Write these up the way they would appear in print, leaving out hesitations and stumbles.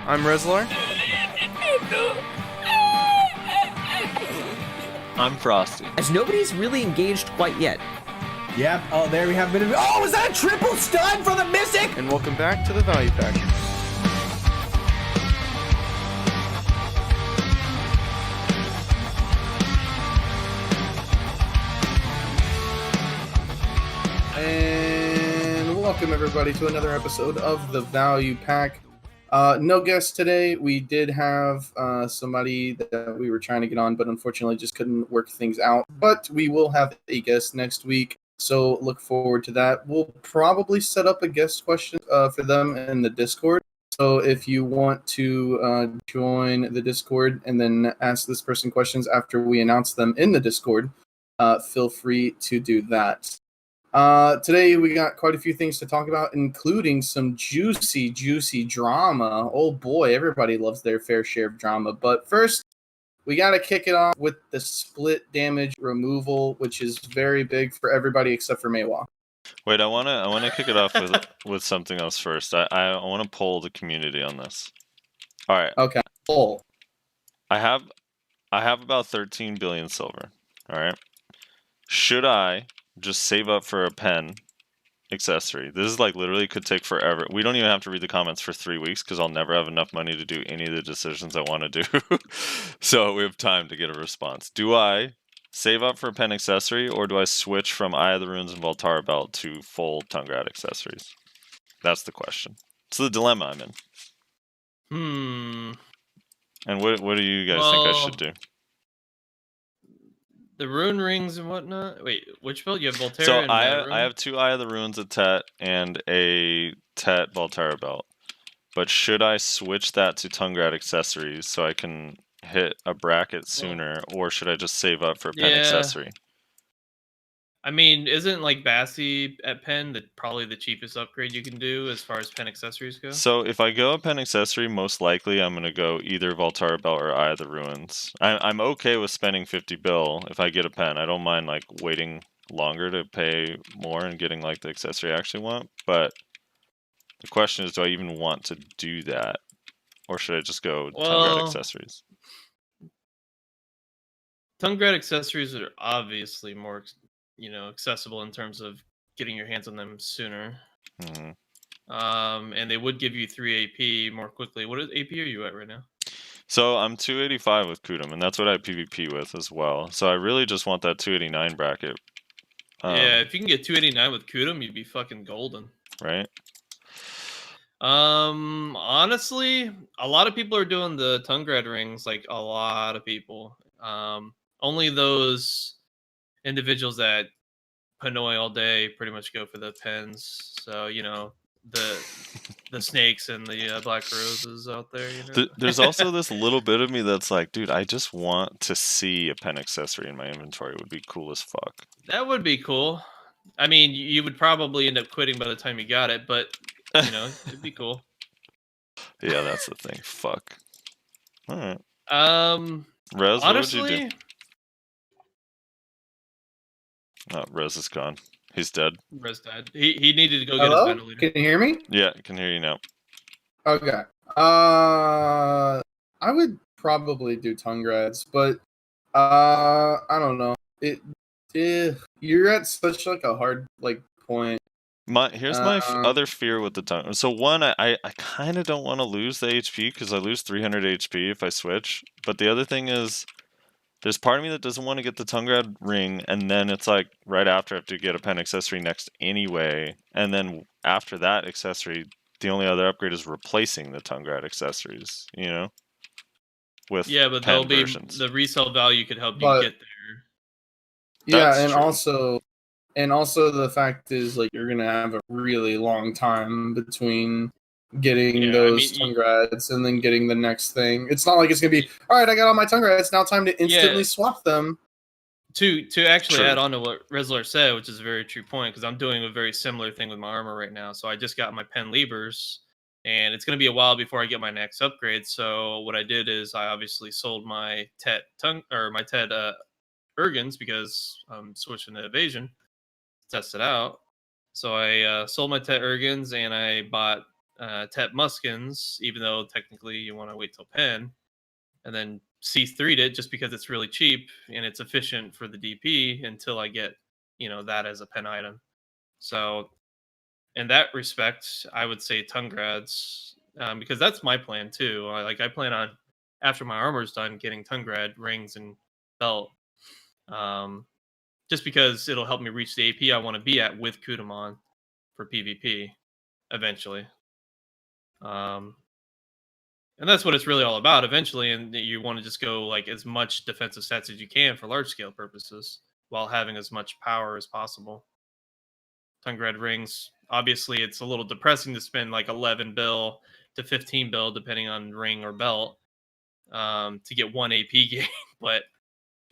I'm Rezlar. I'm Frosty. As nobody's really engaged quite yet. Yep. Oh, there we have a bit of. Oh, was that a triple stun for the Mystic? And welcome back to the Value Pack. And welcome everybody to another episode of the Value Pack. No guests today. We did have somebody that we were trying to get on, but unfortunately just couldn't work things out. But we will have a guest next week, so look forward to that. We'll probably set up a guest question for them in the Discord. So if you want to join the Discord and then ask this person questions after we announce them in the Discord, feel free to do that. Today we got quite a few things to talk about, including some juicy drama. Oh boy, everybody loves their fair share of drama. But first, we got to kick it off with the split damage removal, which is very big for everybody except for Maywa. Wait, I wanna kick it off with something else first. I want to poll the community on this. All right. Okay. Poll. I have about 13 billion silver. All right. Should I just save up for a pen accessory? This is like literally could take forever. We don't even have to read the comments for 3 weeks because I'll never have enough money to do any of the decisions I want to do. So we have time to get a response. Do I save up for a pen accessory, or do I switch from Eye of the Runes and Voltara Belt to full Tungrad accessories? That's the question. It's the dilemma I'm in. And what do you guys think I should do? The rune rings and whatnot. Wait, which belt? You have Voltara. So and I have 2 Eye of the Runes at Tet and a Tet Voltara Belt. But should I switch that to Tungrad accessories so I can hit a bracket sooner, or should I just save up for a pen accessory? I mean, isn't like Bassi at pen probably the cheapest upgrade you can do as far as pen accessories go? So if I go a pen accessory, most likely I'm gonna go either Voltara Belt or Eye of the Ruins. I'm okay with spending 50 bill if I get a pen. I don't mind like waiting longer to pay more and getting like the accessory I actually want. But the question is, do I even want to do that, or should I just go Tungrad accessories? Tungrad accessories are obviously more, accessible in terms of getting your hands on them sooner. Mm-hmm. And they would give you 3 AP more quickly. What AP are you at right now? So I'm 285 with Kudum, and that's what I PvP with as well. So I really just want that 289 bracket. Yeah, if you can get 289 with Kudum, you'd be fucking golden. Right? Honestly, a lot of people are doing the Tungrad rings, like a lot of people. Only those individuals that Hanoi all day pretty much go for the pens. So, the snakes and the black roses out there, There's also this little bit of me that's like, dude, I just want to see a pen accessory in my inventory. It would be cool as fuck. That would be cool. I mean, you would probably end up quitting by the time you got it, but, it'd be cool. Yeah, that's the thing. Fuck. All right. Rez, honestly, what would you do? do? Oh, Rez is gone. He's dead. Rez died. He needed to go Hello? get his ventilator. Can you hear me? Yeah, I can hear you now. Okay. I would probably do Tungrads, but I don't know. You're at such like a hard point. Here's my other fear with the tongue. So one, I kind of don't want to lose the HP because I lose 300 HP if I switch. But the other thing is, there's part of me that doesn't want to get the Tungrad ring, and then it's like right after I have to get a pen accessory next anyway. And then after that accessory, the only other upgrade is replacing the Tungrad accessories, with but pen there'll be versions. the resale value could help you get there. Yeah, That's and true. also the fact is like you're gonna have a really long time between getting those Tungrads and then getting the next thing. It's not like it's gonna be all right. I got all my Tungrads. Now time to instantly swap them. To actually add on to what Rezlar said, which is a very true point, because I'm doing a very similar thing with my armor right now. So I just got my pen levers, and it's gonna be a while before I get my next upgrade. So what I did is I obviously sold my Tet Ergens because I'm switching to evasion. Test it out. So I sold my Tet Ergens and I bought Tep Muskins, even though technically you want to wait till pen, and then C3'd it just because it's really cheap and it's efficient for the DP until I get, that as a pen item. So in that respect, I would say Tungrads, because that's my plan too. I plan on, after my armor's done, getting Tungrad rings and belt, just because it'll help me reach the AP I want to be at with Kudamon for PvP eventually. And that's what it's really all about eventually. And you want to just go like as much defensive stats as you can for large scale purposes while having as much power as possible. Tungrad rings, obviously, it's a little depressing to spend like 11 bill to 15 bill, depending on ring or belt, to get one AP gain. But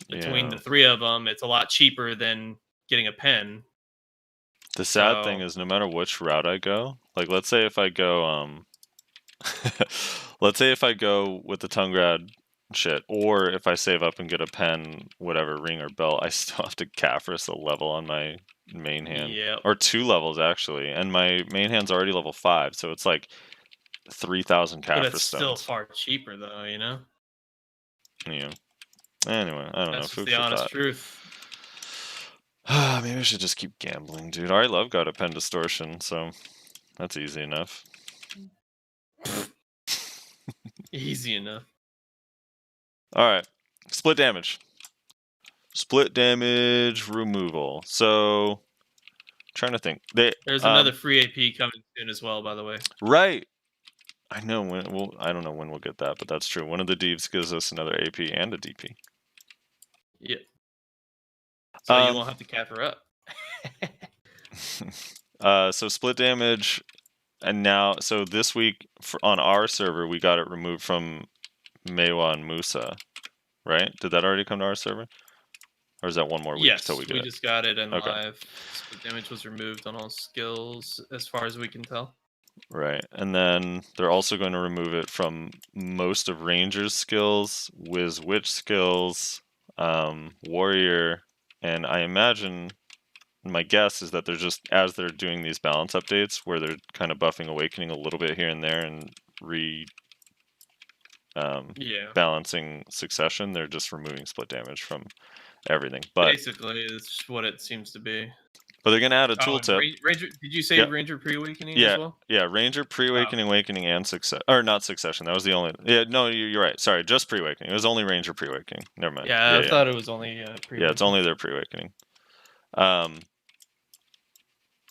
between the three of them, it's a lot cheaper than getting a pen. The sad thing is, no matter which route I go, like let's say if I go, let's say if I go with the Tungrad shit, or if I save up and get a pen, whatever ring or belt, I still have to Caphras a level on my main hand, or 2 levels actually, and my main hand's already level 5, so it's like 3,000 Caphras but it's stones. still far cheaper though, Yeah. Anyway, I don't know. That's the honest truth. Maybe I should just keep gambling, dude. I already love got a pen distortion, so that's easy enough. Easy enough. All right, split damage. Split damage removal. So, trying to think. There's another free AP coming soon as well, by the way. Right. I know when. Well, I don't know when we'll get that, but that's true. One of the Deeps gives us another AP and a DP. Yeah. So you won't have to cap her up. So split damage, and now so this week on our server we got it removed from Mewa and Musa, right? Did that already come to our server, or is that one more week until we get it? We just got it in live. Split damage was removed on all skills, as far as we can tell. Right, and then they're also going to remove it from most of Ranger's skills, Wiz Witch skills, Warrior, and I imagine, my guess is that they're just, as they're doing these balance updates, where they're kind of buffing Awakening a little bit here and there and balancing Succession, they're just removing split damage from everything. But basically, it's what it seems to be. But they're going to add a tooltip. Ranger, did you say Ranger Pre-Awakening as well? Yeah, Ranger Pre-Awakening, Awakening, and Succession. Or not Succession, that was the only... Yeah, no, you're right. Sorry, just Pre-Awakening. It was only Ranger Pre-Awakening. Never mind. Yeah, I thought it was only Pre-Awakening. Yeah, it's only their Pre-Awakening.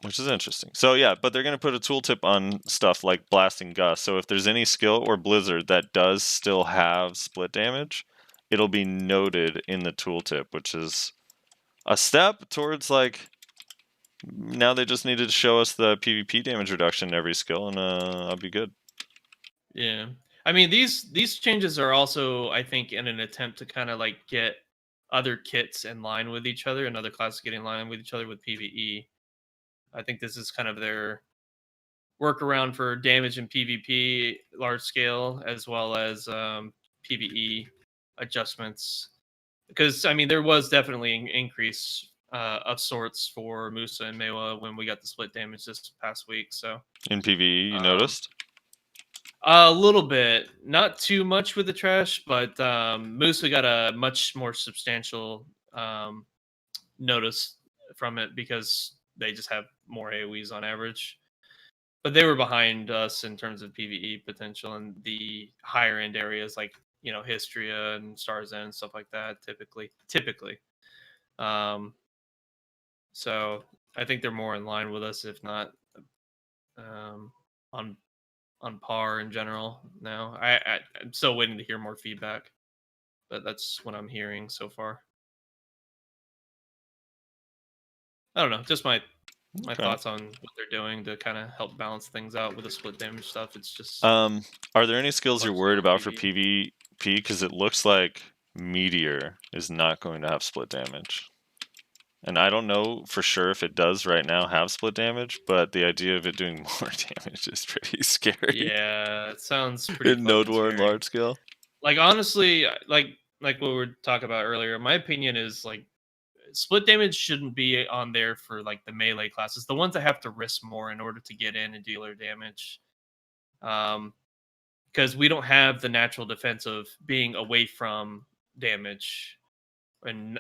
Which is interesting. So yeah, but they're going to put a tooltip on stuff like Blasting Gust. So if there's any skill or Blizzard that does still have split damage, it'll be noted in the tooltip, which is a step towards like... Now they just needed to show us the PvP damage reduction in every skill, and I'll be good. Yeah, I mean these changes are also, I think, in an attempt to kind of like get other kits in line with each other, and other classes getting in line with each other with PvE. I think this is kind of their workaround for damage in PvP large scale, as well as PvE adjustments. Because I mean, there was definitely an increase of sorts for Musa and Mewa when we got the split damage this past week. So in PvE, you noticed? A little bit, not too much with the trash, but Musa got a much more substantial notice from it because they just have more AoEs on average. But they were behind us in terms of PvE potential and the higher end areas like, Histria and Star's End and stuff like that, typically. So I think they're more in line with us, if not on par in general now. I'm still waiting to hear more feedback, but that's what I'm hearing so far. I don't know, just my thoughts on what they're doing to kind of help balance things out with the split damage stuff. It's just... Are there any skills you're worried about for PvP? Because it looks like Meteor is not going to have split damage. And I don't know for sure if it does right now have split damage, but the idea of it doing more damage is pretty scary. Yeah, it sounds pretty in Node War and large scale. Like, honestly, like what we were talking about earlier, my opinion is, like, split damage shouldn't be on there for, like, the melee classes. The ones that have to risk more in order to get in and deal their damage. Because we don't have the natural defense of being away from damage and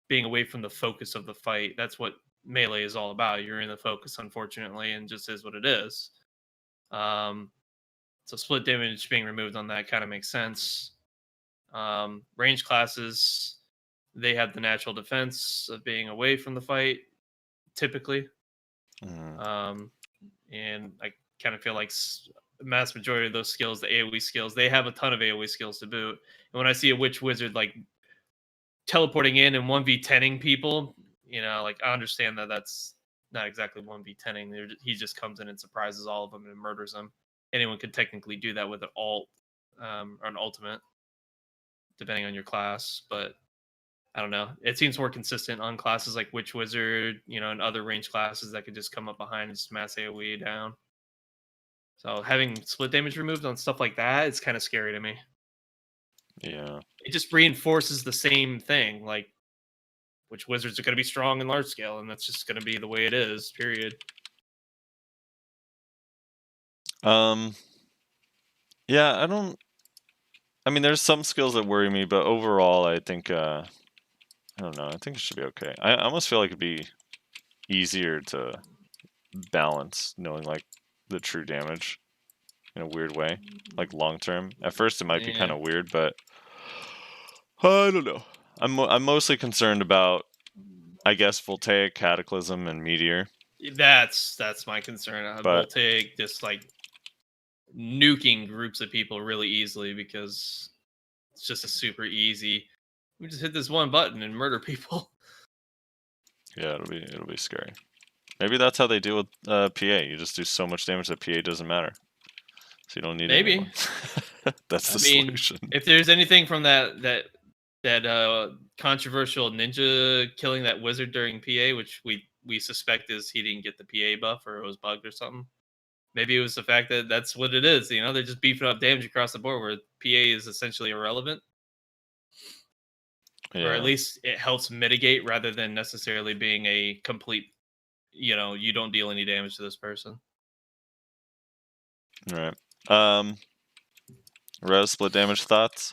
being away from the focus of the fight. That's what melee is all about. You're in the focus, unfortunately, and just is what it is. So split damage being removed on that kind of makes sense. Range classes, they have the natural defense of being away from the fight, typically. And I kind of feel like the mass majority of those skills, the AoE skills, they have a ton of AoE skills to boot. And when I see a witch wizard like teleporting in and 1v10ing people, like I understand that that's not exactly 1v10ing. He just comes in and surprises all of them and murders them. Anyone could technically do that with an alt or an ultimate, depending on your class. But I don't know. It seems more consistent on classes like Witch Wizard, and other range classes that could just come up behind and just mass AoE down. So having split damage removed on stuff like that is kind of scary to me. Yeah. It just reinforces the same thing. Like, Witch Wizards are going to be strong in large scale, and that's just going to be the way it is, period. Yeah, I mean, there's some skills that worry me, but overall, I think, I don't know. I think it should be okay. I almost feel like it'd be easier to balance knowing, like, the true damage in a weird way, like, long-term. At first, it might be kind of weird, but I don't know. I'm mostly concerned about, I guess, Voltaic, Cataclysm, and Meteor. That's my concern. Voltaic just, like, nuking groups of people really easily because it's just a super easy. We just hit this one button and murder people. Yeah, it'll be scary. Maybe that's how they deal with PA. You just do so much damage that PA doesn't matter, so you don't need anyone. That's the solution. If there's anything from that controversial ninja killing that wizard during PA, which we suspect is he didn't get the PA buff or it was bugged or something. Maybe it was the fact that that's what it is. They're just beefing up damage across the board where PA is essentially irrelevant. Yeah. Or at least it helps mitigate rather than necessarily being a complete, you don't deal any damage to this person. All right. Rez, split damage thoughts?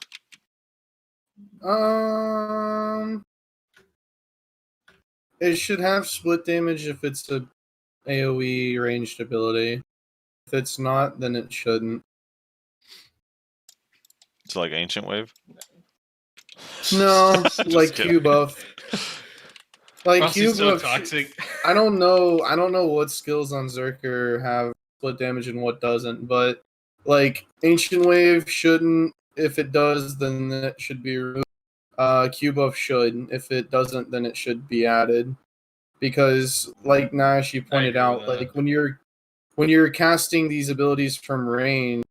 It should have split damage if it's a AoE ranged ability. If it's not, then it shouldn't. It's like Ancient Wave? No, like Q buff. Like Frosty's Q buff. so toxic. I don't know what skills on Zerker have split damage and what doesn't, but like Ancient Wave shouldn't. If it does, then it should be removed. Q buff should. If it doesn't, then it should be added. Because, like Nayashe pointed out, like when you're casting these abilities from range,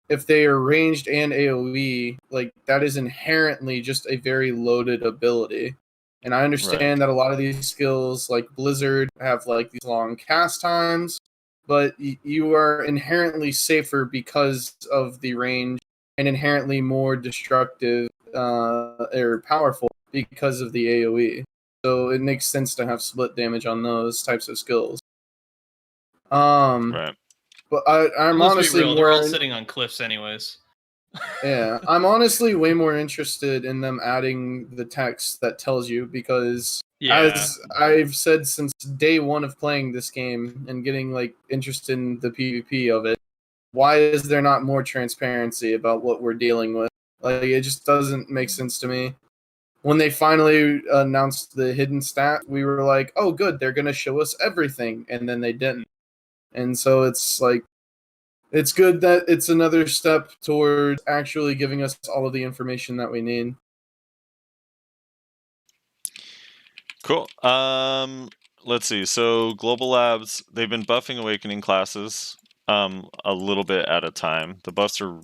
if they are ranged and AoE, like that is inherently just a very loaded ability. And I understand that a lot of these skills, like Blizzard, have like these long cast times, but you are inherently safer because of the range and inherently more destructive or powerful because of the AoE. So it makes sense to have split damage on those types of skills. Right. But I'm Let's honestly be real, they're all sitting on cliffs anyways. Yeah, I'm honestly way more interested in them adding the text that tells you because as I've said since day one of playing this game and getting like interested in the PvP of it, why is there not more transparency about what we're dealing with? Like it just doesn't make sense to me. When they finally announced the hidden stat, we were like, "Oh, good, they're gonna show us everything," and then they didn't. And so it's like, it's good that it's another step towards actually giving us all of the information that we need. Cool. Let's see. So Global Labs, they've been buffing Awakening classes a little bit at a time. The buffs are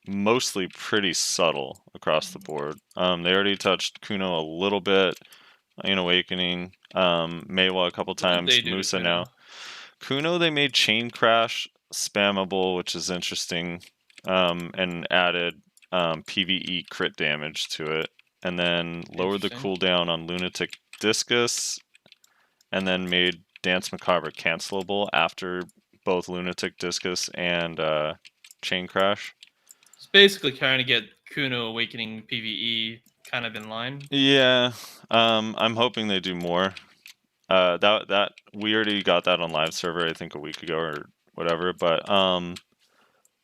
mostly pretty subtle across the board. They already touched Kuno a little bit in Awakening, Meiwa a couple times, Musa now. Kuno, they made Chain Crash spammable, which is interesting, and added PvE crit damage to it, and then lowered the cooldown on Lunatic Discus, and then made Dance Macabre cancelable after both Lunatic Discus and Chain Crash. It's basically trying to get Kuno Awakening PvE kind of in line. Yeah, I'm hoping they do more. That we already got that on live server I think a week ago or whatever. But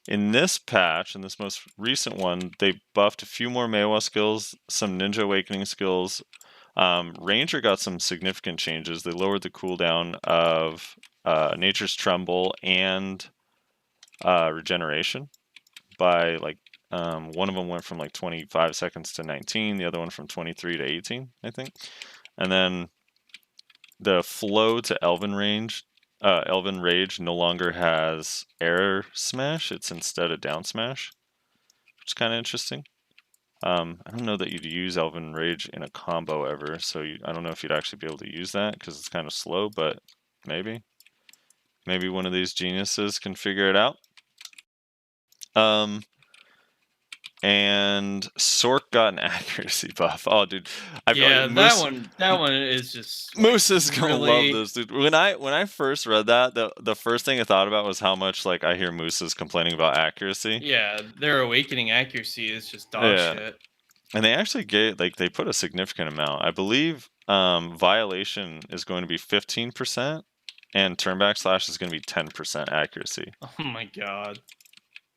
in this patch, in this most recent one, they buffed a few more Meiwa skills, some Ninja Awakening skills. Ranger got some significant changes. They lowered the cooldown of Nature's Tremble and Regeneration by like one of them went from like 25 seconds to 19, the other one from 23 to 18, I think. And then the flow to Elven Rage no longer has Air Smash. It's instead a Down Smash, which is kind of interesting. I don't know that you'd use Elven Rage in a combo ever, so I don't know if you'd actually be able to use that because it's kind of slow, but maybe one of these geniuses can figure it out. And Sork got an accuracy buff. Oh, dude, That one is just Moose is gonna really... love this, dude. When I first read that, the first thing I thought about was how much like I hear Moose is complaining about accuracy. Yeah, their awakening accuracy is just dog shit. And they actually they put a significant amount. I believe Violation is going to be 15%, and Turnback Slash is going to be 10% accuracy. Oh my god.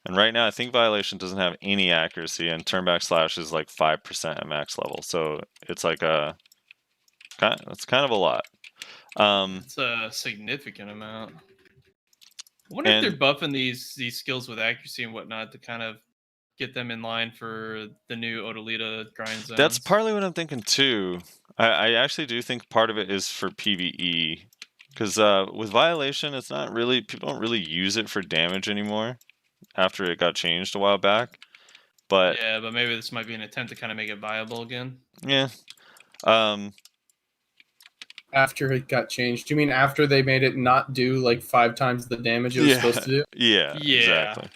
And right now, I think Violation doesn't have any accuracy, and Turnback Slash is like 5% at max level. So it's like that's kind of a lot. It's a significant amount. I wonder if they're buffing these skills with accuracy and whatnot to kind of get them in line for the new Odalita grind zones. That's partly what I'm thinking too. I actually do think part of it is for PvE, because with Violation, it's not really, people don't really use it for damage anymore after it got changed a while back. But yeah, but maybe this might be an attempt to kind of make it viable again. Yeah. After it got changed, you mean after they made it not do like 5 times the damage it was supposed to do? Yeah, exactly.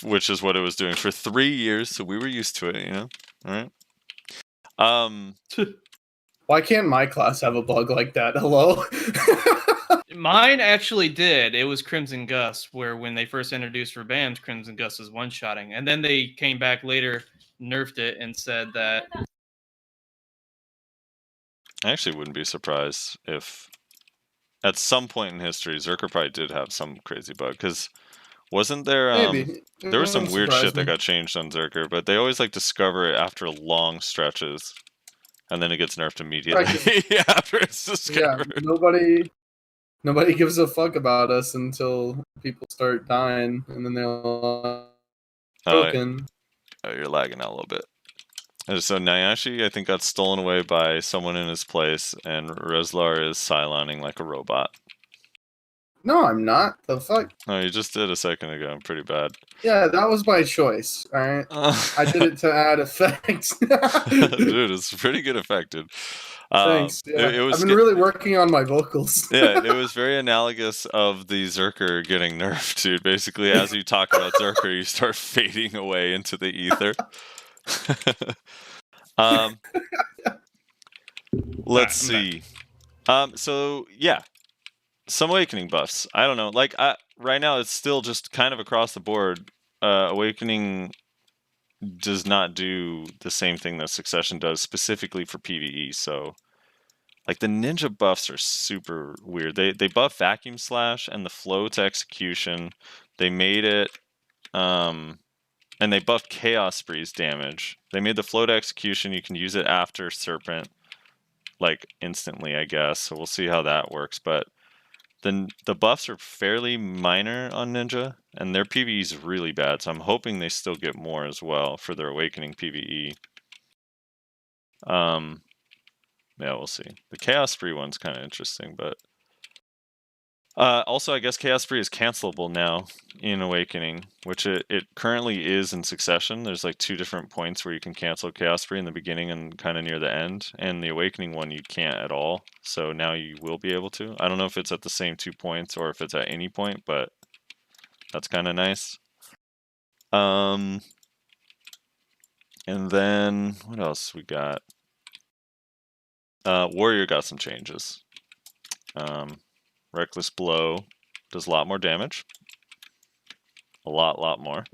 Which is what it was doing for 3 years, so we were used to it, you know. All right. Why can't my class have a bug like that? Hello. Mine actually did. It was Crimson Gust, where when they first introduced Rebams, Crimson Gust was one-shotting, and then they came back later, nerfed it, and said that. I actually wouldn't be surprised if at some point in history Zerker probably did have some crazy bug, because wasn't there there was some weird shit that got changed on Zerker, but they always like discover it after long stretches, and then it gets nerfed immediately after it's discovered. Yeah, nobody gives a fuck about us until people start dying, and then they're broken. Oh, you're lagging out a little bit. So Nayashe, I think, got stolen away by someone in his place, and Rezlar is Cyloning like a robot. No, I'm not. The fuck? Oh, you just did a second ago. Pretty bad. Yeah, that was by choice, alright? I did it to add effects. Dude, it's a pretty good effect, dude. Thanks. Yeah. I've been really working on my vocals. Yeah, it was very analogous of the Zerker getting nerfed, dude. Basically, as you talk about Zerker, you start fading away into the ether. Let's see. So yeah, some awakening buffs. I don't know. Like right now, it's still just kind of across the board. Awakening does not do the same thing that Succession does specifically for PvE. So, like the ninja buffs are super weird. They buff Vacuum Slash and the flow to execution. They made it. And they buffed Chaos Spree's damage. They made the flow to execution. You can use it after Serpent, like instantly, I guess. So we'll see how that works. But then the buffs are fairly minor on Ninja, and their PvE is really bad. So I'm hoping they still get more as well for their Awakening PvE. Yeah, we'll see. The Chaos Spree one's kind of interesting, but also, I guess Chaos Spree is cancelable now in Awakening, which it currently is in Succession. There's like 2 different points where you can cancel Chaos Spree in the beginning and kind of near the end. And the Awakening one, you can't at all. So now you will be able to. I don't know if it's at the same 2 points or if it's at any point, but that's kind of nice. And then, what else we got? Warrior got some changes. Reckless Blow Does a lot more damage. A lot more.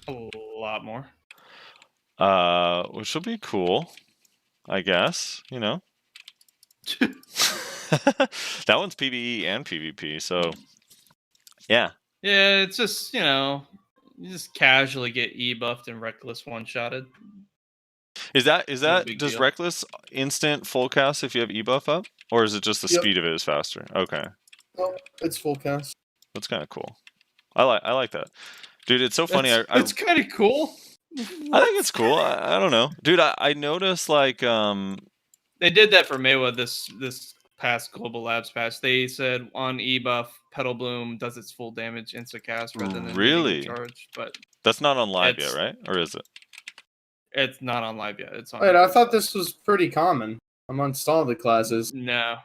A lot more. Which will be cool, I guess. You know. That one's PvE and PvP, so yeah. Yeah, it's just, you know, you just casually get E-buffed and Reckless one-shotted. Is that big does deal. Reckless instant full cast if you have E-buff up? Or is it just the Yep. speed of it is faster? Okay. No, it's full cast. That's kind of cool. I like that. Dude, it's so funny. It's kind of cool. I think it's cool. I don't know. Dude, I noticed like They did that for Mewa this past Global Labs patch. They said on E-buff, Petal Bloom does its full damage insta-cast rather than Really? needing to charge, but that's not on live yet, It's- right? Or is it? it's not on live yet. It's on. Wait, I Global thought Labs. this was pretty common amongst all the classes. No,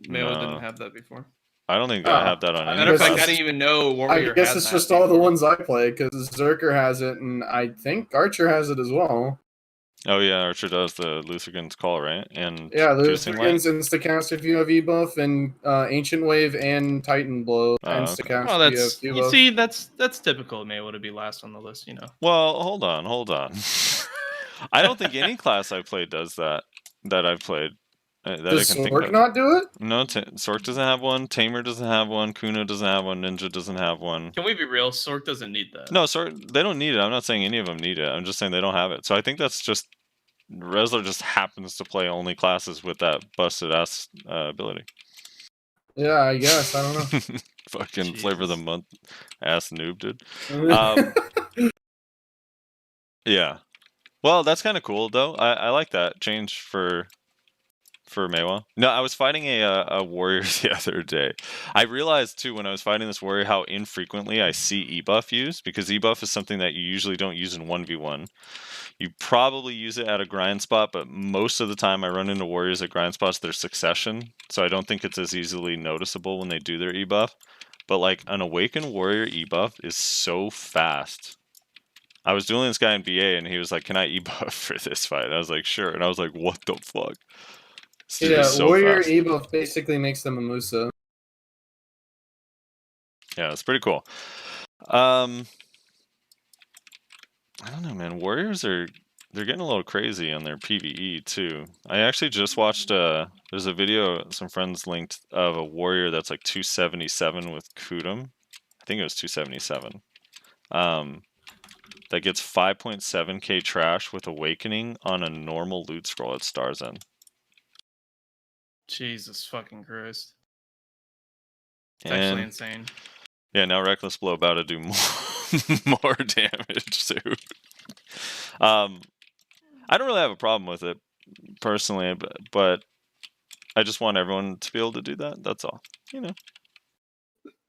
Mewa No. didn't have that before. I don't think Oh. I have that on any Matter of fact, I class. didn't even know I Warrior. guess had it's that just all the before. ones I play, because Zerker has it, and I think Archer has it as well. Oh yeah, Archer does the Luthrigan's Call, right? And Yeah, Piercing Light? Luthrigan's instacast if you have E-buff, and Ancient Wave and Titan Blow Oh, okay. instacast Well, if you that's have you debuff. see, that's typical of Mewa to be last on the list. You know. Well, hold on. I don't think any class I played does that I've played. That Does I can think Sork of. not do it? No, Sork doesn't have one. Tamer doesn't have one. Kuno doesn't have one. Ninja doesn't have one. Can we be real? Sork doesn't need that. No, Sork, they don't need it. I'm not saying any of them need it. I'm just saying they don't have it. So I think that's just Rezlar just happens to play only classes with that busted ass ability. Yeah, I guess. I don't know. Fucking flavor of the Jesus. month ass noob, dude. Yeah. Well, that's kind of cool though. I like that change for Mewa. No, I was fighting a warrior the other day. I realized too when I was fighting this warrior how infrequently I see E-buff used, because E-buff is something that you usually don't use in 1v1. You probably use it at a grind spot, but most of the time I run into warriors at grind spots, they're succession, so I don't think it's as easily noticeable when they do their E-buff. But like an awakened warrior E-buff is so fast. I was dueling this guy in VA and he was like, "Can I E-buff for this fight?" And I was like, "Sure." And I was like, "What the fuck?" This dude Yeah, is so Warrior fast. E-buff basically makes them a Musa. Yeah, it's pretty cool. I don't know, man. Warriors they're getting a little crazy on their PvE too. I actually just watched there's a video some friends linked of a warrior that's like 277 with Kudum. I think it was 277. That gets 5.7k trash with Awakening on a normal loot scroll at Stars End. Jesus fucking Christ. It's actually And insane. yeah, now Reckless Blow about to do more damage too. I don't really have a problem with it personally, but I just want everyone to be able to do that. That's all, you know.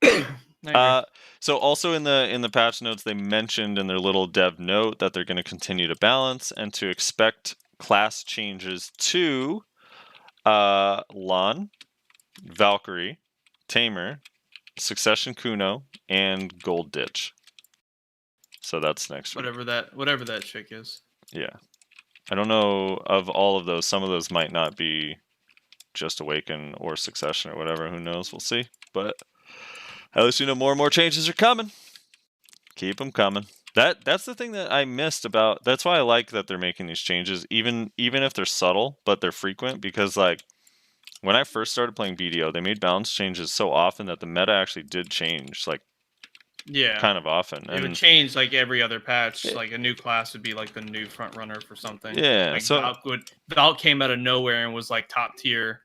I agree. So also in the patch notes, they mentioned in their little dev note that they're going to continue to balance and to expect class changes to Lan, Valkyrie, Tamer, Succession Kuno, and Gold Ditch. So that's next week. Whatever that chick is. Yeah. I don't know of all of those. Some of those might not be just Awaken or Succession or whatever. Who knows? We'll see. But at least you know more and more changes are coming. Keep them coming. That's the thing that I missed about. That's why I like that they're making these changes, even if they're subtle, but they're frequent. Because like when I first started playing BDO, they made balance changes so often that the meta actually did change. Like Yeah. kind of often. It would change like every other patch. Like a new class would be like the new front runner for something. Yeah, Like so Valk came out of nowhere and was like top tier.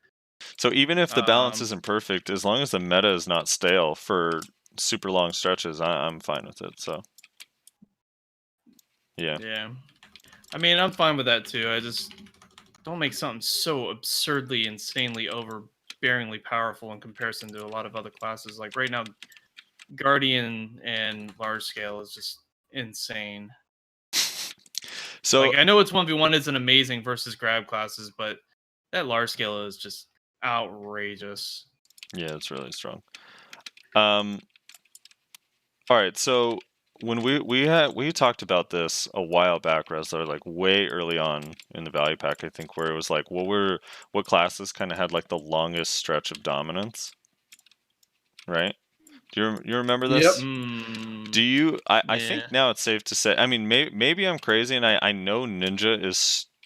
So even if the balance Um, isn't perfect, as long as the meta is not stale for super long stretches, I'm fine with it. So yeah. Yeah. I mean, I'm fine with that too. I just don't make something so absurdly, insanely, overbearingly powerful in comparison to a lot of other classes. Like right now, Guardian and large scale is just insane. So Like I know it's 1v1 isn't amazing versus grab classes, but that large scale is just outrageous. yeah, it's really strong. All right, so when we talked about this a while back, Rezlar, like way early on in the value pack, I think, where it was like, what classes kind of had like the longest stretch of dominance, right? Do you remember this? Mm, Do you? I yeah. think now it's safe to say. I mean, maybe I'm crazy, and I know Ninja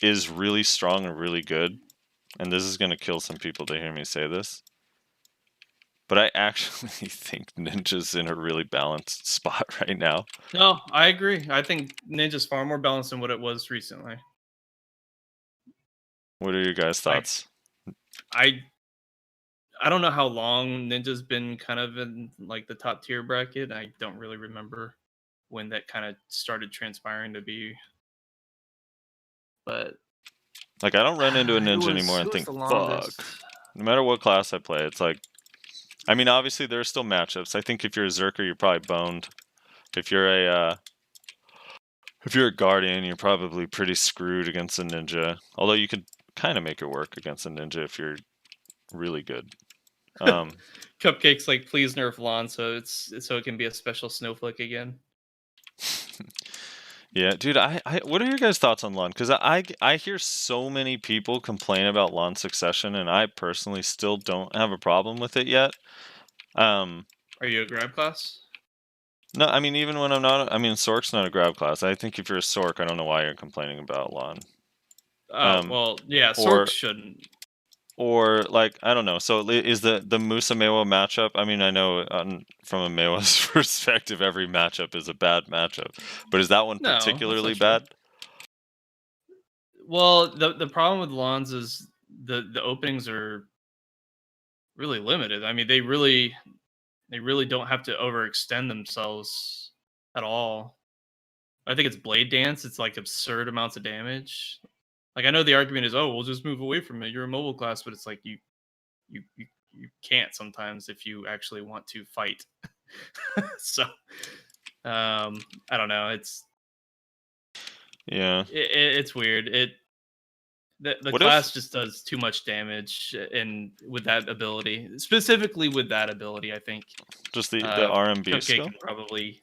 is really strong and really good, and this is gonna kill some people to hear me say this. But I actually think Ninja's in a really balanced spot right now. No, I agree. I think Ninja's far more balanced than what it was recently. What are your guys' thoughts? I don't know how long Ninja's been kind of in like the top tier bracket. I don't really remember when that kind of started transpiring to be. But Like, I don't run into a it ninja was- anymore and it was think, the fuck. longest. No matter what class I play, it's like, I mean, obviously there are still matchups. I think if you're a Zerker, you're probably boned. If you're a Guardian, you're probably pretty screwed against a ninja. Although you could kind of make it work against a ninja if you're really good. Cupcake's like, please nerf Lon so it can be a special snowflake again. Yeah, dude. What are your guys' thoughts on Lon? Because I hear so many people complain about Lon Succession, and I personally still don't have a problem with it yet. Are you a grab class? No, I mean, even when I'm not, I mean, Sork's not a grab class. I think if you're a Sork, I don't know why you're complaining about Lon. Well, yeah, or- Sork shouldn't. Or like, I don't know. So is the Musa Mewa matchup? I mean, I know from a Mewa's perspective, every matchup is a bad matchup, but is that one No, that's particularly not true. bad? Well, the problem with Lons is the openings are really limited. I mean, they really don't have to overextend themselves at all. I think it's Blade Dance. It's like absurd amounts of damage. Like I know the argument is, oh, we'll just move away from it. You're a mobile class, but it's like you can't sometimes if you actually want to fight. So, I don't know. It's Yeah. it's weird. The What class if- just does too much damage, and with that ability, specifically with that ability, I think Just the RMB Cupcake skill? can probably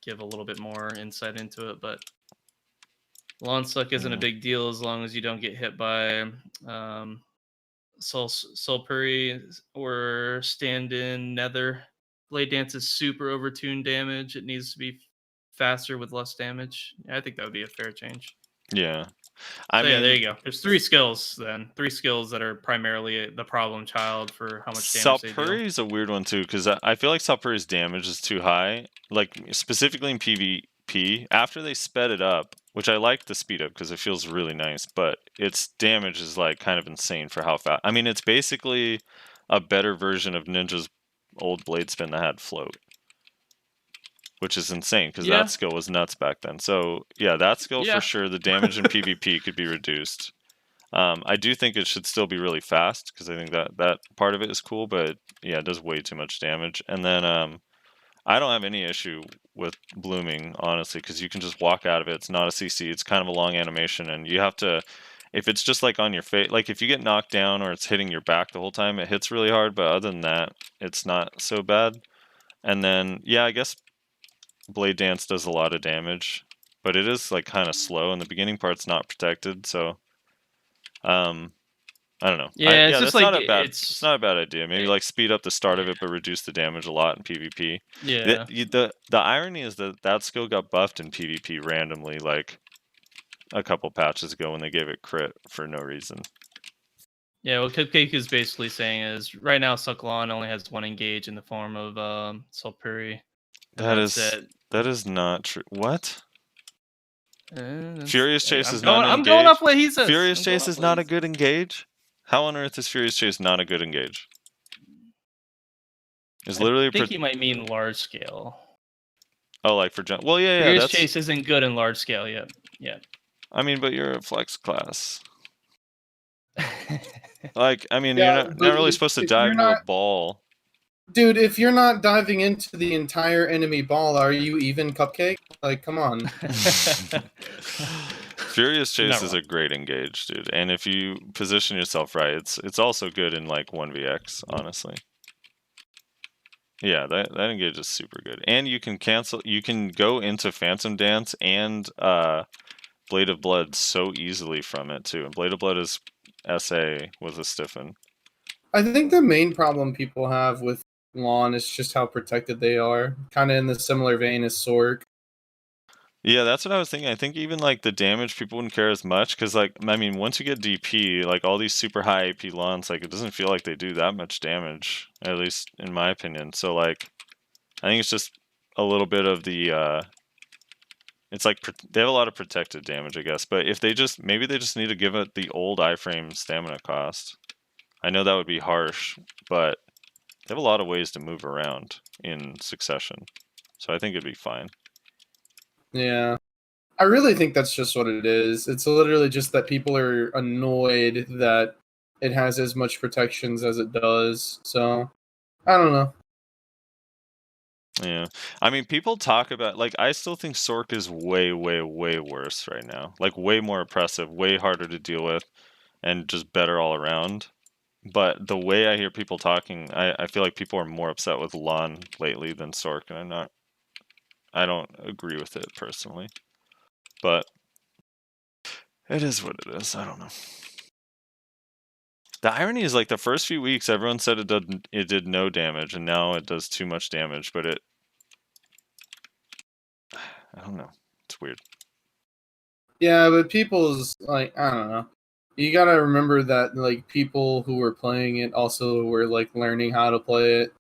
give a little bit more insight into it, but Lawn Suck isn't a big deal as long as you don't get hit by Sulpuri or stand-in Nether. Blade Dance is super overtuned damage. It needs to be faster with less damage. Yeah, I think that would be a fair change. Yeah. So yeah, there you go. There's 3 skills then. 3 skills that are primarily the problem child for how much damage they deal. Sulpuri is a weird one too, because I feel like Sulpuri's damage is too high. Like specifically in PvP, after they sped it up, which I like the speed up because it feels really nice, but its damage is like kind of insane for how fast. I mean, it's basically a better version of Ninja's old blade spin that had float, which is insane because Yeah. that skill was nuts back then. So yeah, that skill Yeah. for sure. The damage in PvP could be reduced. I do think it should still be really fast because I think that part of it is cool, but yeah, it does way too much damage. And then I don't have any issue with blooming, honestly, because you can just walk out of it. It's not a CC. It's kind of a long animation, and you have to. If it's just like on your face, like if you get knocked down or it's hitting your back the whole time, it hits really hard. But other than that, it's not so bad. And then yeah, I guess Blade Dance does a lot of damage, but it is like kind of slow, and the beginning part's not protected, so. I don't know. Yeah, it's just that's not like a bad. It's not a bad idea. Maybe like speed up the start of it, but reduce the damage a lot in PvP. Yeah. The irony is that skill got buffed in PvP randomly, like a couple patches ago when they gave it crit for no reason. Yeah, what Cupcake is basically saying is right now Sucklon only has 1 engage in the form of Sulpuri. That is not true. What? Furious Chase is not an engage. I'm going off what he says. Furious Chase is not a good engage? How on earth is Furious Chase not a good engage? It's literally I think he might mean large scale. Oh, like for well, yeah, Furious Chase isn't good in large scale yet. Yeah. I mean, but you're a flex class. Like, I mean, Yeah, you're not really supposed to dive into a ball. Dude, if you're not diving into the entire enemy ball, are you even Cupcake? Like, come on. Furious Chase is a great engage, dude. And if you position yourself right, it's also good in like 1vx, honestly. Yeah, that engage is super good. And you can go into Phantom Dance and Blade of Blood so easily from it too. And Blade of Blood is SA with a stiffen. I think the main problem people have with Lawn. It's just how protected they are. Kind of in the similar vein as Sork. Yeah, that's what I was thinking. I think even like the damage, people wouldn't care as much because, like, I mean, once you get DP, like all these super high AP lawns, like it doesn't feel like they do that much damage, at least in my opinion. So like, I think it's just a little bit of the. It's like they have a lot of protected damage, I guess. But if they just maybe they just need to give it the old iframe stamina cost. I know that would be harsh, but they have a lot of ways to move around in succession, so I think it'd be fine. Yeah. I really think that's just what it is. It's literally just that people are annoyed that it has as much protections as it does. So, I don't know. Yeah, I mean, people talk about, like, I still think Sork is way, way, way worse right now. Like, way more oppressive, way harder to deal with, and just better all around. But the way I hear people talking, I feel like people are more upset with Lon lately than Sork, and I don't agree with it personally. But it is what it is. I don't know. The irony is, like, the first few weeks, everyone said it did no damage, and now it does too much damage. But I don't know. It's weird. Yeah, but people's like, I don't know. You gotta remember that like people who were playing it also were like learning how to play it.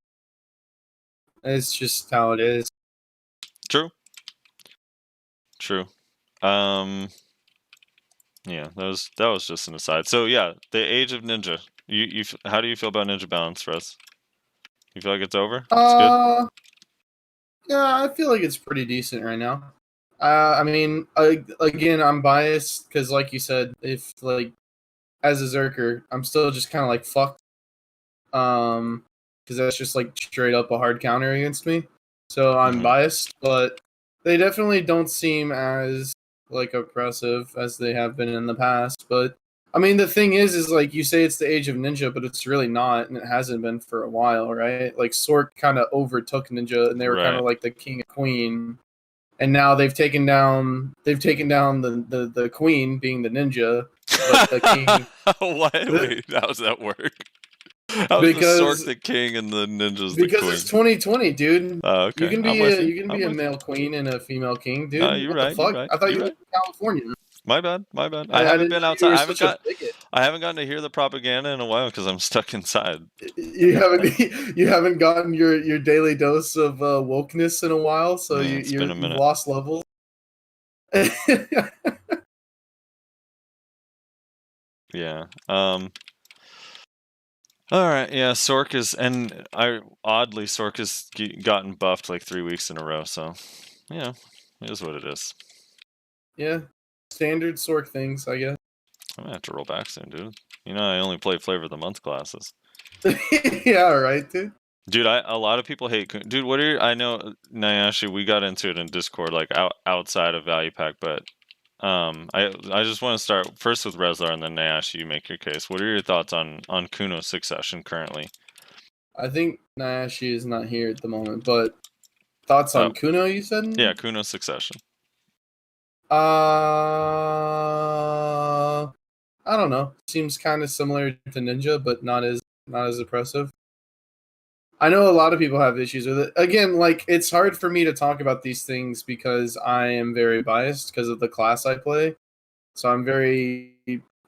It's just how it is. True. True. Yeah, that was just an aside. So yeah, the age of Ninja. How do you feel about Ninja Balance, for us? You feel like it's over? It's good. Yeah, I feel like it's pretty decent right now. I mean, again, I'm biased because, like you said, if like as a Zerker, I'm still just kind of like fucked. Because that's just like straight up a hard counter against me. So I'm biased, but they definitely don't seem as like oppressive as they have been in the past. But I mean, the thing is like you say it's the age of Ninja, but it's really not, and it hasn't been for a while, right? Like Sork kind of overtook Ninja, and they were kind of like the king and queen, and now they've taken down the queen being the Ninja, but the king. Wait, how does that work? How's the Sork the king and the Ninja's the queen? Because it's 2020, dude. Oh, okay. You can be a male queen and a female king, dude. You're what right. the fuck? You're right. I thought you lived in California. My bad. I haven't been outside. I haven't gotten to hear the propaganda in a while because I'm stuck inside. You haven't gotten your daily dose of wokeness in a while, so It's been a minute. You've lost levels. Yeah. All right. Yeah. Sork has gotten buffed like 3 weeks in a row. So, yeah, it is what it is. Yeah, standard Sork things, I guess. I'm gonna have to roll back soon, dude. You know, I only play Flavor of the Month classes. Yeah, right, dude. Dude, a lot of people hate. Dude, what are your? I know, Nayashe, we got into it in Discord, like outside of Value Pack, but I just want to start first with Rezlar, and then Nayashe, you make your case. What are your thoughts on Kuno Succession currently? I think Nayashe is not here at the moment, but thoughts on Kuno, you said? Yeah, Kuno Succession. I don't know. Seems kind of similar to Ninja, but not as oppressive. I know a lot of people have issues with it. Again, like it's hard for me to talk about these things because I am very biased because of the class I play. So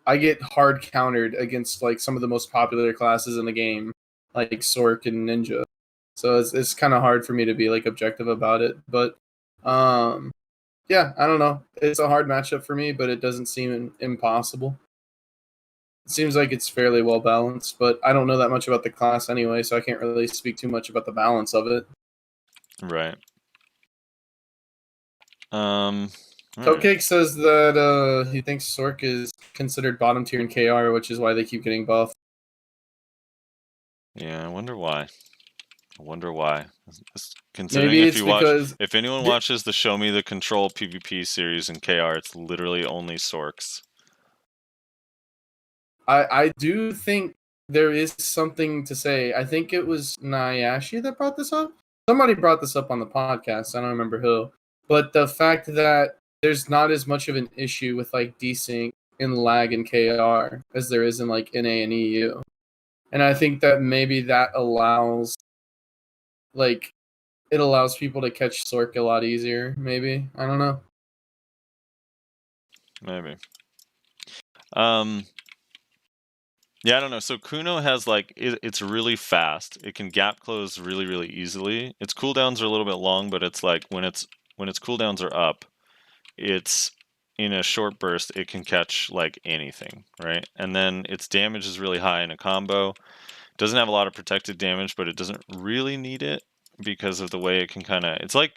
I get hard countered against like some of the most popular classes in the game, like Sork and Ninja. So it's kind of hard for me to be like objective about it. But yeah, I don't know. It's a hard matchup for me, but it doesn't seem impossible. It seems like it's fairly well balanced, but I don't know that much about the class anyway, so I can't really speak too much about the balance of it. Right. Cupcake says that he thinks Sork is considered bottom tier in KR, which is why they keep getting buffed. Yeah, I wonder why. Considering if anyone watches the Show Me the Control PvP series in KR, it's literally only Sorks. I do think there is something to say. I think it was Nayashe that brought this up. Somebody brought this up on the podcast. I don't remember who. But the fact that there's not as much of an issue with like desync and lag in KR as there is in like NA and EU. And I think that maybe that allows like it allows people to catch Sork a lot easier. Maybe, I don't know. Maybe. Yeah, I don't know. So Kuno has like it's really fast. It can gap close really, really easily. Its cooldowns are a little bit long, but it's like when its cooldowns are up, it's in a short burst. It can catch like anything, right? And then its damage is really high in a combo. Doesn't have a lot of protected damage, but it doesn't really need it because of the way it can kind of. It's like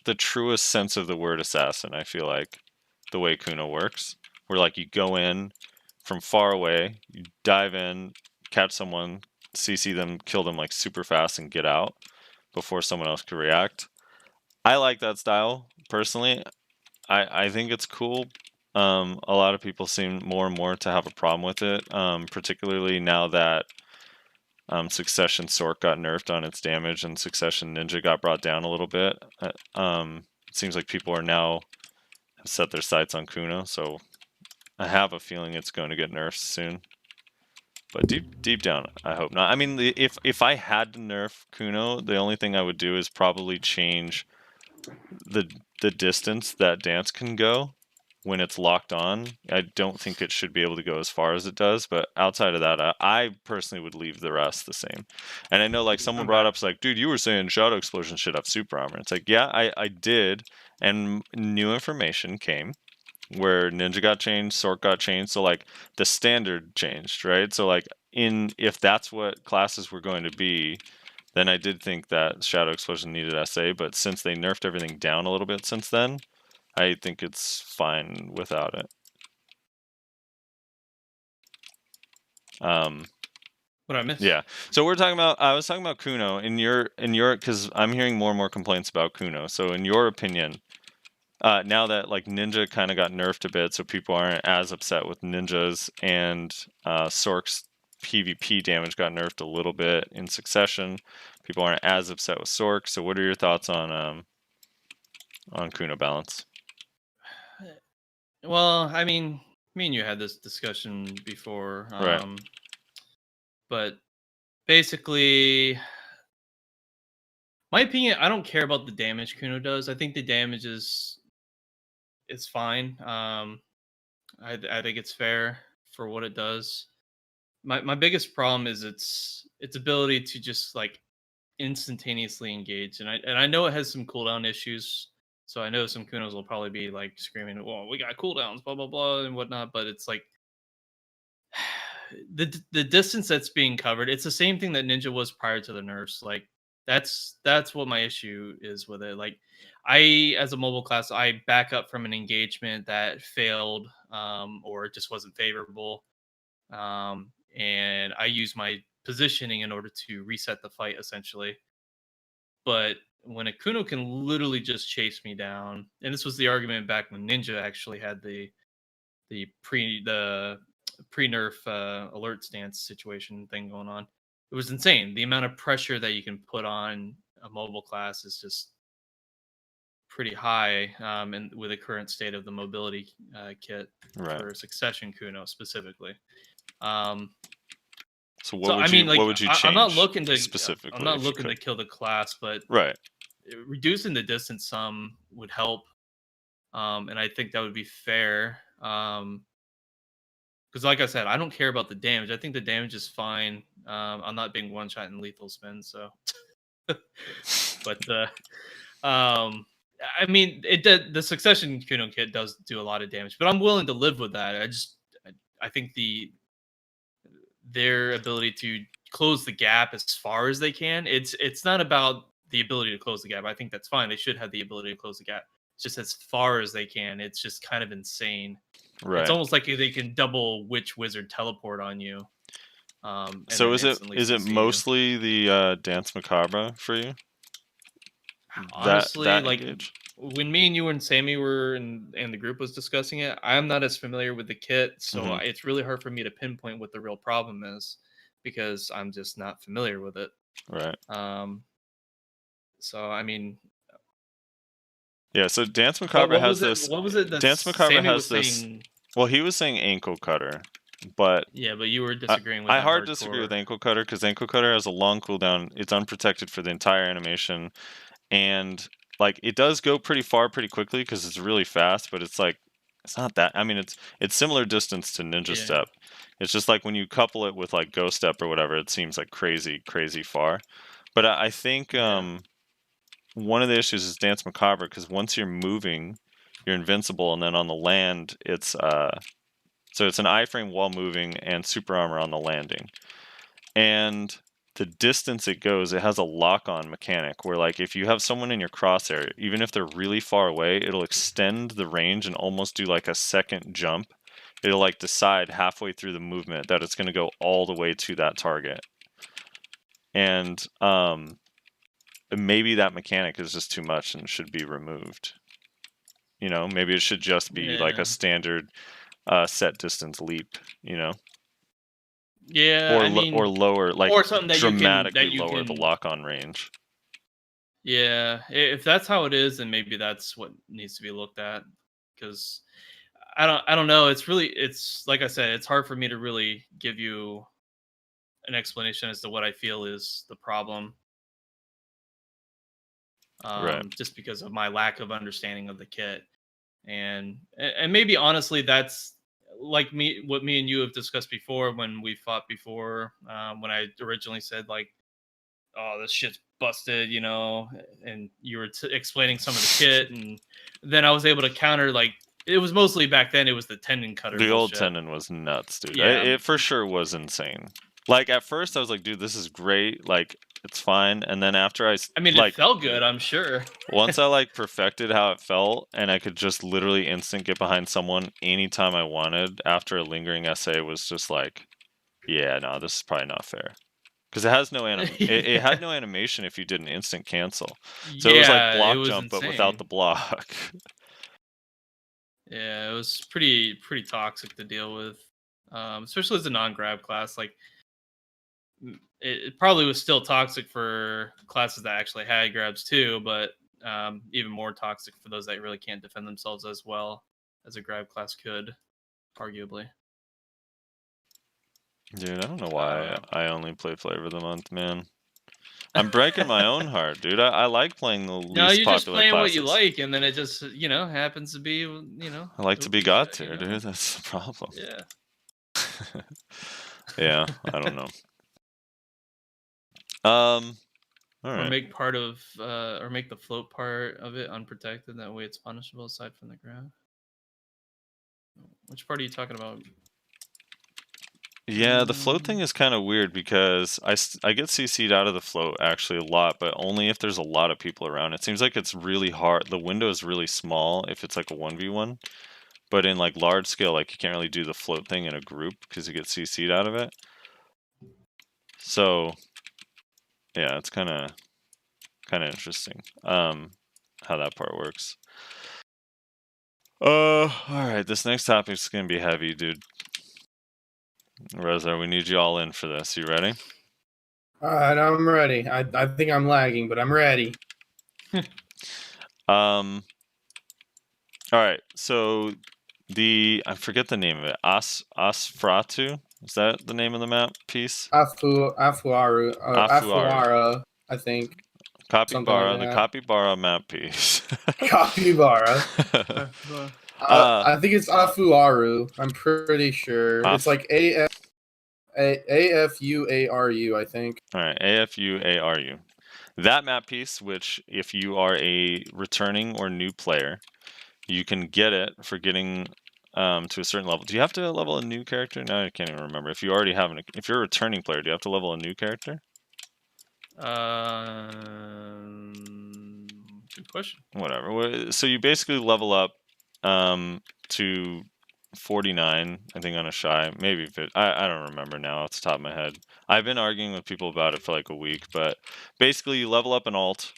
the truest sense of the word assassin. I feel like the way Kuno works, where like you go in from far away, you dive in, catch someone, CC them, kill them like super fast, and get out before someone else could react. I like that style personally. I think it's cool. A lot of people seem more and more to have a problem with it, particularly now that Succession Sork got nerfed on its damage and Succession Ninja got brought down a little bit. It seems like people are now have set their sights on Kuno, so I have a feeling it's going to get nerfed soon. But deep down, I hope not. I mean, if I had to nerf Kuno, the only thing I would do is probably change the distance that dance can go when it's locked on. I don't think it should be able to go as far as it does, but outside of that, I personally would leave the rest the same. And I know like someone brought up, like, dude, you were saying Shadow Explosion should have super armor. It's like, yeah, I did, and new information came where Ninja got changed, Sork got changed, so like the standard changed, right? So like if that's what classes were going to be, then I did think that Shadow Explosion needed SA, but since they nerfed everything down a little bit since then, I think it's fine without it. What I missed? Yeah. So I was talking about Kuno in your because I'm hearing more and more complaints about Kuno. So in your opinion, now that like Ninja kind of got nerfed a bit, so people aren't as upset with Ninjas, and Sork's PvP damage got nerfed a little bit in Succession, people aren't as upset with Sork. So what are your thoughts on Kuno balance? Well, I mean, me and you had this discussion before, Right. But basically, my opinion, I don't care about the damage Kuno does. I think the damage is fine. I think it's fair for what it does. My biggest problem is its ability to just like instantaneously engage, and I know it has some cooldown issues. So I know some Kunos will probably be like screaming, "Well, we got cooldowns, blah blah blah," and whatnot. But it's like the distance that's being covered. It's the same thing that Ninja was prior to the nerfs. Like that's what my issue is with it. Like I, as a mobile class, I back up from an engagement that failed, or just wasn't favorable, and I use my positioning in order to reset the fight essentially. But when a Kuno can literally just chase me down, and this was the argument back when Ninja actually had the pre nerf alert stance situation thing going on. It was insane. The amount of pressure that you can put on a mobile class is just pretty high, and with the current state of the mobility kit for Succession Kuno specifically. So what would you change? I'm not looking to specifically. I'm not looking to kill the class, but right, reducing the distance some would help, and I think that would be fair. Because, like I said, I don't care about the damage. I think the damage is fine. I'm not being one shot in lethal spin, so. But I mean, the Succession Kuno kit does do a lot of damage, but I'm willing to live with that. I think their ability to close the gap as far as they can. It's not about the ability to close the gap. I think that's fine. They should have the ability to close the gap. It's just as far as they can. It's just kind of insane. Right. It's almost like they can double Witch Wizard teleport on you. So is it mostly the Dance Macabre for you? Honestly, that like engage? When me and you and Sammy were and the group was discussing it, I'm not as familiar with the kit, so it's really hard for me to pinpoint what the real problem is because I'm just not familiar with it. Right. So I mean, yeah. So Dance Macabre has this. What was it? Dance Macabre Sammy has this. Well, he was saying ankle cutter, but Yeah, but you were disagreeing with I that hard disagree with hardcore. Ankle Cutter because Ankle Cutter has a long cooldown. It's unprotected for the entire animation, and like it does go pretty far pretty quickly because it's really fast. But it's like it's not that. I mean, it's similar distance to Ninja Yeah. Step. It's just like when you couple it with like Ghost Step or whatever, it seems like crazy far. But I think Yeah. one of the issues is Dance Macabre because once you're moving, you're invincible, and then on the land, it's so it's an iframe while moving and super armor on the landing. And the distance it goes, it has a lock-on mechanic where like if you have someone in your crosshair, even if they're really far away, it'll extend the range and almost do like a second jump. It'll like decide halfway through the movement that it's going to go all the way to that target. And maybe that mechanic is just too much and should be removed. You know, maybe it should just be like Yeah. a standard set distance leap, you know? Yeah, I mean, or lower, like or something that dramatically you lower the can. lock-on range. Yeah, if that's how it is, then maybe that's what needs to be looked at. Because I don't know. It's like I said, it's hard for me to really give you an explanation as to what I feel is the problem. Right. Just because of my lack of understanding of the kit, and maybe honestly, that's like what me and you have discussed before when we fought before. When I originally said like, "Oh, this shit's busted," you know, and you were explaining some of the kit, and then I was able to counter like it was mostly back then. It was the tendon cutter. The old bullshit. tendon was nuts, dude. Yeah. It for sure was insane. Like at first I was like, dude, this is great. Like it's fine. And then after I mean, like, it felt good. I'm sure. once I like perfected how it felt and I could just literally instant get behind someone anytime I wanted after a lingering essay was just like, yeah, no, this is probably not fair. Because it has no it had no animation if you did an instant cancel. So it was like block jump, but without the block. Yeah, it was pretty toxic to deal with, especially as a non-grab class. Like, it probably was still toxic for classes that actually had grabs too, but even more toxic for those that really can't defend themselves as well as a grab class could, arguably. Dude, I don't know why I only play Flavor of the Month, man. I'm breaking my own heart, dude. I like playing the least No, you're popular just playing classes. what you like, and then it just happens to be I like to be God tier, dude. That's the problem. Yeah. Yeah, I don't know. All right. Or make part of or make the float part of it unprotected. That way, it's punishable aside from the grab. Which part are you talking about? Yeah, the float thing is kind of weird because I get CC'd out of the float actually a lot, but only if there's a lot of people around. It seems like it's really hard. The window is really small if it's like a 1v1, but in like large scale, like you can't really do the float thing in a group because you get CC'd out of it. So yeah, it's kind of interesting how that part works. All right, this next topic is gonna be heavy, dude. Rezlar, we need you all in for this. You ready? All right, I'm ready. I think I'm lagging, but I'm ready. All right, so I forget the name of it. Asfratu? Is that the name of the map piece? Afuaru, Afuara, I think. Capybara, like the that. Capybara map piece. Capybara. I think it's Afuaru. I'm pretty sure. It's like AFUARU, I think. All right, AFUARU. That map piece, which if you are a returning or new player, you can get it for getting to a certain level. Do you have to level a new character? No, I can't even remember. If you already have if you're a returning player, do you have to level a new character? Good question. Whatever. So you basically level up to 49, I think, on a shy. Maybe I don't remember now off the top of my head. I've been arguing with people about it for like a week, but basically you level up an alt,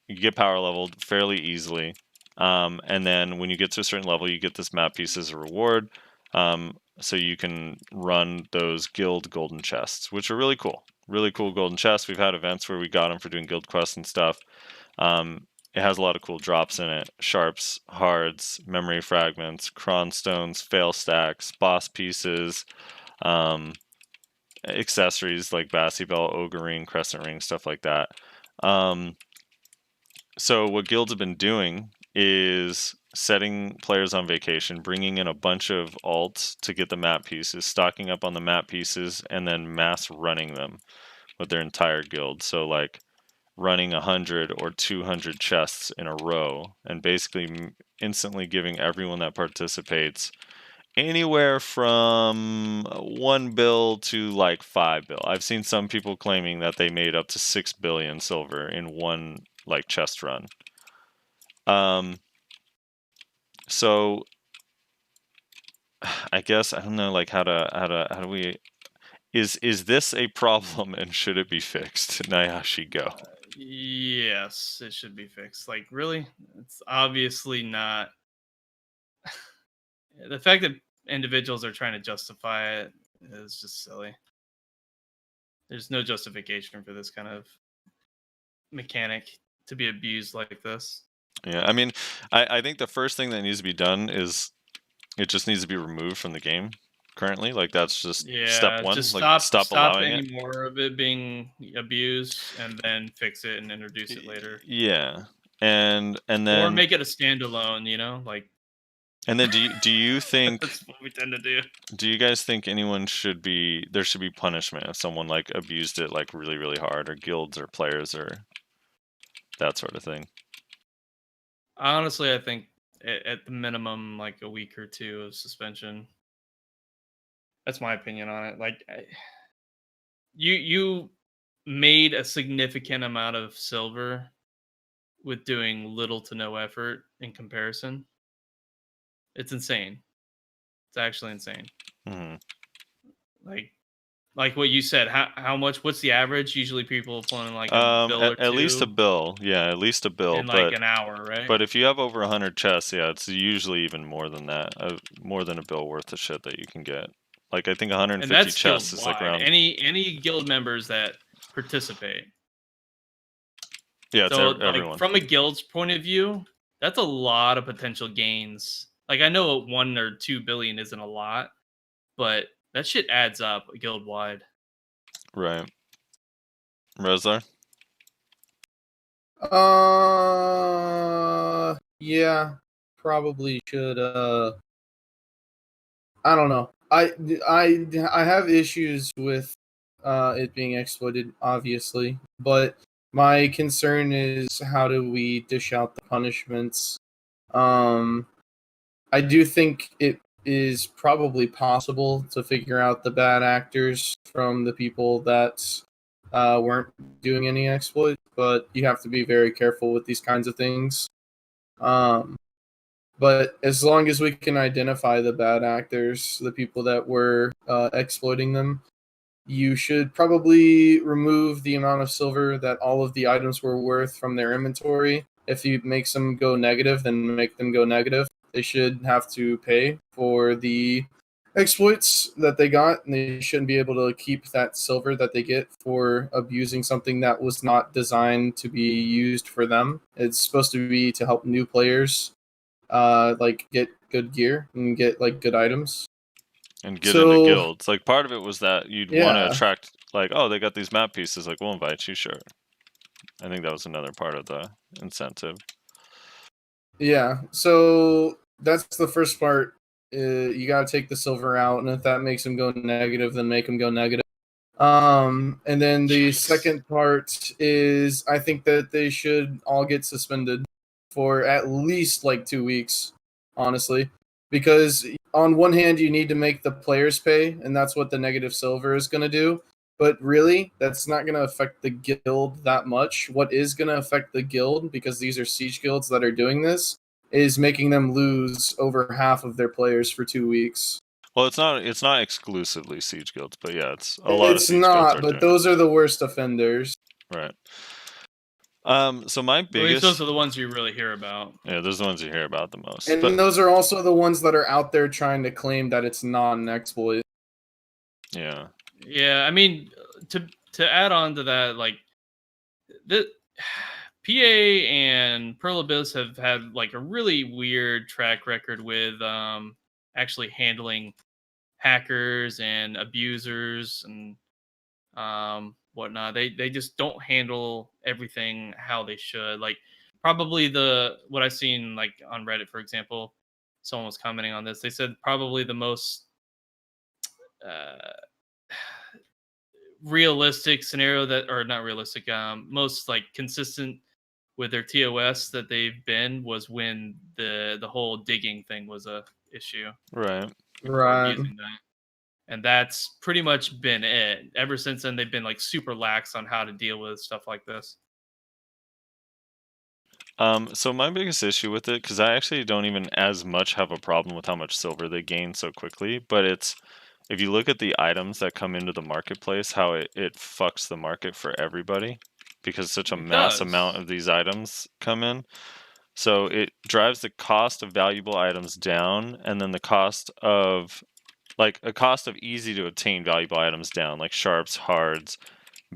you get power leveled fairly easily. And then when you get to a certain level, you get this map piece as a reward. So you can run those guild golden chests, which are really cool. Really cool golden chests. We've had events where we got them for doing guild quests and stuff. It has a lot of cool drops in it. Sharps, hards, memory fragments, cron stones, fail stacks, boss pieces, accessories like Bassy Bell, Ogre Ring, Crescent Ring, stuff like that. So what guilds have been doing is setting players on vacation, bringing in a bunch of alts to get the map pieces, stocking up on the map pieces, and then mass running them with their entire guild. So like running 100 or 200 chests in a row, and basically instantly giving everyone that participates anywhere from 1 bill to like 5 bill. I've seen some people claiming that they made up to 6 billion silver in one like chest run. So I guess I don't know like how do we is this a problem and should it be fixed? Nayashe, go. Yes, it should be fixed. Like, really? It's obviously not. The fact that individuals are trying to justify it is just silly. There's no justification for this kind of mechanic to be abused like this. Yeah, I mean, I think the first thing that needs to be done is it just needs to be removed from the game currently. Like that's just step one. Just like stop allowing any it. more of it being abused, and then fix it and introduce it later. Yeah, and then or make it a standalone. Like. And then do you think That's what we tend to do? Do you guys think there should be punishment if someone like abused it like really really hard, or guilds or players or that sort of thing? Honestly, I think at the minimum like a week or 2 of suspension. That's my opinion on it. Like you made a significant amount of silver with doing little to no effort in comparison. It's insane. It's actually insane. Mm-hmm. Like what you said, how much? What's the average? Usually people pulling like a bill or two. At least a bill, yeah, at least a bill. In like an hour, right? But if you have over 100 chests, yeah, it's usually even more than that. More than a bill worth of shit that you can get. Like I think 150 chests is like around any guild members that participate. Yeah, it's so everyone. Like, from a guild's point of view, that's a lot of potential gains. Like I know 1 or 2 billion isn't a lot, but that shit adds up guild wide. Right. Rezlar? Yeah, probably should. I don't know. I have issues with it being exploited, obviously, but my concern is how do we dish out the punishments? I do think it is probably possible to figure out the bad actors from the people that weren't doing any exploits, but you have to be very careful with these kinds of things. But as long as we can identify the bad actors, the people that were exploiting them, you should probably remove the amount of silver that all of the items were worth from their inventory. If you make them go negative, then make them go negative. They should have to pay for the exploits that they got, and they shouldn't be able to keep that silver that they get for abusing something that was not designed to be used for them. It's supposed to be to help new players like get good gear and get like good items and get into guilds. Like part of it was that you'd want to attract like, oh, they got these map pieces, like we'll invite you, sure. I think that was another part of the incentive. Yeah, so that's the first part. You got to take the silver out, and if that makes them go negative, then make them go negative. And then the second part is I think that they should all get suspended for at least like 2 weeks, honestly. Because on one hand, you need to make the players pay, and that's what the negative silver is going to do. But really, that's not going to affect the guild that much. What is going to affect the guild, because these are siege guilds that are doing this, is making them lose over half of their players for 2 weeks. Well, it's not exclusively siege guilds, but yeah, it's a lot of siege guilds. It's not, but those are the worst offenders. Right. So my biggest... At least those are the ones you really hear about. Yeah, those are the ones you hear about the most. And those are also the ones that are out there trying to claim that it's not an exploit. Yeah. Yeah, I mean, to add on to that, like, the PA and Pearl Abyss have had, like, a really weird track record with actually handling hackers and abusers and whatnot. They just don't handle everything how they should. Like probably what I've seen like on Reddit, for example, someone was commenting on this. They said probably the most uh, realistic scenario that, or not realistic, most like consistent with their TOS that they've been was when the whole digging thing was a issue. Right. People were Right. abusing that. And that's pretty much been it. Ever since then, they've been like super lax on how to deal with stuff like this. So my biggest issue with it, because I actually don't even as much have a problem with how much silver they gain so quickly, but it's if you look at the items that come into the marketplace, how it fucks the market for everybody, because such a mass amount of these items come in. So it drives the cost of valuable items down, and then the cost of easy to obtain valuable items down, like sharps, hards,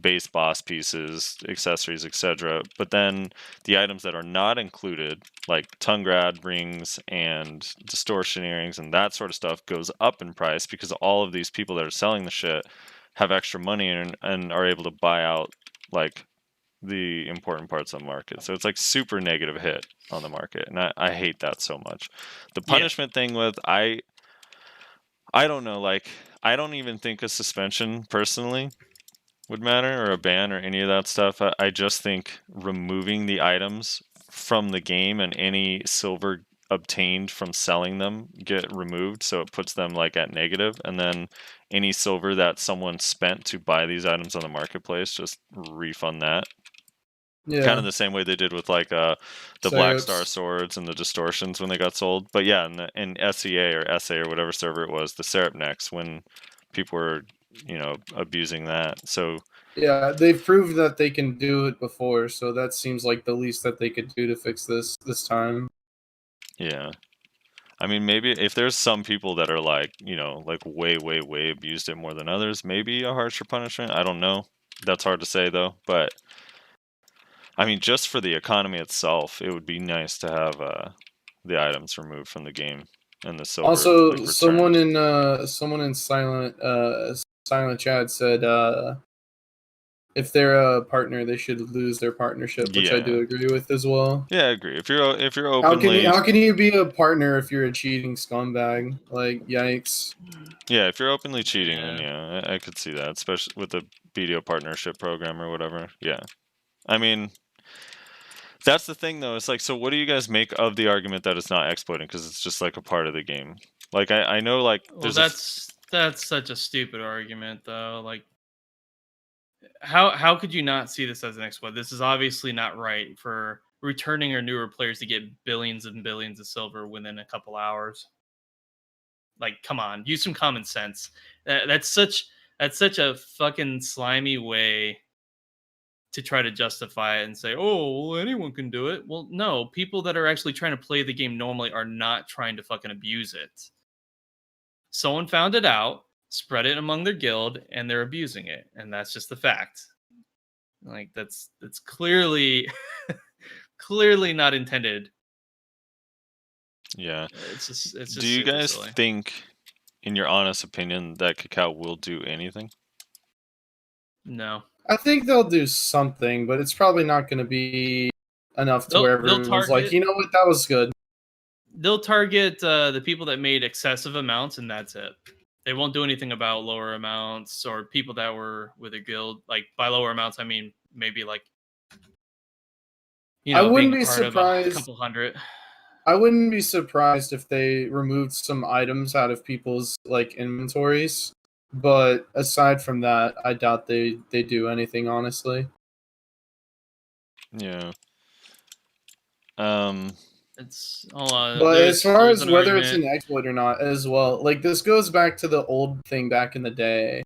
base boss pieces, accessories, etc. But then the items that are not included, like tongue grad rings and distortion earrings and that sort of stuff, goes up in price because all of these people that are selling the shit have extra money and are able to buy out like the important parts of the market. So it's like super negative hit on the market, and I hate that so much. The punishment thing with I don't know, like I don't even think a suspension personally would matter, or a ban, or any of that stuff. I just think removing the items from the game and any silver obtained from selling them get removed, so it puts them like at negative, and then any silver that someone spent to buy these items on the marketplace, just refund that. Yeah. Kind of the same way they did with like the Black Syrups. Star swords and the distortions when they got sold. But yeah, in SEA or SA or whatever server it was, the syrup necks, when people were abusing that. So Yeah, they've proved that they can do it before, so that seems like the least that they could do to fix this time. yeah, I mean, maybe if there's some people that are like way abused it more than others, maybe a harsher punishment. I don't know. That's hard to say though. But I mean, just for the economy itself, it would be nice to have the items removed from the game and the silver. Also, like, someone returned. in silent chat said if they're a partner, they should lose their partnership, which I do agree with as well. Yeah, I agree. If you're openly, how can you be a partner if you're a cheating scumbag? Like, yikes. Yeah, if you're openly cheating, then yeah, I could see that, especially with the BDO partnership program or whatever. Yeah, I mean, that's the thing though. It's like, so what do you guys make of the argument that it's not exploiting because it's just like a part of the game? Like, I know, like, Well, that's such a stupid argument though. Like, how could you not see this as an exploit? This is obviously not right for returning or newer players to get billions and billions of silver within a couple hours. Like, come on, use some common sense. That's such a fucking slimy way to try to justify it and say, oh, well, anyone can do it. Well, no, people that are actually trying to play the game normally are not trying to fucking abuse it. Someone found it out, spread it among their guild, and they're abusing it, and that's just the fact. Like, that's clearly clearly not intended. Yeah. It's just do you guys silly. think, in your honest opinion, that Cacao will do anything? No. I think they'll do something, but it's probably not going to be enough to where everyone's like, you know what, that was good. They'll target the people that made excessive amounts, and that's it. They won't do anything about lower amounts or people that were with a guild. Like, by lower amounts, I mean maybe like, I wouldn't being be part surprised. Of a couple hundred. I wouldn't be surprised if they removed some items out of people's like inventories. But aside from that, I doubt they do anything, honestly. Yeah. It's hold on. But as far as whether it's argument. an exploit or not, as well, like this goes back to the old thing back in the day.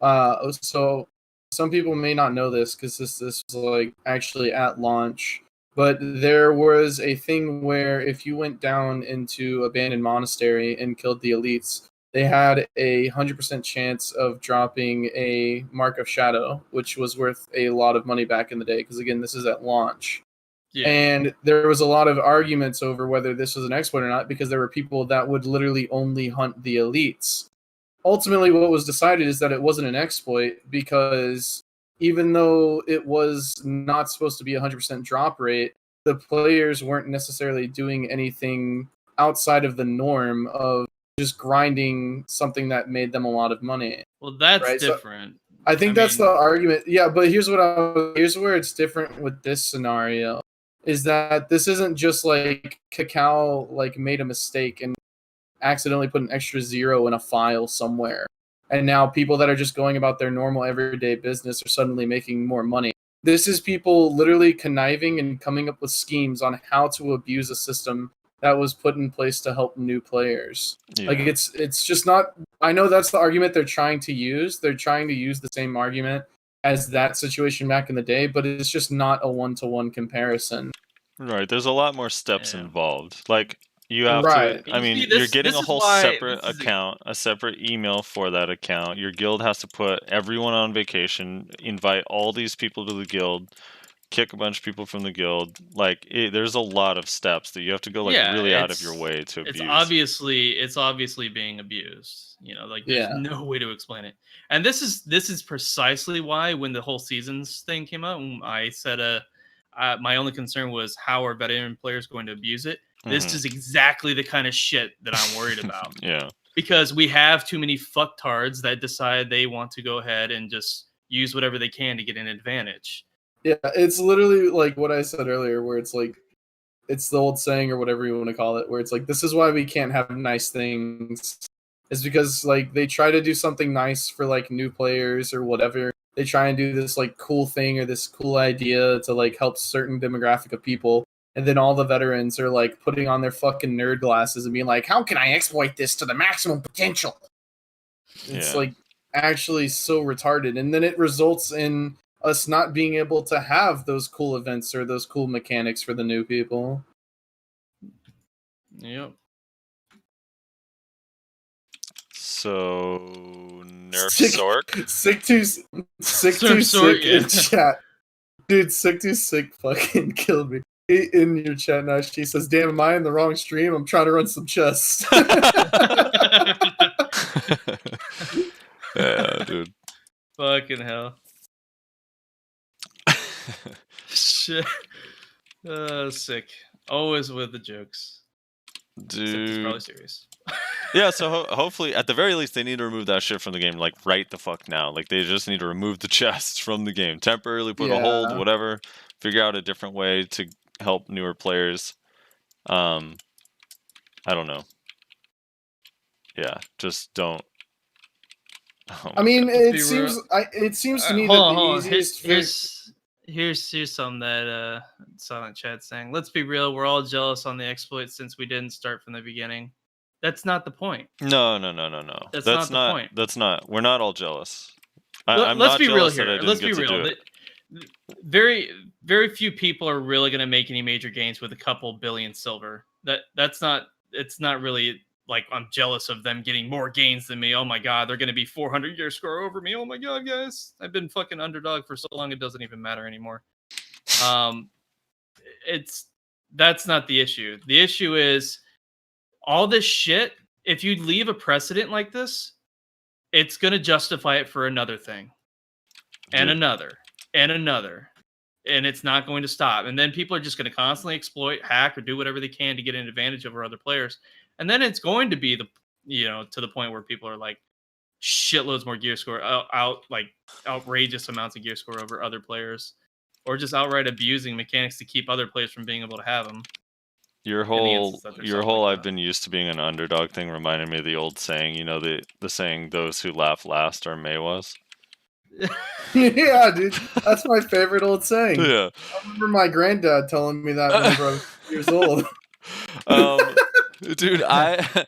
So some people may not know this because this was like actually at launch. But there was a thing where if you went down into abandoned monastery and killed the elites, they had a 100% chance of dropping a Mark of Shadow, which was worth a lot of money back in the day. Because again, this is at launch. Yeah. And there was a lot of arguments over whether this was an exploit or not, because there were people that would literally only hunt the elites. ultimately what was decided is that it wasn't an exploit because even though it was not supposed to be 100% drop rate, the players weren't necessarily doing anything outside of the norm of just grinding something that made them a lot of money. Well, that's Right, so different. I think that's the argument. Yeah, but here's where it's different with this scenario is that this isn't just like Cacao like made a mistake and accidentally put an extra 0 in a file somewhere. And now people that are just going about their normal everyday business are suddenly making more money. This is people literally conniving and coming up with schemes on how to abuse a system that was put in place to help new players. Yeah. Like it's just not. I know that's the argument they're trying to use. They're trying to use the same argument as that situation back in the day, but it's just not a one-to-one comparison. Right. There's a lot more steps involved. Like you have Right. to. I mean, See, you're this- getting this a is whole why- separate this is a- account, a separate email for that account. Your guild has to put everyone on vacation, invite all these people to the guild, kick a bunch of people from the guild. Like there's a lot of steps that you have to go like Yeah, really out of your it's- way to abuse. It's obviously being abused. You know, like there's Yeah. no way to explain it. And this is precisely why when the whole seasons thing came out, I said my only concern was how are veteran players going to abuse it. This Mhm. is exactly the kind of shit that I'm worried about. Yeah. Because we have too many fucktards that decide they want to go ahead and just use whatever they can to get an advantage. Yeah, it's literally like what I said earlier, where it's like, it's the old saying or whatever you want to call it, where it's like, this is why we can't have nice things. Is because like they try to do something nice for like new players or whatever. They try and do this like cool thing or this cool idea to like help certain demographic of people. And then all the veterans are like putting on their fucking nerd glasses and being like, how can I exploit this to the maximum potential? It's like actually so retarded. And then it results in us not being able to have those cool events or those cool mechanics for the new people. Yep. So nerf Sick- Sork. Sick too Sork, sick yeah. in chat. Dude, sick too sick fucking killed me. In your chat now, she says, damn, am I in the wrong stream? I'm trying to run some chess. Yeah, dude. Fucking hell. Shit. Sick. Always with the jokes. Except he's Dude. probably serious. Yeah, so hopefully, at the very least, they need to remove that shit from the game, like, right the fuck now. Like, they just need to remove the chests from the game. Temporarily put a hold, Yeah. whatever. Figure out a different way to help newer players. I don't know. Yeah, just don't. Oh I my mean, God. it be seems it seems to me hold that on, the hold on. easiest Here's something that Silent Chat's saying. Let's be real, we're all jealous on the exploit since we didn't start from the beginning. That's not the point. No. That's That's not the point. That's not. We're not all jealous. I'm Let's not be real jealous that I here. didn't Let's get be to real. do it. Very few people are really going to make any major gains with a couple billion silver. That's not. It's not really like I'm jealous of them getting more gains than me. Oh my god, they're going to be 400 year score over me. Oh my god, guys, I've been fucking underdog for so long it doesn't even matter anymore. That's not the issue. The issue is all this shit. If you leave a precedent like this, it's going to justify it for another thing. And Dude. another, and another, and it's not going to stop. And then people are just going to constantly exploit, hack, or do whatever they can to get an advantage over other players. And then it's going to be to the point where people are like shitloads more gear score, like outrageous amounts of gear score over other players, or just outright abusing mechanics to keep other players from being able to have them. Your whole instance that there's something like I've that. been used to being an underdog thing reminded me of the old saying, you know, the saying, those who laugh last are Maywas. Yeah, dude, that's my favorite old saying. Yeah. I remember my granddad telling me that whenever I was years old. Dude, I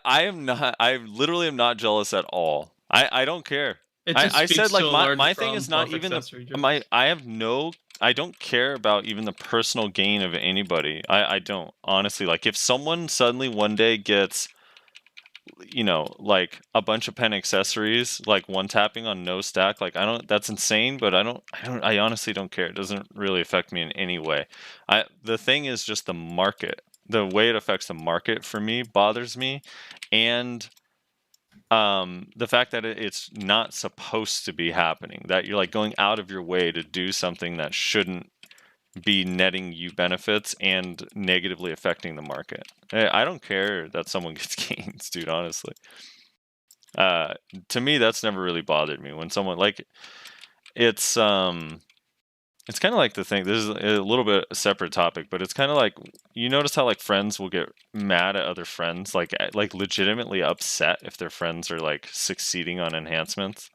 am not. I literally am not jealous at all. I don't care. It just I speaks said like to a my large thing is not even accessory jokes. I don't care about even the personal gain of anybody. I don't, honestly. Like if someone suddenly one day gets, you know, like a bunch of pen accessories, like one tapping on no stack, like that's insane, but I honestly don't care. It doesn't really affect me in any way. The thing is just the market. The way it affects the market for me bothers me, and the fact that it's not supposed to be happening, that you're like going out of your way to do something that shouldn't be netting you benefits and negatively affecting the market. I don't care that someone gets gains, dude, honestly. To me, that's never really bothered me when someone like it's kind of like the thing. This is a little bit a separate topic, but it's kind of like you notice how like friends will get mad at other friends, like legitimately upset if their friends are like succeeding on enhancements.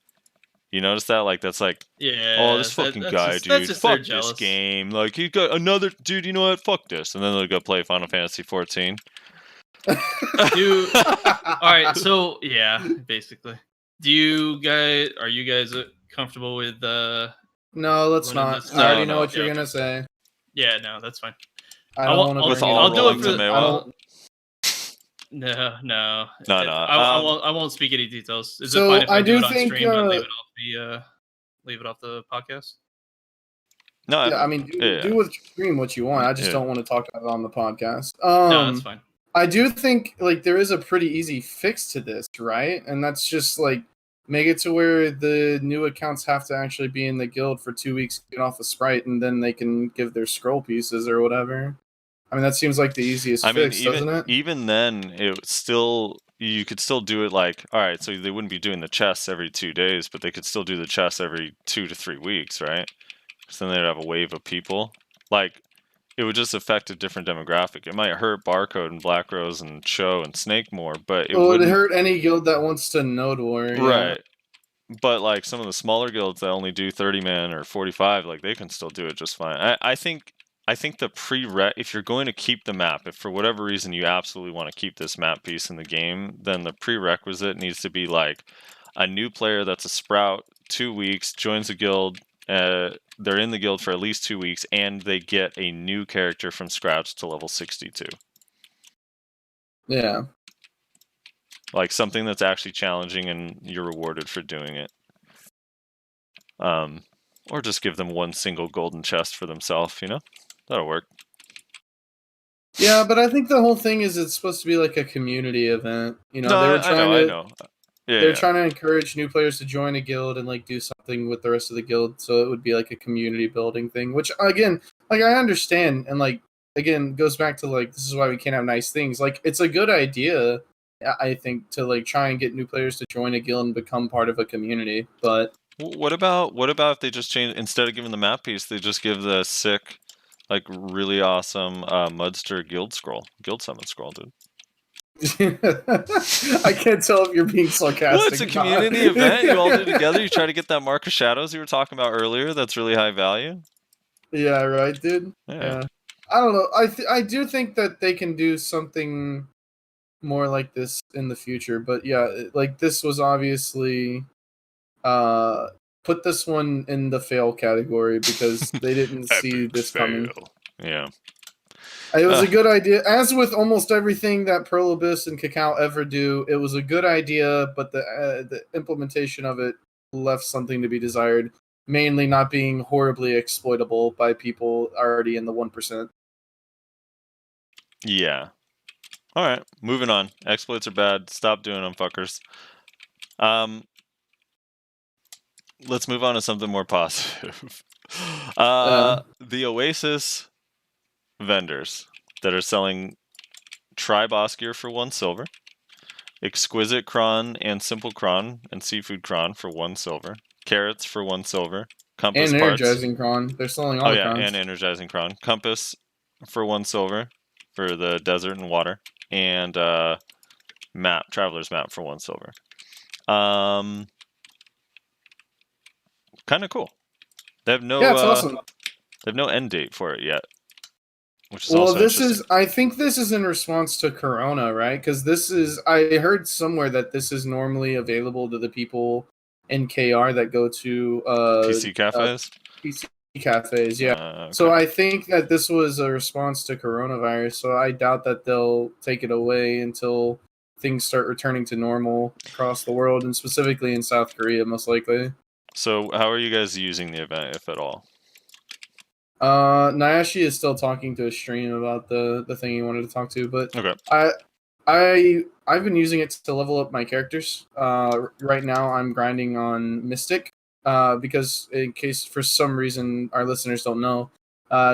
You notice that? Like that's like, Yeah. oh, this fucking guy, that's dude, just they're fuck this jealous. game. Like he got another dude. You know what? Fuck this, and then they'll go play Final Fantasy 14. All right, so yeah, basically. Are you guys comfortable with No, let's Running not. this- I already No, know what yeah, you're okay. gonna say. Yeah, no, that's fine. I don't want to With bring it all up. I'll do it rolling for to the Maywell? No. No. I won't speak any details. Is So, it fine if I I do do it on think, stream but leave it off the podcast? No, Yeah, I mean, do with your stream what you want. I just don't want to talk about it on the podcast. No, that's fine. I do think like there is a pretty easy fix to this, right? And that's just like make it to where the new accounts have to actually be in the guild for 2 weeks, get off a sprite, and then they can give their scroll pieces or whatever. I mean, that seems like the easiest fix, doesn't it? Even then, you could still do it like, all right, so they wouldn't be doing the chests every 2 days, but they could still do the chests every 2 to 3 weeks, right? So then they'd have a wave of people. Like, it would just affect a different demographic. It might hurt Barcode and Black Rose and Cho and Snake more, but it would wouldn't hurt any guild that wants to node war. Right. But like some of the smaller guilds that only do 30 man or 45, like they can still do it just fine. I think the if you're going to keep the map, if for whatever reason you absolutely want to keep this map piece in the game, then the prerequisite needs to be like a new player that's a sprout, 2 weeks, joins a guild, they're in the guild for at least 2 weeks, and they get a new character from scratch to level 62. Yeah. Like something that's actually challenging and you're rewarded for doing it. Or just give them one single golden chest for themselves, you know? That'll work. Yeah, but I think the whole thing is it's supposed to be like a community event. You know, No, they were trying I know. They're trying to encourage new players to join a guild and like do something with the rest of the guild, so it would be like a community building thing. Which again, like I understand, and like again goes back to like this is why we can't have nice things. Like it's a good idea, I think, to like try and get new players to join a guild and become part of a community. But what about if they just change, instead of giving the map piece, they just give the sick, like really awesome Mudster guild summon scroll, dude. I can't tell if you're being sarcastic. Well, it's a community event. You all do together. You try to get that Mark of Shadows you were talking about earlier. That's really high value. Yeah, right, dude. Yeah. I don't know. I do think that they can do something more like this in the future. But yeah, like this was obviously put this one in the fail category because they didn't see this coming. Yeah. It was a good idea. As with almost everything that Pearl Abyss and Cacao ever do, it was a good idea, but the implementation of it left something to be desired, mainly not being horribly exploitable by people already in the 1%. Yeah. All right, moving on. Exploits are bad. Stop doing them, fuckers. Let's move on to something more positive. The Oasis vendors that are selling tri-boss gear for 1 silver, exquisite cron and simple cron and seafood cron for 1 silver, carrots for 1 silver, compass and parts. energizing cron. They're selling all the crons. And energizing cron. Compass for 1 silver for the desert and water, and traveler's map for 1 silver. Kind of cool. They have no. Yeah, it's awesome. They have no end date for it yet, which is well, also this interesting. is. I think this is in response to Corona, right? Because this is. I heard somewhere that this is normally available to the people in KR that go to PC cafes. PC cafes, yeah. Okay. So I think that this was a response to coronavirus. So I doubt that they'll take it away until things start returning to normal across the world, and specifically in South Korea, most likely. So how are you guys using the event, if at all? Nayashe is still talking to a stream about the thing he wanted to talk to, but Okay. I've been using it to level up my characters. Right now I'm grinding on Mystic. Because in case for some reason our listeners don't know,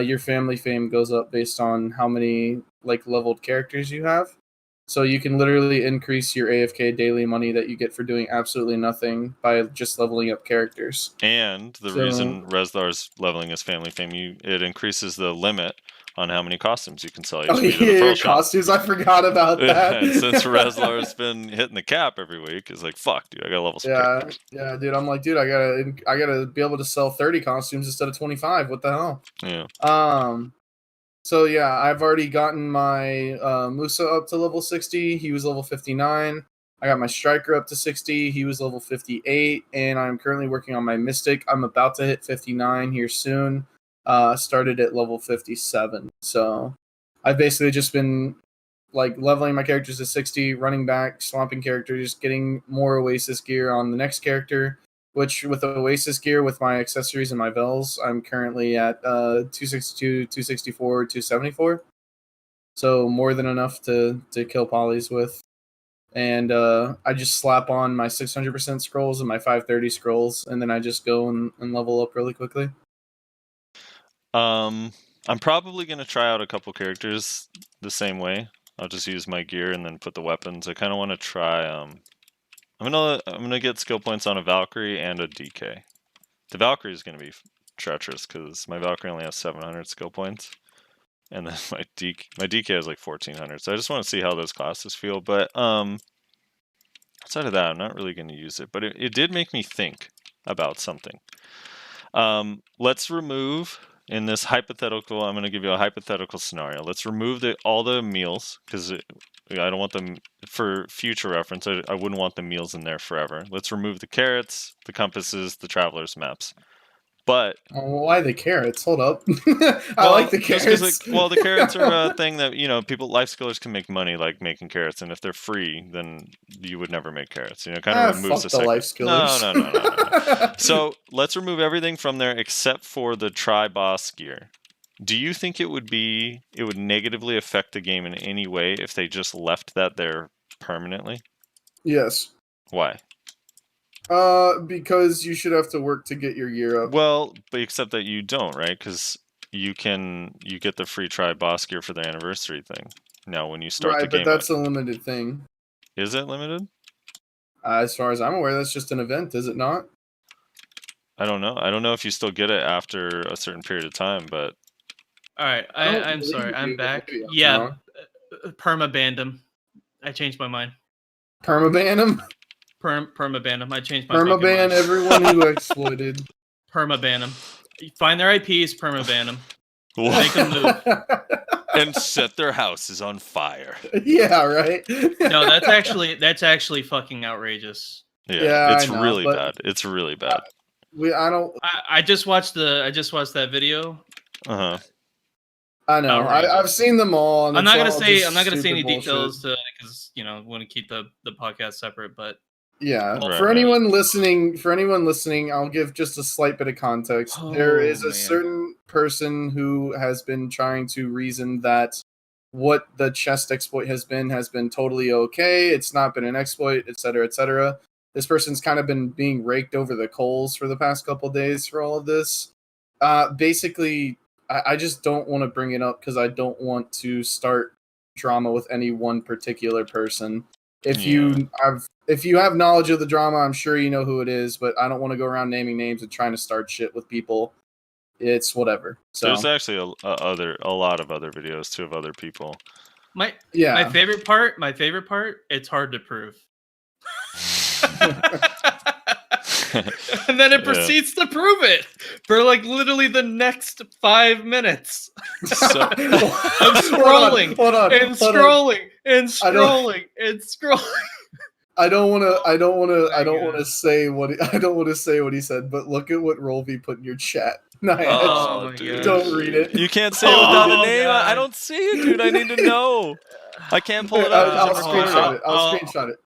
your family fame goes up based on how many like leveled characters you have. So you can literally increase your AFK daily money that you get for doing absolutely nothing by just leveling up characters. And the reason Rezlar's leveling his family fame, it increases the limit on how many costumes you can sell each week in the pearl shop. Costumes, I forgot about that. And since Rezlar's been hitting the cap every week, it's like, fuck, dude, I gotta level some characters. Yeah, dude. I'm like, dude, I gotta be able to sell 30 costumes instead of 25. What the hell? Yeah. So yeah, I've already gotten my Musa up to level 60. He was level 59. I got my Striker up to 60. He was level 58, and I'm currently working on my Mystic. I'm about to hit 59 here soon. Started at level 57. So I've basically just been like leveling my characters to 60, running back, swapping characters, getting more Oasis gear on the next character. Which with Oasis gear, with my accessories and my bells, I'm currently at 262, 264, 274. So more than enough to kill polys with. And I just slap on my 600% scrolls and my 530 scrolls, and then I just go and level up really quickly. I'm probably going to try out a couple characters the same way. I'll just use my gear and then put the weapons. I kind of want to try... I'm gonna get skill points on a Valkyrie and a DK. The Valkyrie is gonna be treacherous because my Valkyrie only has 700 skill points, and then my DK has like 1400. So I just want to see how those classes feel. But outside of that, I'm not really gonna use it. But it did make me think about something. Let's remove in this hypothetical. I'm gonna give you a hypothetical scenario. Let's remove all the meals because I don't want them for future reference. I wouldn't want the meals in there forever. Let's remove the carrots, the compasses, the traveler's maps. But why the carrots? Hold up. I like the carrots. The carrots are a thing that people life skillers can make money like making carrots, and if they're free, then you would never make carrots. Kind of removes the life skillers. No. So let's remove everything from there except for the tri-boss gear. Do you think it would negatively affect the game in any way if they just left that there permanently? Yes. Why? Because you should have to work to get your gear up. Well, but except that you don't, right? Because you get the free boss gear for the anniversary thing. Now, when you start the game, but that's a limited thing. Is it limited? As far as I'm aware, that's just an event, is it not? I don't know. I don't know if you still get it after a certain period of time, but. All right, I'm sorry. I'm back. Yeah, perma-banned him. I changed my mind. Perma-ban him? Perma-ban him. I changed my Perma-ban everyone who exploited. Perma-ban him. Find their IPs, perma-ban them. Make them move. And set their houses on fire. Yeah, right? No, that's actually fucking outrageous. Yeah, it's really bad. It's really bad. I just watched that video. Uh-huh. I know. I've seen them all. And I'm not gonna say any details because I want to keep the podcast separate. But yeah, for anyone listening, I'll give just a slight bit of context. There is a certain person who has been trying to reason that what the chest exploit has been totally okay. It's not been an exploit, etc., etc. This person's kind of been being raked over the coals for the past couple days for all of this. Basically. I just don't want to bring it up because I don't want to start drama with any one particular person. If you have knowledge of the drama, I'm sure you know who it is, but I don't want to go around naming names and trying to start shit with people. It's whatever. So there's actually a lot of other videos too of other people. My favorite part, it's hard to prove. And then it proceeds to prove it for like literally the next 5 minutes. So, I'm scrolling and scrolling. I don't want to say what he said, but look at what Rolvy put in your chat. Dude. Don't read it. You can't say it without a name. God. I don't see it, dude. I need to know. I can't pull it up. I'll screenshot it.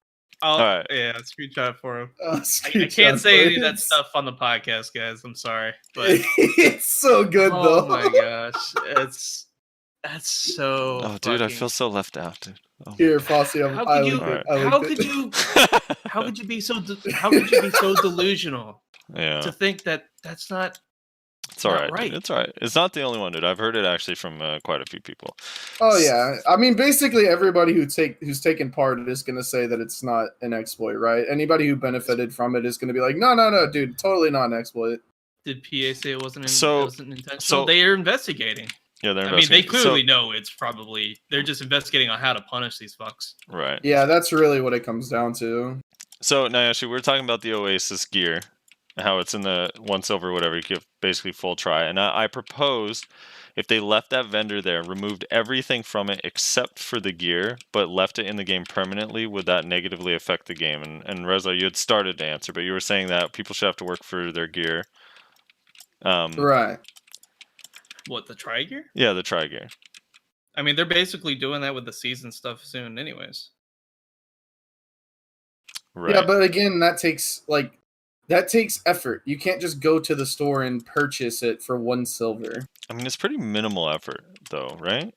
All right. Yeah, screenshot for him. I can't say any of that stuff on the podcast, guys. I'm sorry, but it's so good though. Oh my gosh, that's so. Oh, dude, I feel so left out, dude. Here, Frosty, How I could you? linked it. I How linked could it. you? How could you be so? How could you be so delusional Yeah. to think that that's not? It's all not right. right. Dude. It's all right. It's not the only one, dude. I've heard it actually from quite a few people. Oh yeah, I mean, basically everybody who's taken part is going to say that it's not an exploit, right? Anybody who benefited from it is going to be like, no, dude, totally not an exploit. Did PA say it wasn't? So- it wasn't intentional. so- They are investigating. Yeah, they're I mean, they investigating. clearly know it's probably. They're just investigating on how to punish these fucks. Right. Yeah, that's really what it comes down to. So, Nayashe, we're talking about the Oasis gear, how it's in the 1 silver, whatever, you give basically full try. And I proposed if they left that vendor there, removed everything from it except for the gear, but left it in the game permanently, would that negatively affect the game? And Rezlar, you had started to answer, but you were saying that people should have to work for their gear. Right. What, the try gear? Yeah, the try gear. I mean, they're basically doing that with the season stuff soon, anyways. Right. Yeah, but again, that takes effort. You can't just go to the store and purchase it for 1 silver. I mean, it's pretty minimal effort, though, right?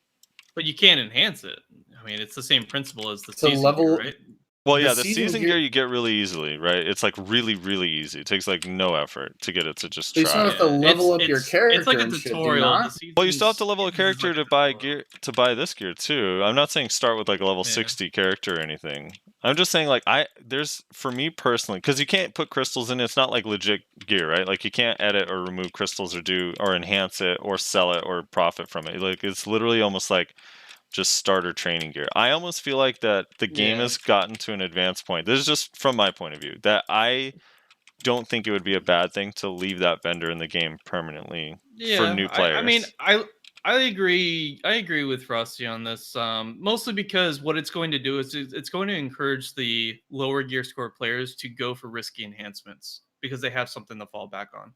But you can't enhance it. I mean, it's the same principle as the So season level- gear, right? Well, The yeah, the season season gear- gear you get really easily, right? It's like really, really easy. It takes like no effort to get it to just So you still try. have to level up your character. It's like a and shit, do tutorial. not? The Well, you still have to seasons- level a seasons is character like a to buy tutorial. gear to buy this gear too. I'm not saying start with like a level Yeah. 60 character or anything. I'm just saying like there's for me personally, because you can't put crystals in. It's not like legit gear, right? Like you can't edit or remove crystals or enhance it or sell it or profit from it. Like it's literally almost like just starter training gear. I almost feel like that the game Yeah. has gotten to an advanced point. This is just from my point of view that I don't think it would be a bad thing to leave that vendor in the game permanently for new players. I mean, I agree. I agree with Frosty on this. Mostly because what it's going to do is it's going to encourage the lower gear score players to go for risky enhancements because they have something to fall back on.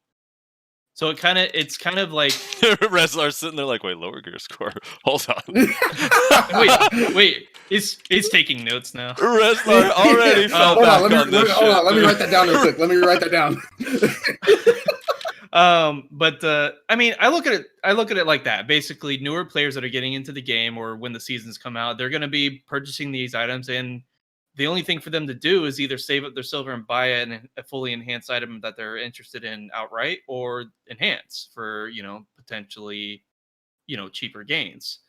So it's kind of like Rezlar's sitting there like, wait, lower gear score. Hold on. wait. He's taking notes now. Rezlar already fell Hold back on, on this hold on, shit. let me write that down real quick. Let me write that down. I mean, I look at it like that. Basically, newer players that are getting into the game or when the seasons come out, they're going to be purchasing these items, and the only thing for them to do is either save up their silver and buy a fully enhanced item that they're interested in outright, or enhance for potentially cheaper gains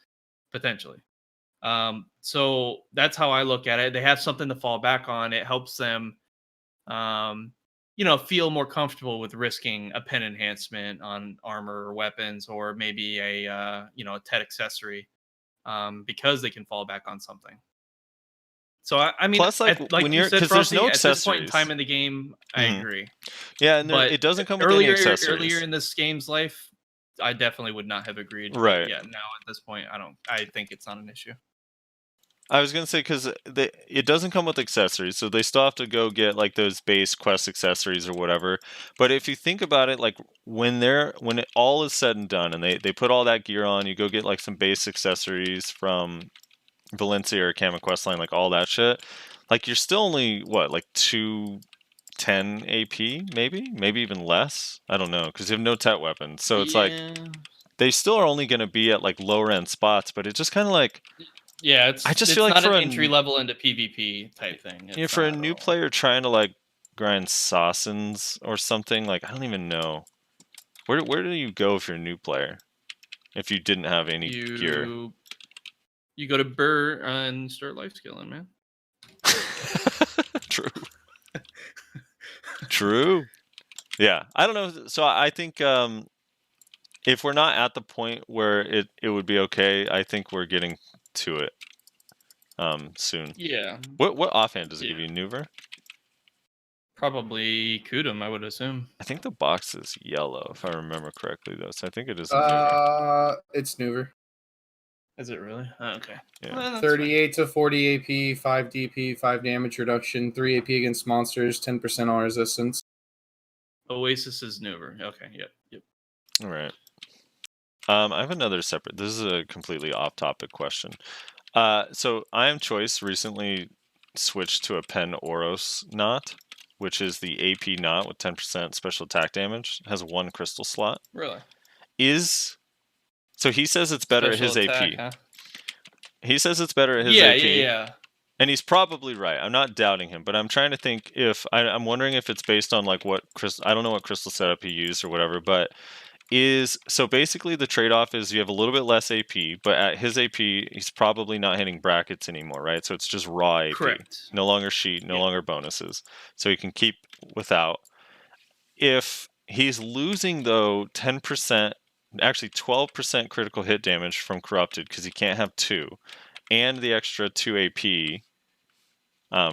potentially. So that's how I look at it. They have something to fall back on. It helps them feel more comfortable with risking a pen enhancement on armor or weapons, or maybe a TED accessory, because they can fall back on something. So I mean, Plus, like, like when you you're- said, 'cause there's Frosty, no at this point in accessories. time in the game, I Mhm. agree. Yeah, and But it doesn't come with any accessories. Earlier in this game's life, I definitely would not have agreed. But Right. yeah. Now at this point, I think it's not an issue. I was gonna say because it doesn't come with accessories, so they still have to go get like those base quest accessories or whatever. But if you think about it, like when it all is said and done, and they put all that gear on, you go get like some base accessories from Valencia or Kama Questline, like all that shit. Like you're still only what, like 210 AP, maybe even less. I don't know, because you have no tet weapons, so it's like they still are only gonna be at like lower end spots. But it's just kind of like. Yeah, I just it's feel like not for an a entry level into PvP type thing. Yeah, It's for a not at new all. player trying to like grind Sassans or something, like I don't even know. Where do you go if you're a new player? If you didn't have any gear. You go to Burr and start life skilling, man. True. True. Yeah, I don't know. So I think if we're not at the point where it would be okay, I think we're getting to it soon. Yeah, What offhand does it give Yeah. you, Nuver? probably Kudum, I would assume. I think the box is yellow, if I remember correctly, though. So I think it is a Nuver. It's Nuver. Is it really? Oh, okay. Yeah. Well, that's 38 to 40 AP, 5 DP, 5 damage reduction, 3 AP against monsters, 10% all resistance. fine. Oasis is newer. Okay. Yep. All right. I have another separate. This is a completely off-topic question. So I Am Choice recently switched to a Pen Oros knot, which is the AP knot with 10% special attack damage. It has 1 crystal slot. Really? So he says it's better at his Special AP. attack, huh? He says it's better at his Yeah, AP. yeah. And he's probably right. I'm not doubting him, but I'm trying to think if I'm wondering if it's based on like what I don't know what crystal setup he used or whatever, but so basically the trade-off is you have a little bit less AP, but at his AP he's probably not hitting brackets anymore, right? So it's just raw AP. Correct. No longer sheet, no Yeah. longer bonuses. So he can keep without. If he's losing though 10%, actually 12% critical hit damage from corrupted because he can't have 2, and the extra 2 AP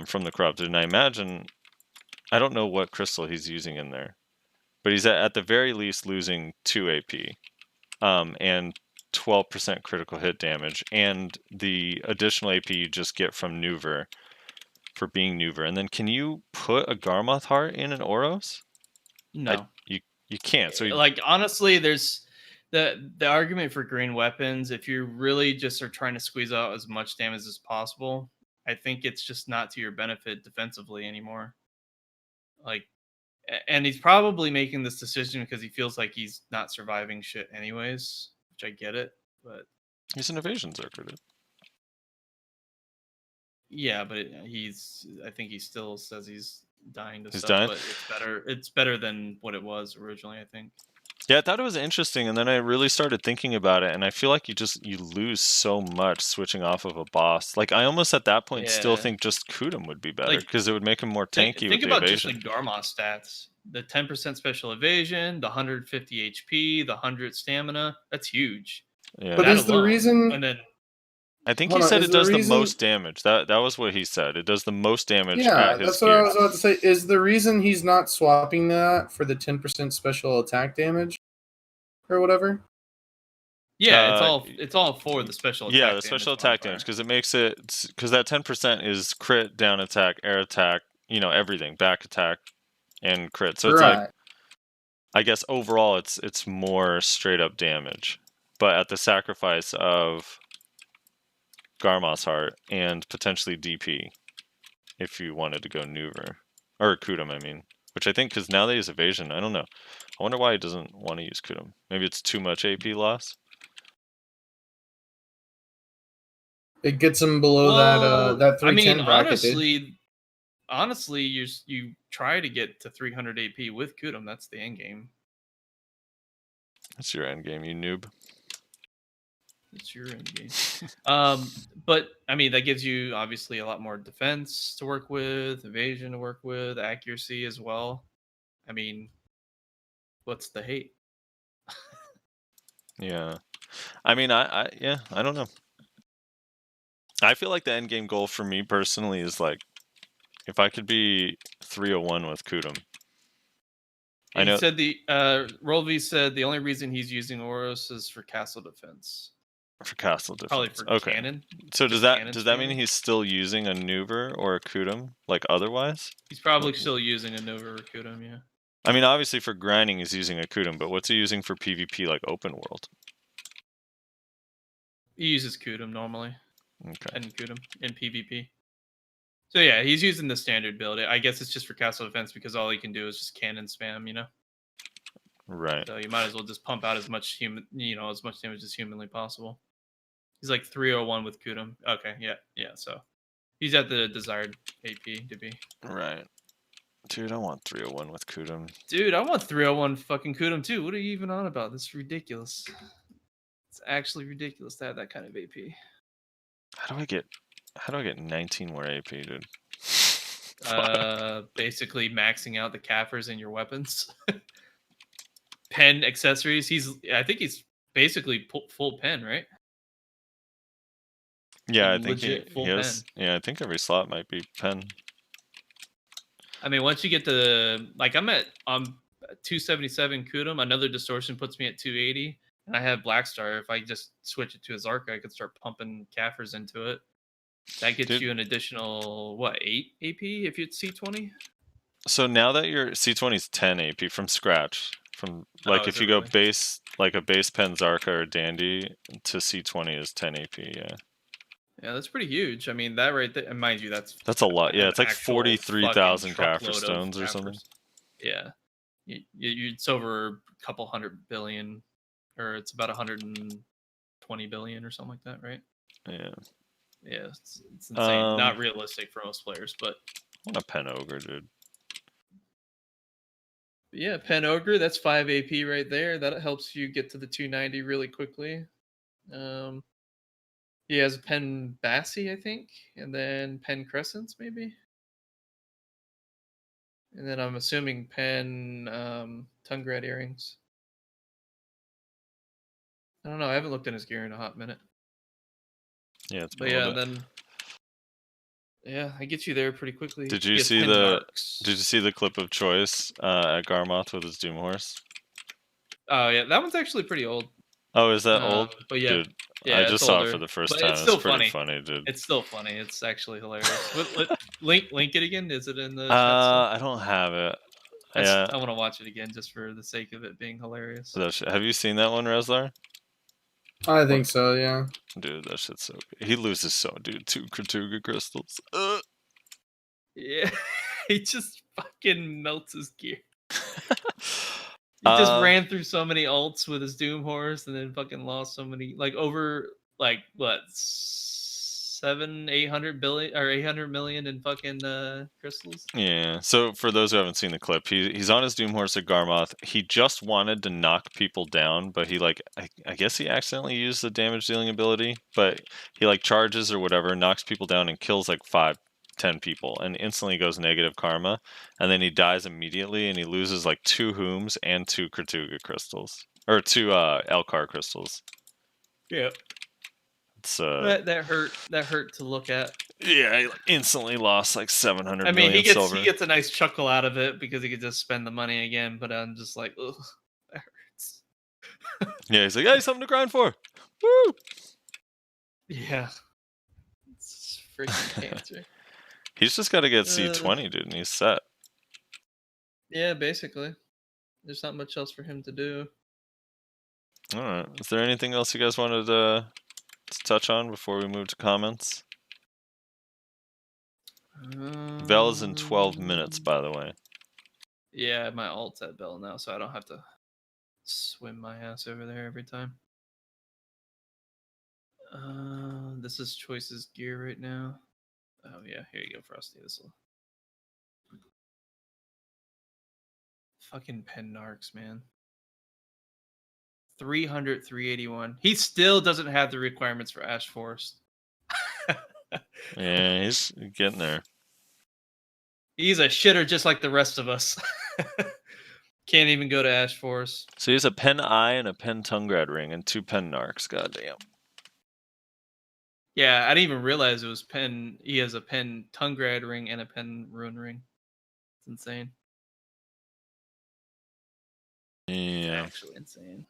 from the corrupted, and I imagine, I don't know what crystal he's using in there, but he's at the very least losing 2 AP and 12% critical hit damage, and the additional AP you just get from Nuver for being Nuver. And then can you put a Garmoth heart in an Oros? No. You can't. So like honestly, there's the argument for green weapons. If you really just are trying to squeeze out as much damage as possible, I think it's just not to your benefit defensively anymore. Like, and he's probably making this decision because he feels like he's not surviving shit anyways, which I get it, but he's an evasion Zerker, dude. yeah, but I think he still says he's dying to He's stuff, dying? but it's better than what it was originally, I think. Yeah, I thought it was interesting, and then I really started thinking about it, and I feel like you lose so much switching off of a boss. Like I almost at that point still Yeah. think just Kudum would be better Like, because it would make him more tanky Think with the about evasion. just the Garmoth stats: the 10% special evasion, the 150 HP, the 100 stamina. That's huge. Yeah. But That is the alone. reason- And then I think Hold he on, said is it the does the reason- most damage. That was what he said. It does the most damage Yeah, at his that's what I gear. was about to say. Is the reason he's not swapping that for the 10% special attack damage or whatever? yeah, it's all for the special attack. Yeah, the special attack damage because it makes it because that 10% is crit, down attack, air attack, everything, back attack, and crit. So it's like, I guess overall it's more straight up damage, but at the sacrifice of Garmoth's heart and potentially DP if you wanted to go Nuver or Kudum, I mean, which I think because now they use evasion. I don't know. I wonder why he doesn't want to use Kudum. Maybe it's too much AP loss. It gets him below that 310 bracket, dude. honestly, you try to get to 300 AP with Kudum. That's the end game. That's your end game, you noob. It's your end game. But I mean, that gives you obviously a lot more defense to work with, evasion to work with, accuracy as well. I mean, what's the hate? Yeah. I mean, I don't know. I feel like the end game goal for me personally is like, if I could be 301 with Kudum. I know. He said Rolvi said the only reason he's using Oros is for castle defense. For castle defense. Probably for okay. cannon. So does cannon that mean spamming? he's still using a Nuver or a Kudum like otherwise? He's probably still using a Nova or Kudum, yeah. I mean, obviously for grinding he's using a Kudum, but what's he using for PvP like open world? He uses Kudum normally. Okay. And Kudum in PvP. So yeah, he's using the standard build. I guess it's just for castle defense because all he can do is just cannon spam, Right. So you might as well just pump out as much as much damage as humanly possible. He's like 301 with Kudum. Okay, yeah. So he's at the desired AP to be. Right. Dude, I want 301 with Kudum. Dude, I want 301 fucking Kudum too. What are you even on about? This is ridiculous. It's actually ridiculous to have that kind of AP. How do I get 19 more AP, dude? Basically maxing out the Kafirs in your weapons. Pen accessories. I think he's basically full pen, right? Yeah, I Like, think he legit full has. Yeah, I think every slot might be pen. I mean, once you get to I'm 277 Kudum. Another distortion puts me at 280, and I have Blackstar. If I just switch it to a Zarka, I could start pumping Kafirs into it. That gets you an additional 8 AP if you C20. So now that your C20 is 10 AP from scratch, if you go base like a base pen Zarka or Dandy to C20 is 10 AP. Yeah, that's pretty huge. I mean, that right there, and mind you, that's a lot. Yeah, it's like actual 43,000 fucking Kafir truckload of stones or something. Kafirs. Yeah, it's over a couple 100 billion, or it's about 120 billion or something like that, right? Yeah. Yeah, it's insane. Not realistic for most players, but What a pen ogre, dude. yeah, Pen Ogre, that's 5 AP right there. That helps you get to the 290 really quickly. He has Pen Bassi, I think, and then Pen Crescents, maybe. And then I'm assuming Pen Tungrat earrings. I don't know. I haven't looked in his gear in a hot minute. Yeah, it's But been a yeah, little and bit. then yeah, I get you there pretty quickly. Did He you has see Pen the Narcs. Did you see the clip of Choice at Garmoth with his Doom Horse? Oh yeah, that one's actually pretty old. Oh, is that old? But yeah, Dude, yeah, I it's just saw older, it for the first but time. it's It's still pretty funny. dude. It's still funny. It's actually hilarious. Link it again. Is it in the chat still? I don't have it. Yeah. I want to watch it again just for the sake of it being hilarious. Have you seen that one, Rezlar? I think so, yeah. Dude, that shit's so good. He loses dude, 2 Kratuga crystals. Yeah, he just fucking melts his gear. He just ran through so many ults with his Doom Horse, and then fucking lost so many, like over like what 800 billion or 800 million in fucking crystals. Yeah. So for those who haven't seen the clip, he's on his Doom Horse at Garmoth. He just wanted to knock people down, but he I guess he accidentally used the damage dealing ability, but he like charges or whatever, knocks people down and kills like 5-10 people and instantly goes negative karma, and then he dies immediately and he loses like 2 Hooms and 2 Kratuga crystals. Or 2 Elkar crystals. Yeah. It's That hurt to look at. yeah, he instantly lost like 700 I mean, million silver. he gets a nice chuckle out of it because he could just spend the money again, but I'm just like, ugh, that hurts. Yeah, he's like, hey, something to grind for. Woo! Yeah. It's freaking cancer. He's just got to get C20, dude, and he's set. Yeah, basically. There's not much else for him to do. All right. Is there anything else you guys wanted to touch on before we move to comments? Bell is in 12 minutes, by the way. Yeah, my ult's at Bell now, so I don't have to swim my ass over there every time. This is Choice's gear right now. Oh yeah, here you go, Frosty. This will fucking Pen Narcs, man. 300, 381. He still doesn't have the requirements for Ash Forest. Yeah, he's getting there. He's a shitter just like the rest of us. Can't even go to Ash Forest. So he has a Pen Eye and a Pen Tungrat ring and 2 Pen Narcs. Goddamn. Yeah, I didn't even realize it was Pen. He has a Pen Tungrat ring and a Pen Rune ring. It's insane. Yeah. Actually insane.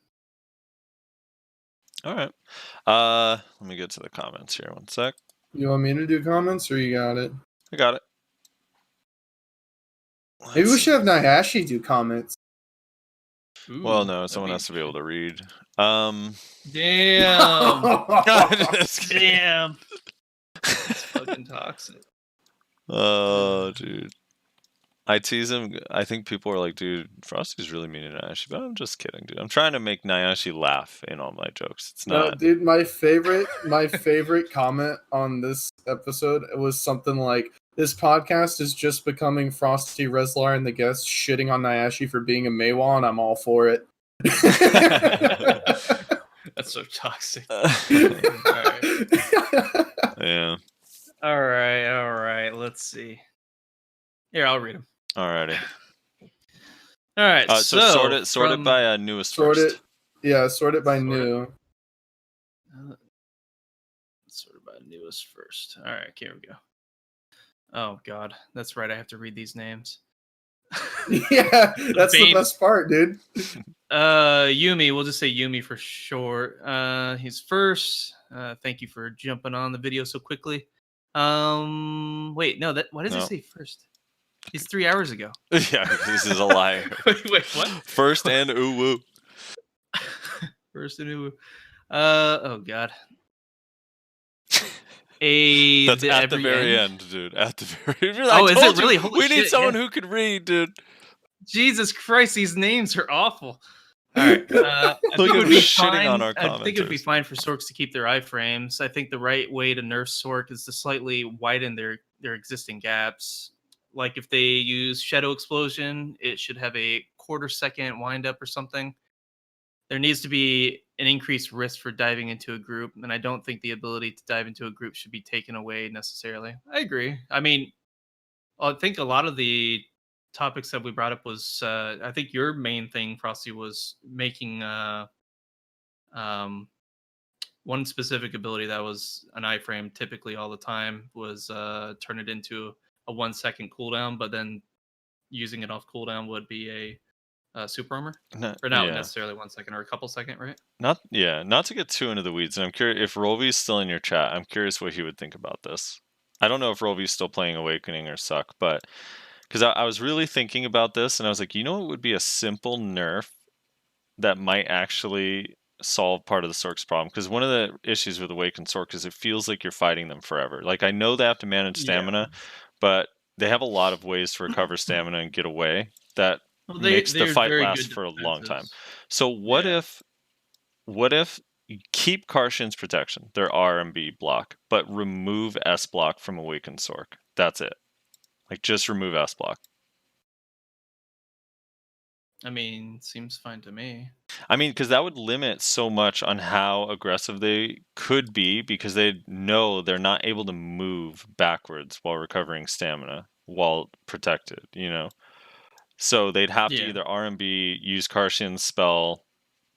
All right. Let me get to the comments here. One sec. You want me to do comments, or you got it? I got it. Maybe we should have Nayashe do comments. Ooh, Well, no, someone has to be able to read. Damn. Just kidding. Damn. It's fucking toxic. Oh, dude. I tease him. I think people are like, dude, Frosty's really mean to Nayashe, but I'm just kidding, dude. I'm trying to make Nayashe laugh in all my jokes. It's No, not. dude, my favorite comment on this episode was something like, this podcast is just becoming Frosty, Rezlar, and the guests shitting on Nayashe for being a Maywa, and I'm all for it. That's so toxic. Yeah. All right. Let's see. Here, I'll read them. Alrighty. All right. So sort it by newest Sort first. it. Yeah, sort it by new. Sort it by newest first. All right, here we go. Oh God, that's right. I have to read these names. Yeah, that's the best part, dude. Yumi. We'll just say Yumi for short. He's first. Thank you for jumping on the video so quickly. Wait, no. Why does it say first? He's 3 hours ago. Yeah, this is a liar. wait, what? First and woo. First and woo. Oh God. That's at the very end, dude. At the very end. Oh, is it really? Holy we need shit, someone who could read, dude. Jesus Christ, these names are awful. All right. I Look think it at would be shitting fine. on our I think it would be commenters. fine for Sorks to keep their iframes. I think the right way to nerf Sork is to slightly widen their existing gaps. Like if they use Shadow Explosion, it should have a quarter-second windup or something. There needs to be an increased risk for diving into a group, and I don't think the ability to dive into a group should be taken away necessarily. I agree. I mean, I think a lot of the topics that we brought up was, I think your main thing, Frosty, was making um, one specific ability that was an iframe typically all the time was turn it into a 1 second cooldown, but then using it off cooldown would be a super armor, or not Yeah. necessarily 1 second or a couple second, right? Not to get too into the weeds, and I'm curious if Rolvy's still in your chat. I'm curious what he would think about this. I don't know if Rolvy's still playing Awakening or Suck, but because I was really thinking about this, and I was like, you know, what would be a simple nerf that might actually solve part of the Sork's problem? Because one of the issues with Awakened Sork is it feels like you're fighting them forever. Like I know they have to manage stamina, but they have a lot of ways to recover stamina and get away that Well, makes the they're fight very last good for a long time. defenses. So what Yeah. if you keep Karshin's protection, their RMB block, but remove S block from Awakened Sork? That's it. Like just remove S block. I mean, seems fine to me. I mean, because that would limit so much on how aggressive they could be, because they know they're not able to move backwards while recovering stamina while protected, you know? So they'd have to Yeah. either RMB, use Karshin's spell,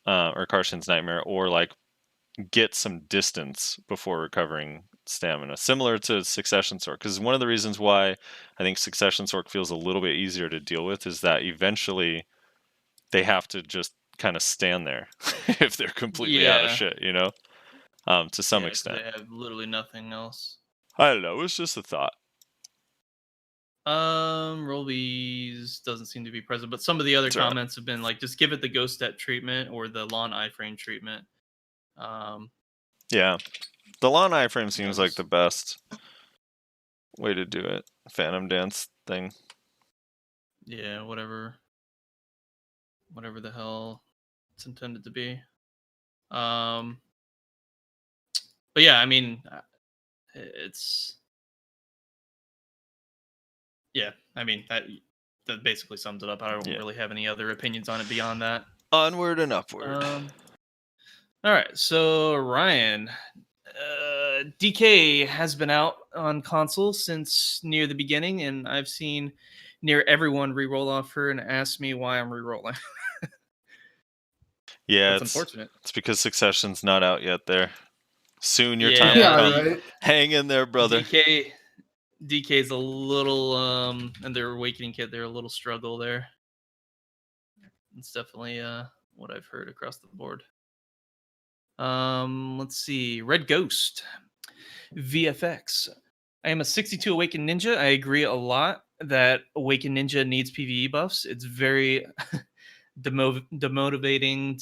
or Karshin's Nightmare, or like get some distance before recovering stamina, similar to Succession Sork. Because one of the reasons why I think Succession Sork feels a little bit easier to deal with is that eventually they have to just kind of stand there if they're completely out of Yeah. shit, you know, to some Yeah, 'cause extent. they have literally nothing else. I don't know. It was just a thought. Rolby's doesn't seem to be present, but some of the other Sure. comments have been like, just give it the ghost step treatment or the lawn iframe treatment. Yeah. The lawn iframe seems like just- the best way to do it. Phantom Dance thing. Yeah, whatever the hell it's intended to be. But yeah, I mean, it's yeah. I mean that basically sums it up. I don't really have any other opinions on it beyond that. Onward and upward. All right, so Ryan, DK has been out on console since near the beginning, and I've seen near everyone re-roll off her and ask me why I'm re-rolling. Yeah, That's unfortunate. It's because Succession's not out yet there. Soon your Yeah, time will Yeah, come. right. Hang in there, brother. DK's a little and their Awakening kit, they're a little struggle there. It's definitely what I've heard across the board. Let's see. Red Ghost VFX. I am a 62 Awakened Ninja. I agree a lot that Awakened Ninja needs PvE buffs. It's very demotivating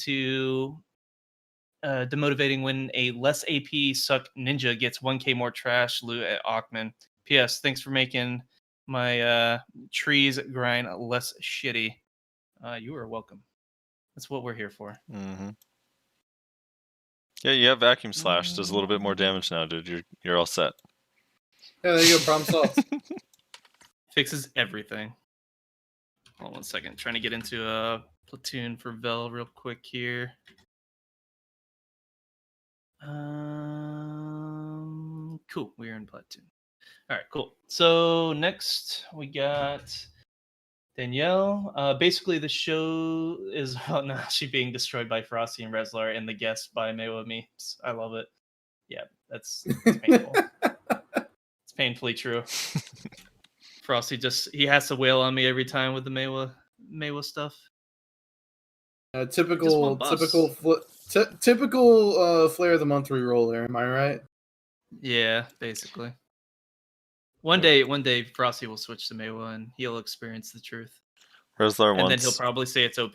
when a less AP suck ninja gets 1k more trash loot at Aukman. P.S. Thanks for making my trees grind less shitty. You are welcome. That's what we're here for. Mm-hmm. Yeah, you have Vacuum Slash. Does a little bit more damage now, dude. You're all set. Yeah, there you go. Problem solved. Fixes everything. Hold on 1 second. Trying to get into a platoon for Vel real quick here. Cool. We're in platoon. All right, cool. So next we got Danielle. Basically, the show is about Nayashe being destroyed by Frosty and Rezlar, and the guest by Mewa memes. I love it. Yeah, that's painful. It's painfully true. Frosty he has to wail on me every time with the Mewa stuff. Typical Flare of the Month reroller. Am I right? Yeah, basically. One day, Frosty will switch to Mewa and he'll experience the truth. Rezlar and wants. then he'll probably say it's OP.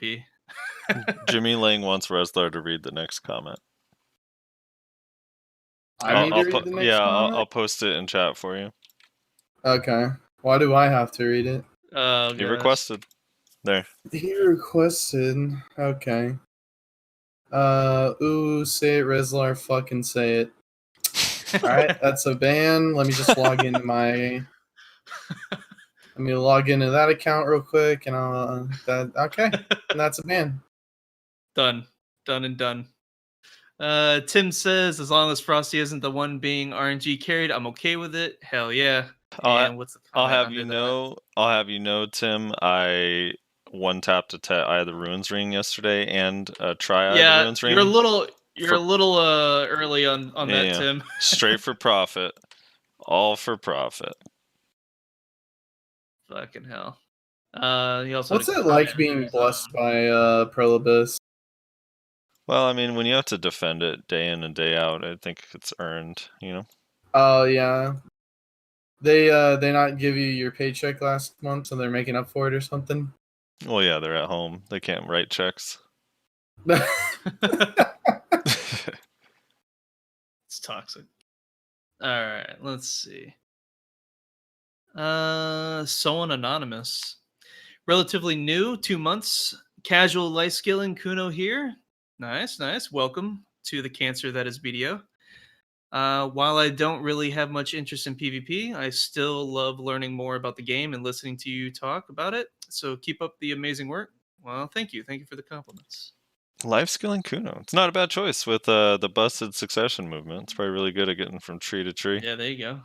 Jimmy Lang wants Rezlar to read the next comment. I need to read the next comment? I'll post it in chat for you. Okay. Why do I have to read it? Oh, You requested. There. He requested. Okay. Ooh, say it, Rezlar. Fucking say it. All right, that's a ban. Let me just log into my. Let me log into that account real quick, and I'll. Okay, and that's a ban. Done and done. Tim says, as long as Frosty isn't the one being RNG carried, I'm okay with it. Hell yeah. And what's the I'll comment have under you that? know. I'll have you know, Tim. I one tapped I had the Ruins Ring yesterday and a Triad Ruins Ring. You're a little early on that, Tim. Straight for profit. All for profit. Fucking hell. He also What's it like being blessed by Prolobus? Well, I mean, when you have to defend it day in and day out, I think it's earned, you know? Oh, yeah. They not give you your paycheck last month, so they're making up for it or something? Well, yeah, they're at home. They can't write checks. It's toxic. Alright, let's see. Someone anonymous. Relatively new, 2 months. Casual life skilling Kuno here. Nice. Welcome to the cancer that is BDO. While I don't really have much interest in PvP, I still love learning more about the game and listening to you talk about it. So keep up the amazing work. Well, thank you. Thank you for the compliments. Life skilling Kuno. It's not a bad choice with the busted succession movement. It's probably really good at getting from tree to tree. Yeah, there you go.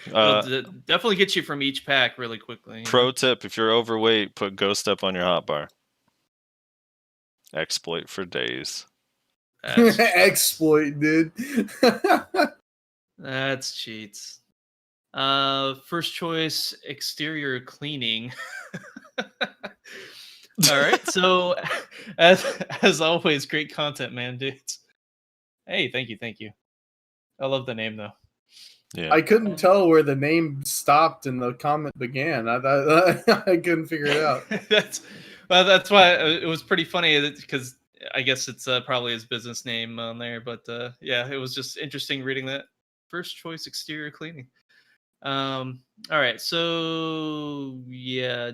It'll definitely get you from each pack really quickly. Pro tip, if you're overweight, put Ghost up on your hotbar. Exploit for days. Exploit, dude. That's cheats. First choice, exterior cleaning. All right, so as always, great content, man, dudes. Hey, thank you. I love the name though. Yeah. I couldn't tell where the name stopped and the comment began. I couldn't figure it out. That's why it was pretty funny because I guess it's probably his business name on there, but yeah, it was just interesting reading that. First choice exterior cleaning. All right, so yeah,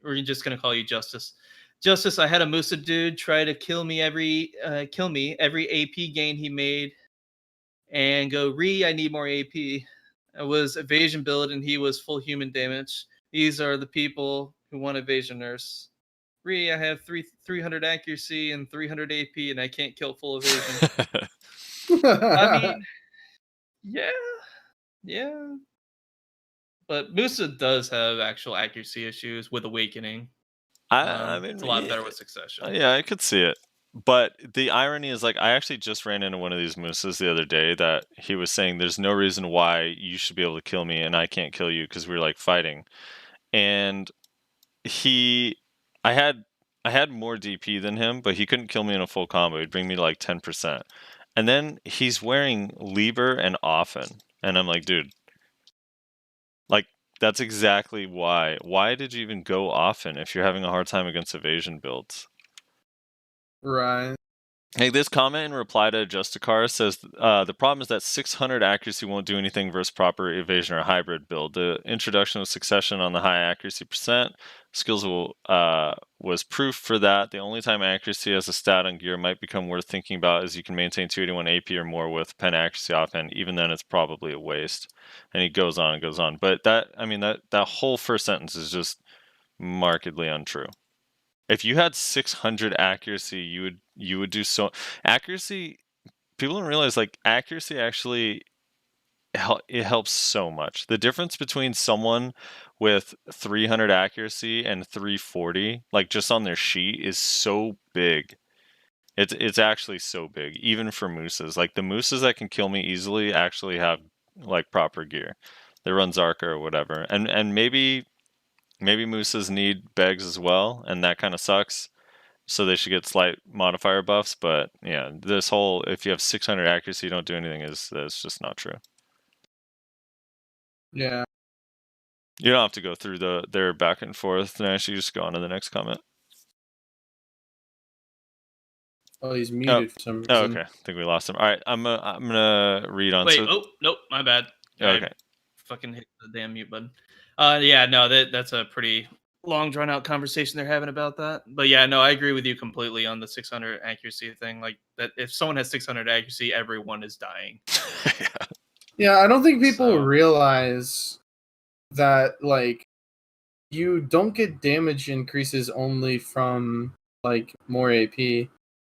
we're just gonna call you Justice. Justice, I had a Musa dude try to kill me every AP gain he made, and go I need more AP. I was evasion build and he was full human damage. These are the people who want evasioners. I have 300 accuracy and 300 AP, and I can't kill full evasion. I mean, yeah. But Musa does have actual accuracy issues with Awakening. I mean, it's a lot better with Succession. Yeah, I could see it. But the irony is, like, I actually just ran into one of these mooses the other day that he was saying there's no reason why you should be able to kill me and I can't kill you because we were like fighting. And I had more DP than him, but he couldn't kill me in a full combo. He'd bring me to like 10%. And then he's wearing Lieber and Often. And I'm like, dude, like, that's exactly why. Why did you even go Often if you're having a hard time against evasion builds? Right. Hey, this comment in reply to Justicar says the problem is that 600 accuracy won't do anything versus proper evasion or hybrid build. The introduction of Succession on the high accuracy percent skills was proof for that. The only time accuracy as a stat on gear might become worth thinking about is you can maintain 281 AP or more with pen accuracy offhand. Even then, it's probably a waste. And he goes on and goes on. But that whole first sentence is just markedly untrue. If you had 600 accuracy, you would do so. Accuracy, people don't realize, like, accuracy actually it helps so much. The difference between someone with 300 accuracy and 340, like just on their sheet, is so big. It's actually so big, even for mooses. Like the mooses that can kill me easily actually have like proper gear. They run Zarka or whatever, and maybe mooses need begs as well, and that kind of sucks. So they should get slight modifier buffs. But yeah, this whole if you have 600 accuracy, you don't do anything that's just not true. Yeah. You don't have to go through their back and forth. Nayashe, you just go on to the next comment. Oh, he's muted for some reason. Oh, okay. I think we lost him. All right, I'm gonna read on. Wait, nope, my bad. Okay. I fucking hit the damn mute button. Yeah, no, that's a pretty long drawn out conversation they're having about that. But yeah, no, I agree with you completely on the 600 accuracy thing. Like that, if someone has 600 accuracy, everyone is dying. Yeah, I don't think people So- realize that like you don't get damage increases only from like more AP.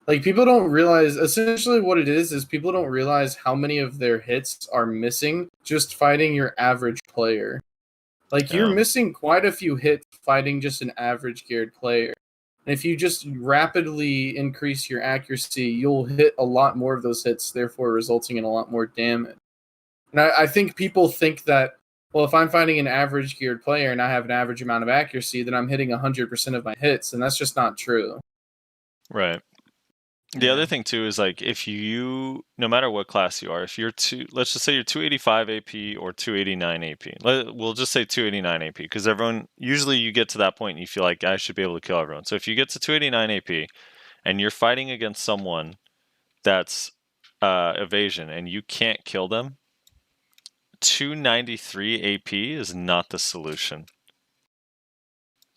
Like people don't realize essentially what it is people don't realize how many of their hits are missing just fighting your average player. Like you're missing quite a few hits fighting just an average geared player. And if you just rapidly increase your accuracy, you'll hit a lot more of those hits, therefore resulting in a lot more damage. And I think people think that, well, if I'm fighting an average geared player and I have an average amount of accuracy, then I'm hitting 100% of my hits, and that's just not true. Right. The other thing too is like if you, no matter what class you are, if you're let's just say you're 285 AP or 289 AP. We'll just say 289 AP because everyone usually you get to that point and you feel like I should be able to kill everyone. So if you get to 289 AP and you're fighting against someone that's evasion and you can't kill them, 293 AP is not the solution.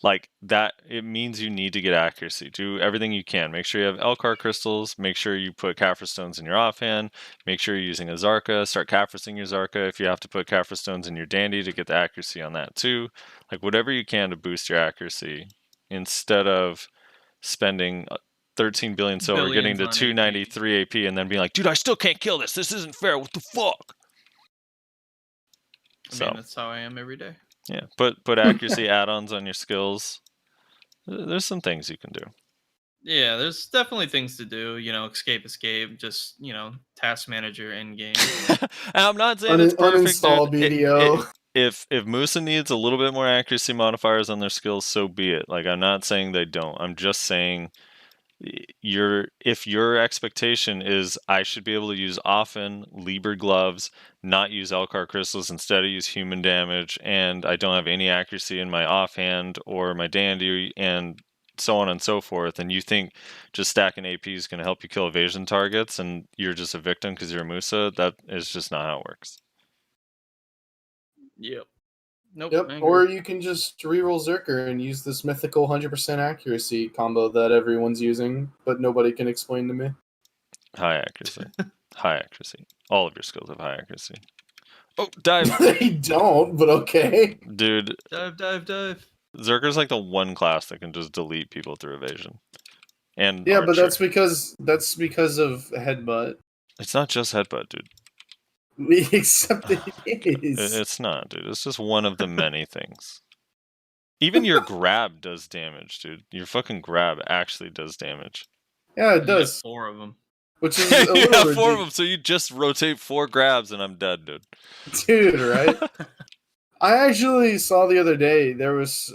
Like that, it means you need to get accuracy. Do everything you can. Make sure you have Elcar crystals. Make sure you put Kaffir stones in your offhand. Make sure you're using a Zarka. Start Kaffircing your Zarka if you have to put Kaffir stones in your Dandy to get the accuracy on that too. Like whatever you can to boost your accuracy instead of spending 13 billion silver getting to 293 AP and then being like, dude, I still can't kill this. This isn't fair. What the fuck? I mean, that's how I am every day. Yeah, put accuracy add-ons on your skills. There's some things you can do. Yeah, there's definitely things to do. You know, escape, just task manager end game. I'm not saying it's perfect. Uninstall BDO. If Musa needs a little bit more accuracy modifiers on their skills, so be it. Like I'm not saying they don't. I'm just saying if your expectation is I should be able to use often Liber gloves, not use Elcar crystals, instead use human damage, and I don't have any accuracy in my offhand or my dandy and so on and so forth, and you think just stacking AP is going to help you kill evasion targets and you're just a victim because you're a Musa, that is just not how it works. Yep. Nope. Yep. Or you can just reroll Zerker and use this mythical 100% accuracy combo that everyone's using, but nobody can explain to me. High accuracy. High accuracy. All of your skills have high accuracy. Oh, dive! They don't, but okay. Dude. Dive. Zerker's like the one class that can just delete people through evasion. And yeah, Archer. But that's because of headbutt. It's not just headbutt, dude. Except it is. It's not, dude. It's just one of the many things. Even your grab does damage, dude. Your fucking grab actually does damage. Yeah, it does. 4 of them. Which is a little ridiculous. 4 of them, so you just rotate 4 grabs and I'm dead, dude. Dude, right? I actually saw the other day there was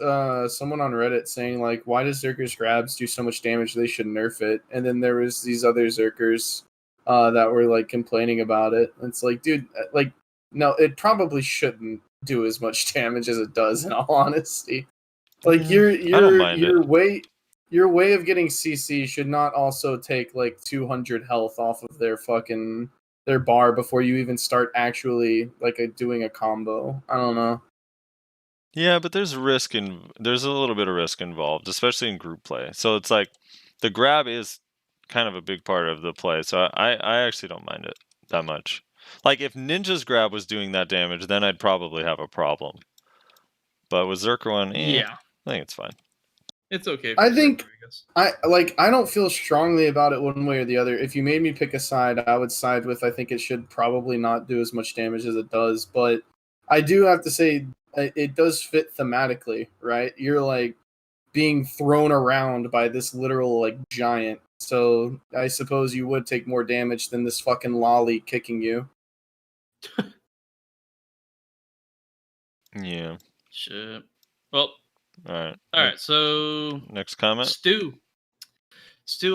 someone on Reddit saying like, why does Zerker's grabs do so much damage? They should nerf it. And then there was these other Zerkers that were like complaining about it. It's like, dude, like, no, it probably shouldn't do as much damage as it does. In all honesty, like your way of getting CC should not also take like 200 health off of their bar before you even start actually like doing a combo. I don't know. Yeah, but there's risk there's a little bit of risk involved, especially in group play. So it's like the grab is kind of a big part of the play. So I actually don't mind it that much. Like if Ninja's grab was doing that damage, then I'd probably have a problem. But with Zerker one, yeah, I think it's fine. It's okay. I think I don't feel strongly about it one way or the other. If you made me pick a side, I would side with I think it should probably not do as much damage as it does. But I do have to say it does fit thematically, right? You're like being thrown around by this literal like giant. So I suppose you would take more damage than this fucking lolly kicking you. Yeah. Shit. Well. All right. So next comment. Stu,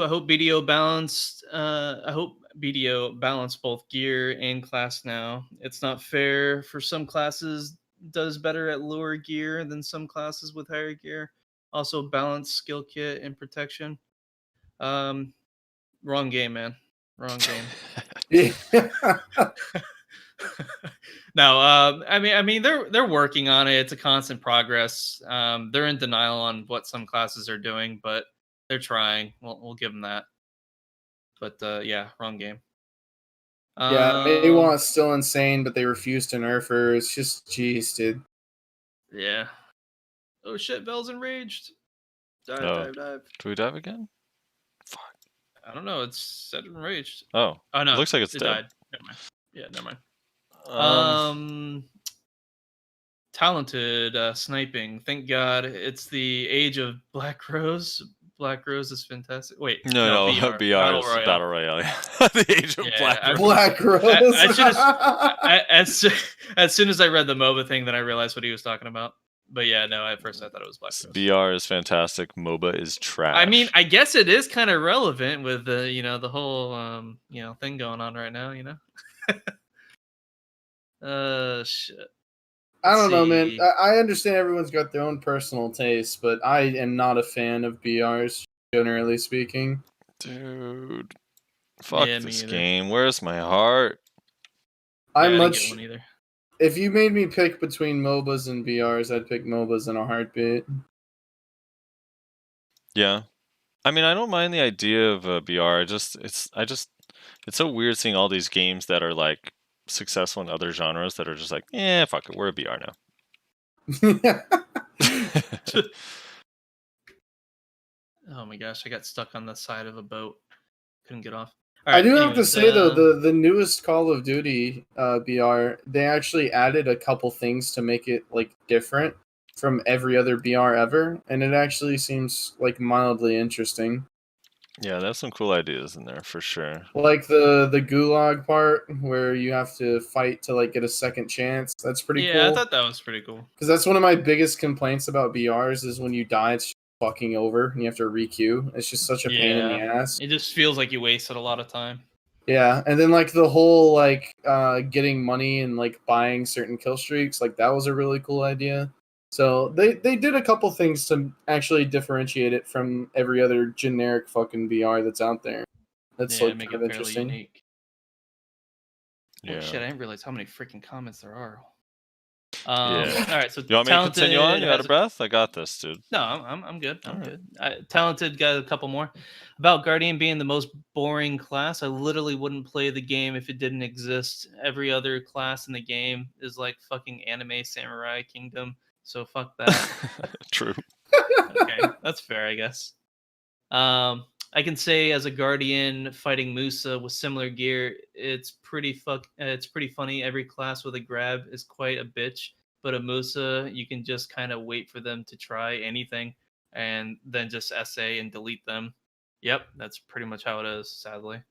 I hope BDO balanced. I hope BDO balanced both gear and class now. It's not fair for some classes does better at lower gear than some classes with higher gear. Also balance skill kit and protection. Wrong game, man. Wrong game. No, I mean, they're working on it. It's a constant progress. They're in denial on what some classes are doing, but they're trying. We'll give them that. But yeah, wrong game. Yeah, Maywant's still insane, but they refuse to nerf her. It's just, jeez, dude. Yeah. Oh shit, Bell's enraged. Dive, Oh. dive. Do we dive again? Fuck. I don't know. It's set enraged. Oh. Oh no, It looks like it's it dead. died. Never mind. Yeah, never mind. Talented sniping. Thank God. It's the age of Black Rose. Black Rose is fantastic. Wait, No, BR, BR Battle is Royale. Battle Royale. Yeah. The age of Yeah, Black I- Rose. Black Rose. As soon as I read the MOBA thing, then I realized what he was talking about. But yeah, no, at first I thought it was Black Rose. BR is fantastic. MOBA is trash. I mean, I guess it is kind of relevant with the the whole thing going on right now. Shit. I don't know, man. see. I understand everyone's got their own personal taste, but I am not a fan of BRs, generally speaking. dude, fuck Yeah, me this either. game. Where's my heart? Yeah, I I'm didn't much. get one either. If you made me pick between MOBAs and BRs, I'd pick MOBAs in a heartbeat. Yeah, I mean, I don't mind the idea of a BR. It's so weird seeing all these games that are like successful in other genres that are just like, fuck it, we're a BR now. Oh my gosh, I got stuck on the side of a boat. Couldn't get off. I do have to anyways, say though, the newest Call of Duty BR, they actually added a couple things to make it like different from every other BR ever, and it actually seems like mildly interesting. Yeah, there's some cool ideas in there for sure. Like the gulag part where you have to fight to like get a second chance. That's pretty yeah, cool. I thought that was pretty cool. Because that's one of my biggest complaints about BRs is when you die, it's just fucking over and you have to re-queue. It's just such a pain in the ass. It just feels like you wasted a lot of time. Yeah, and then like the whole like getting money and like buying certain kill streaks, like that was a really cool idea. So they did a couple things to actually differentiate it from every other generic fucking BR that's out there. That's like make kind it of fairly interesting. unique. Yeah. Oh shit, I didn't realize how many freaking comments there are. Yeah. All right, so You want me to continue on? You out has of breath? I got this, dude. No, I'm good. I'm All good. Talented got a couple more about Guardian being the most boring class. I literally wouldn't play the game if it didn't exist. Every other class in the game is like fucking anime samurai kingdom. So fuck that. True. Okay, that's fair, I guess. I can say as a Guardian fighting Musa with similar gear, it's pretty funny. Every class with a grab is quite a bitch, but a Musa, you can just kind of wait for them to try anything and then just SA and delete them. Yep, that's pretty much how it is, sadly.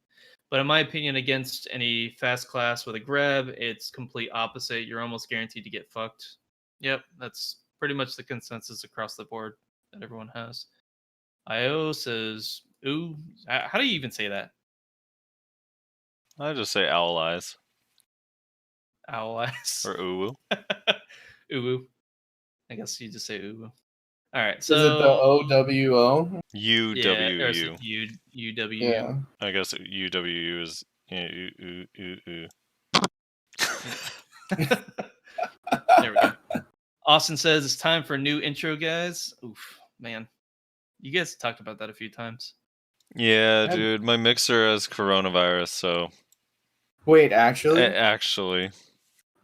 But in my opinion, against any fast class with a grab, it's complete opposite. You're almost guaranteed to get fucked. Yep, that's pretty much the consensus across the board that everyone has. IO says, ooh, how do you even say that? I just say owl eyes Owl eyes. or ooh. Ooh. I guess you just say ooh. All right, so Is it the OWO? yeah, or is UWU. it UW. Yeah. I guess UWU is ooh. There we go. Austin says it's time for a new intro, guys. Oof, man. You guys talked about that a few times. Yeah, dude, my mixer has coronavirus, so Wait, actually? actually,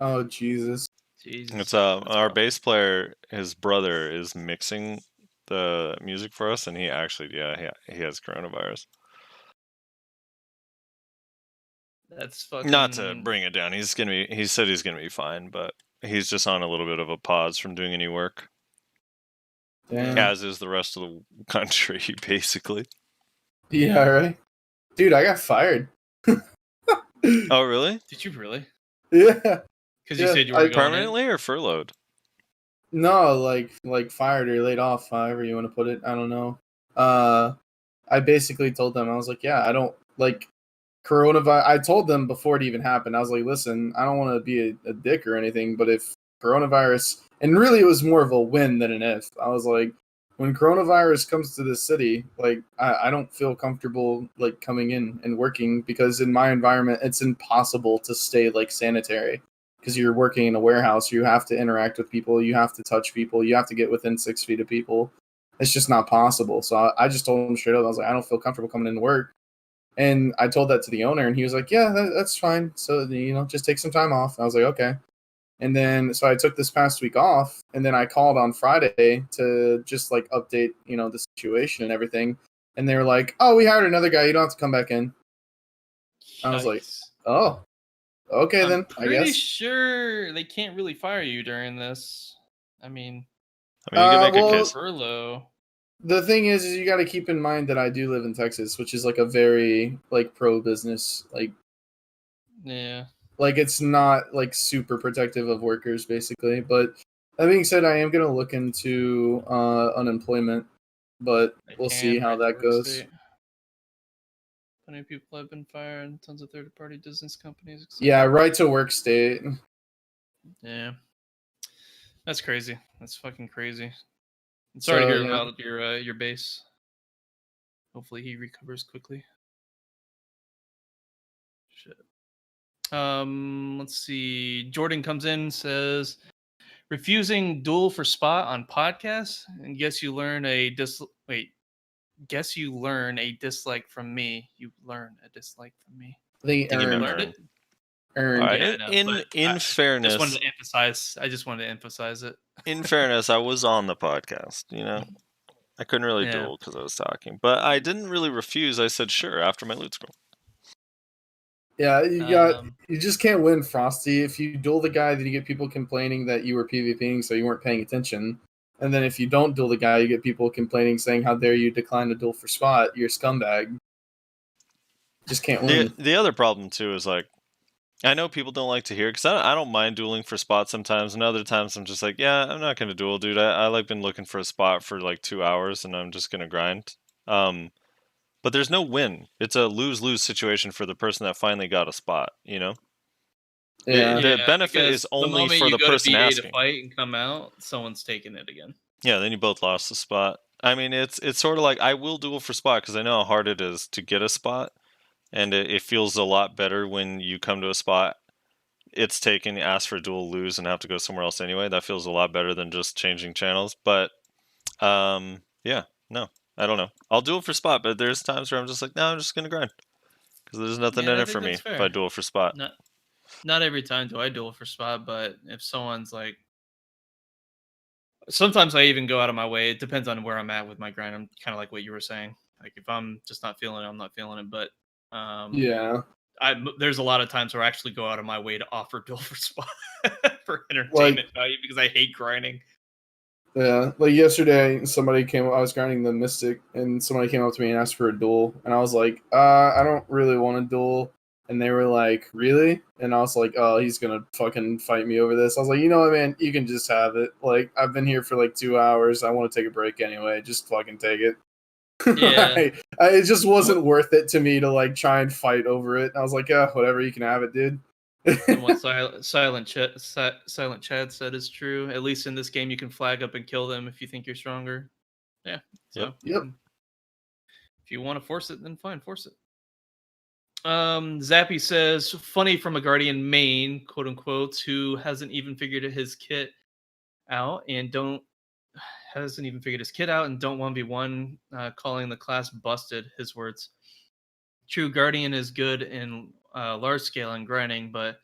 Oh Jesus. Jesus. it's That's our rough. bass player, his brother is mixing the music for us, and he actually, he has coronavirus. That's fucking. Not to bring it down, he said he's gonna be fine, but he's just on a little bit of a pause from doing any work, Damn. as is the rest of the country, basically. Yeah, right. Dude, I got fired. Oh, really? Did you really? Yeah. Because you Yeah, said you were going in? Permanently or furloughed? No, like fired or laid off, however you want to put it. I don't know. I basically told them, I was like, yeah, I don't like coronavirus. I told them before it even happened. I was like, listen, I don't want to be a dick or anything, but if coronavirus, and really it was more of a win than an if. I was like, when coronavirus comes to this city, like I don't feel comfortable like coming in and working because in my environment it's impossible to stay like sanitary. because you're working in a warehouse. You have to interact with people. You have to touch people. You have to get within 6 feet of people. It's just not possible. So I just told him straight up. I was like, I don't feel comfortable coming into work. And I told that to the owner, and he was like, yeah, that's fine. So, just take some time off. I was like, okay. And then, so I took this past week off, and then I called on Friday to just like update, the situation and everything. And they were like, oh, we hired another guy. You don't have to come back in. I was like, Yikes. oh, okay, then, I pretty guess. sure they can't really fire you during this. I mean, you can make a well, case. furlough. The thing is you got to keep in mind that I do live in Texas, which is like a very like pro business, Yeah. like it's not like super protective of workers basically. But that being said, I am going to look into unemployment, but we'll see how that goes. Plenty of people have been fired, and tons of third-party business companies. Yeah, right to work state. Yeah. That's crazy. That's fucking crazy. I'm sorry to hear yeah. about your base. Hopefully he recovers quickly. Shit. Let's see. Jordan comes in, says, refusing duel for spot on podcast, and guess you learn a dislike from me. You learn a dislike from me. They Think he meant earned earned. earned. All right. Yeah, I know, In fairness, I just wanted to emphasize it. in fairness, I was on the podcast. I couldn't really Yeah. duel because I was talking, but I didn't really refuse. I said sure after my loot scroll. Yeah, you just can't win, Frosty. If you duel the guy, then you get people complaining that you were PvPing, so you weren't paying attention. And then if you don't duel the guy, you get people complaining, saying, "How dare you decline a duel for spot? You're a scumbag." Just can't win. The other problem too is like, I know people don't like to hear because I don't mind dueling for spot sometimes, and other times I'm just like, yeah, I'm not gonna duel, dude. I like been looking for a spot for like 2 hours, and I'm just gonna grind. But there's no win. It's a lose-lose situation for the person that finally got a spot. Yeah. The benefit is only for the person asking. To fight and come out, someone's taking it again. Yeah, then you both lost the spot. I mean, it's sort of like I will duel for spot because I know how hard it is to get a spot, and it feels a lot better when you come to a spot, it's taken, ask for a duel, lose, and have to go somewhere else anyway. That feels a lot better than just changing channels. But yeah, no, I don't know. I'll duel for spot, but there's times where I'm just like, no, I'm just gonna grind because there's nothing in it for me if I duel for spot. Not every time do I duel for spot, but if someone's like, sometimes I even go out of my way. It depends on where I'm at with my grind. I'm kind of like what you were saying. Like if I'm just not feeling it, I'm not feeling it. But yeah, there's a lot of times where I actually go out of my way to offer duel for spot for entertainment value because I hate grinding. Yeah, like yesterday, I was grinding the Mystic, and somebody came up to me and asked for a duel, and I was like, I don't really want a duel. And they were like, really? And I was like, oh, he's gonna fucking fight me over this. I was like, you know what, man, you can just have it. Like, I've been here for like 2 hours. I want to take a break anyway. Just fucking take it. Yeah. It just wasn't worth it to me to like try and fight over it. I was like, yeah, whatever, you can have it, dude. And what Silent Chad said is true. At least in this game, you can flag up and kill them if you think you're stronger. Yeah. So Yep. If you want to force it, then fine, force it. Zappy says, funny from a Guardian main, quote unquote, who hasn't even figured his kit out and don't 1v1, calling the class busted, his words. True, Guardian is good in large scale and grinding, but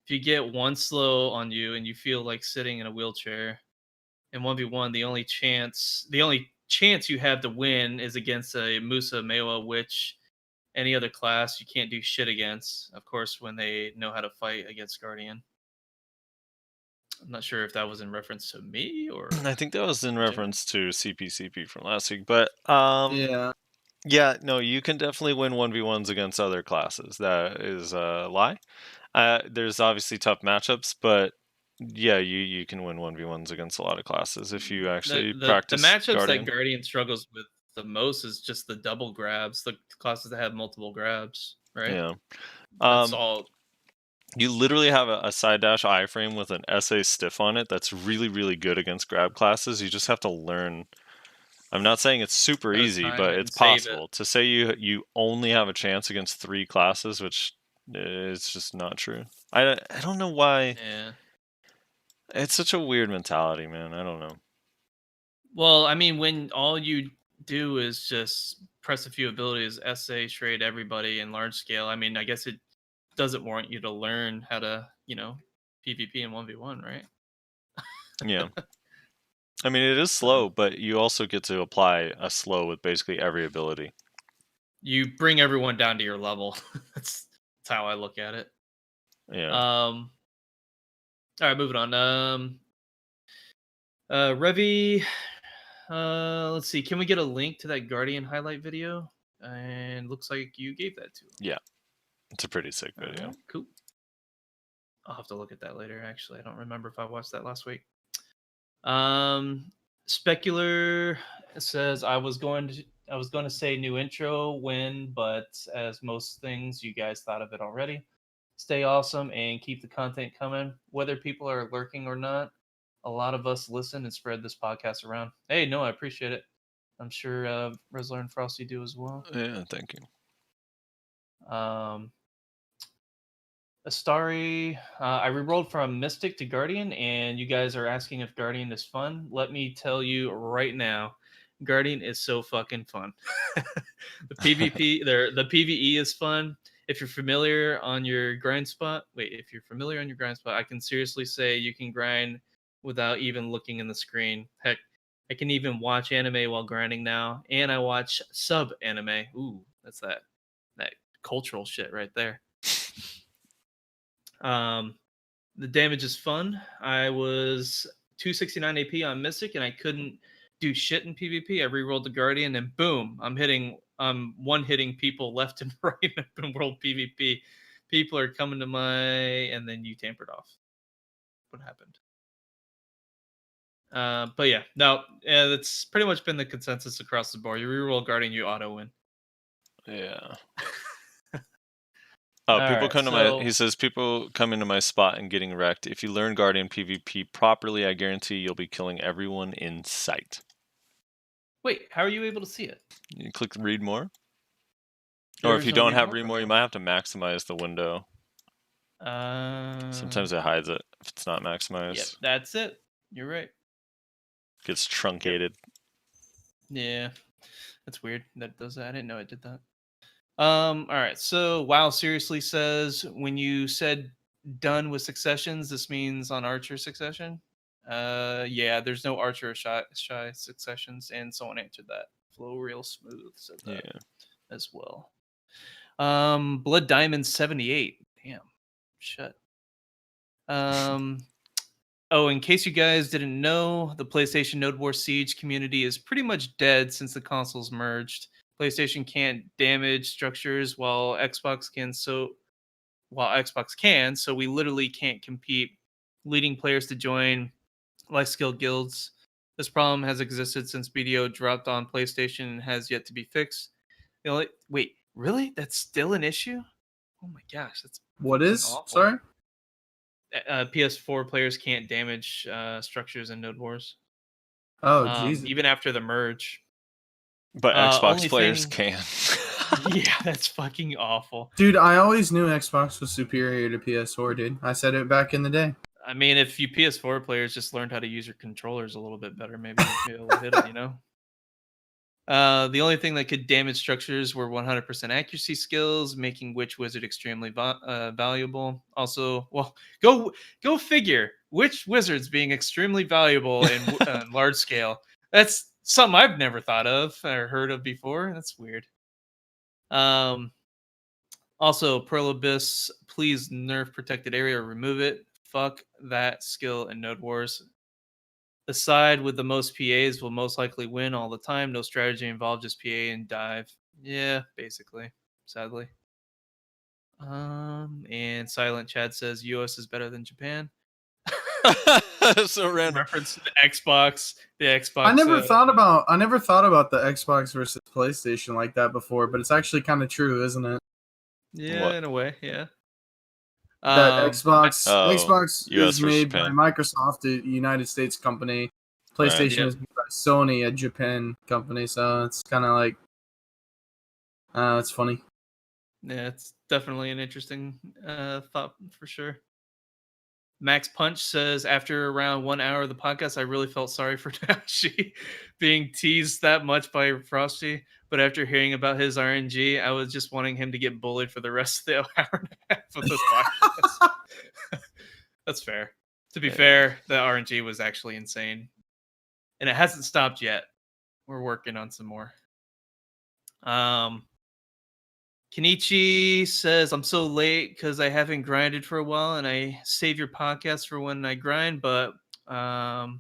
if you get one slow on you and you feel like sitting in a wheelchair in 1v1, the only chance you have to win is against a Musa Mewa, which any other class you can't do shit against, of course, when they know how to fight against Guardian. I'm not sure if that was in reference to me or... I think that was in reference to CP from last week, but yeah, no, you can definitely win 1v1s against other classes. That is a lie. There's obviously tough matchups, but yeah, you can win 1v1s against a lot of classes if you actually practice. The matchups Guardian. that Guardian struggles with the most is just the double grabs, the classes that have multiple grabs, right? Yeah. That's all. You literally have a side dash iframe with an SA stiff on it that's really, really good against grab classes. You just have to learn. I'm not saying it's super easy, but it's possible. To say you only have a chance against 3 classes, which It's just not true. I don't know why. Yeah. It's such a weird mentality, man. I don't know. Well, I mean, when all you do is just press a few abilities, SA, trade everybody in large scale. I mean, I guess it doesn't warrant you to learn how to, PvP in 1v1, right? Yeah. I mean, it is slow, but you also get to apply a slow with basically every ability. You bring everyone down to your level. that's how I look at it. Yeah. All right, moving on. Revi, let's see. Can we get a link to that Guardian highlight video? And looks like you gave that to him. Yeah. It's a pretty sick video. Alright, cool. I'll have to look at that later. Actually, I don't remember if I watched that last week. Specular says I was going to say new intro when, but as most things, you guys thought of it already. Stay awesome and keep the content coming, whether people are lurking or not. A lot of us listen and spread this podcast around. Hey, no, I appreciate it. I'm sure Rezlar and Frosty do as well. Yeah, thank you. Astari, I rerolled from Mystic to Guardian, and you guys are asking if Guardian is fun. Let me tell you right now, Guardian is so fucking fun. The PvP, the PvE is fun. If you're familiar on your grind spot, I can seriously say you can grind without even looking in the screen. Heck, I can even watch anime while grinding now, and I watch sub anime. Ooh, that's that cultural shit right there. The damage is fun. I was 269 AP on Mystic, and I couldn't do shit in PvP. I rerolled the Guardian, and boom, I'm one-hitting people left and right in open world PvP. People are coming to and then you tampered off. What happened? But yeah, no, that's pretty much been the consensus across the board. You reroll Guardian, you auto win. Yeah. Oh, he says people come into my spot and getting wrecked. If you learn Guardian PvP properly, I guarantee you'll be killing everyone in sight. Wait, how are you able to see it? You click read more. Or if you don't have read more, you might have to maximize the window. Sometimes it hides it if it's not maximized. Yep, that's it. You're right. Gets truncated. Yeah, that's weird. That does that. I didn't know it did that. All right. So WoW seriously says when you said done with successions, this means on Archer succession. Yeah, there's no Archer or shy successions, and someone answered that. Flow real smooth said that as well. Blood Diamond 78. Damn. Shut. Oh, in case you guys didn't know, the PlayStation Node War Siege community is pretty much dead since the consoles merged. PlayStation can't damage structures while Xbox can, so we literally can't compete, leading players to join life skill guilds. This problem has existed since BDO dropped on PlayStation and has yet to be fixed. Wait, really? That's still an issue? Oh my gosh, that's what is awful. Sorry? PS4 players can't damage structures in Node Wars. Oh, Jesus. Even after the merge. But Xbox players can. Yeah, that's fucking awful. Dude, I always knew Xbox was superior to PS4, dude. I said it back in the day. I mean, if you PS4 players just learned how to use your controllers a little bit better, maybe they'd be able to hit it, The only thing that could damage structures were 100% accuracy skills, making Witch Wizard extremely valuable. Also, well, go figure. Witch Wizards being extremely valuable in large scale. That's something I've never thought of or heard of before. That's weird. Also, Pearl Abyss, please nerf protected area or remove it. Fuck that skill in Node Wars. The side with the most PAs will most likely win all the time. No strategy involved, just PA and dive. Yeah, basically. Sadly. And Silent Chad says US is better than Japan. So random. Reference to the Xbox. The Xbox. I never thought about the Xbox versus PlayStation like that before, but it's actually kind of true, isn't it? Yeah, What? in a way, yeah. That Xbox US is made Japan. by Microsoft, a United States company. PlayStation Right. is made by Sony, a Japan company. So it's kind of like, it's funny. Yeah, it's definitely an interesting thought for sure. Max Punch says, after around 1 hour of the podcast, I really felt sorry for Nayashe being teased that much by Frosty. But after hearing about his RNG, I was just wanting him to get bullied for the rest of the hour and a half of this podcast. That's fair. To be fair, the RNG was actually insane. And it hasn't stopped yet. We're working on some more. Kenichi says, I'm so late because I haven't grinded for a while and I save your podcast for when I grind, but WC.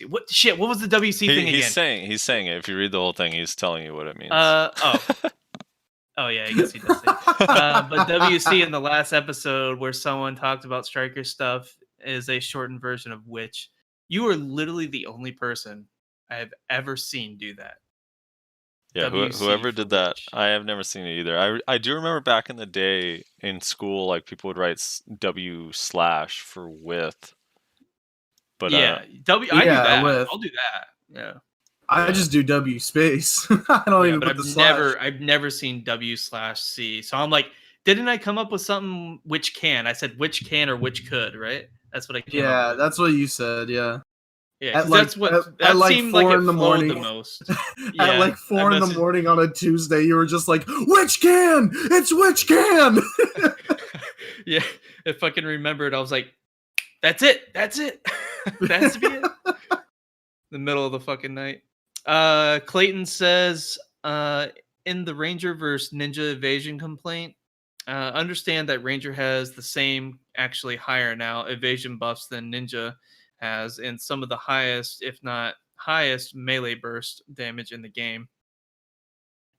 What was the WC thing again? He's saying it. If you read the whole thing, he's telling you what it means. Oh yeah, I guess he does say it. But WC in the last episode where someone talked about Striker stuff is a shortened version of which. You are literally the only person I have ever seen do that. Yeah, whoever did that, I have never seen it either. I do remember back in the day in school, like people would write W/ for with. But yeah, I do that. I'll do that. Yeah. I just do W space. I don't even put the slash. I've never seen W/C. So I'm like, didn't I come up with something which can? I said which can or which could, right? That's what I came up with. That's what you said, yeah. Yeah, that's what that like seemed 4 like in the morning. The most. At like 4 in the morning on a Tuesday, you were just like, which can? It's which can? Yeah, if I can remember it, I was like, that's it. That has to be it. The middle of the fucking night. Clayton says, in the Ranger versus Ninja evasion complaint, understand that Ranger has the same, actually higher now, evasion buffs than Ninja has, and some of the highest, if not highest, melee burst damage in the game.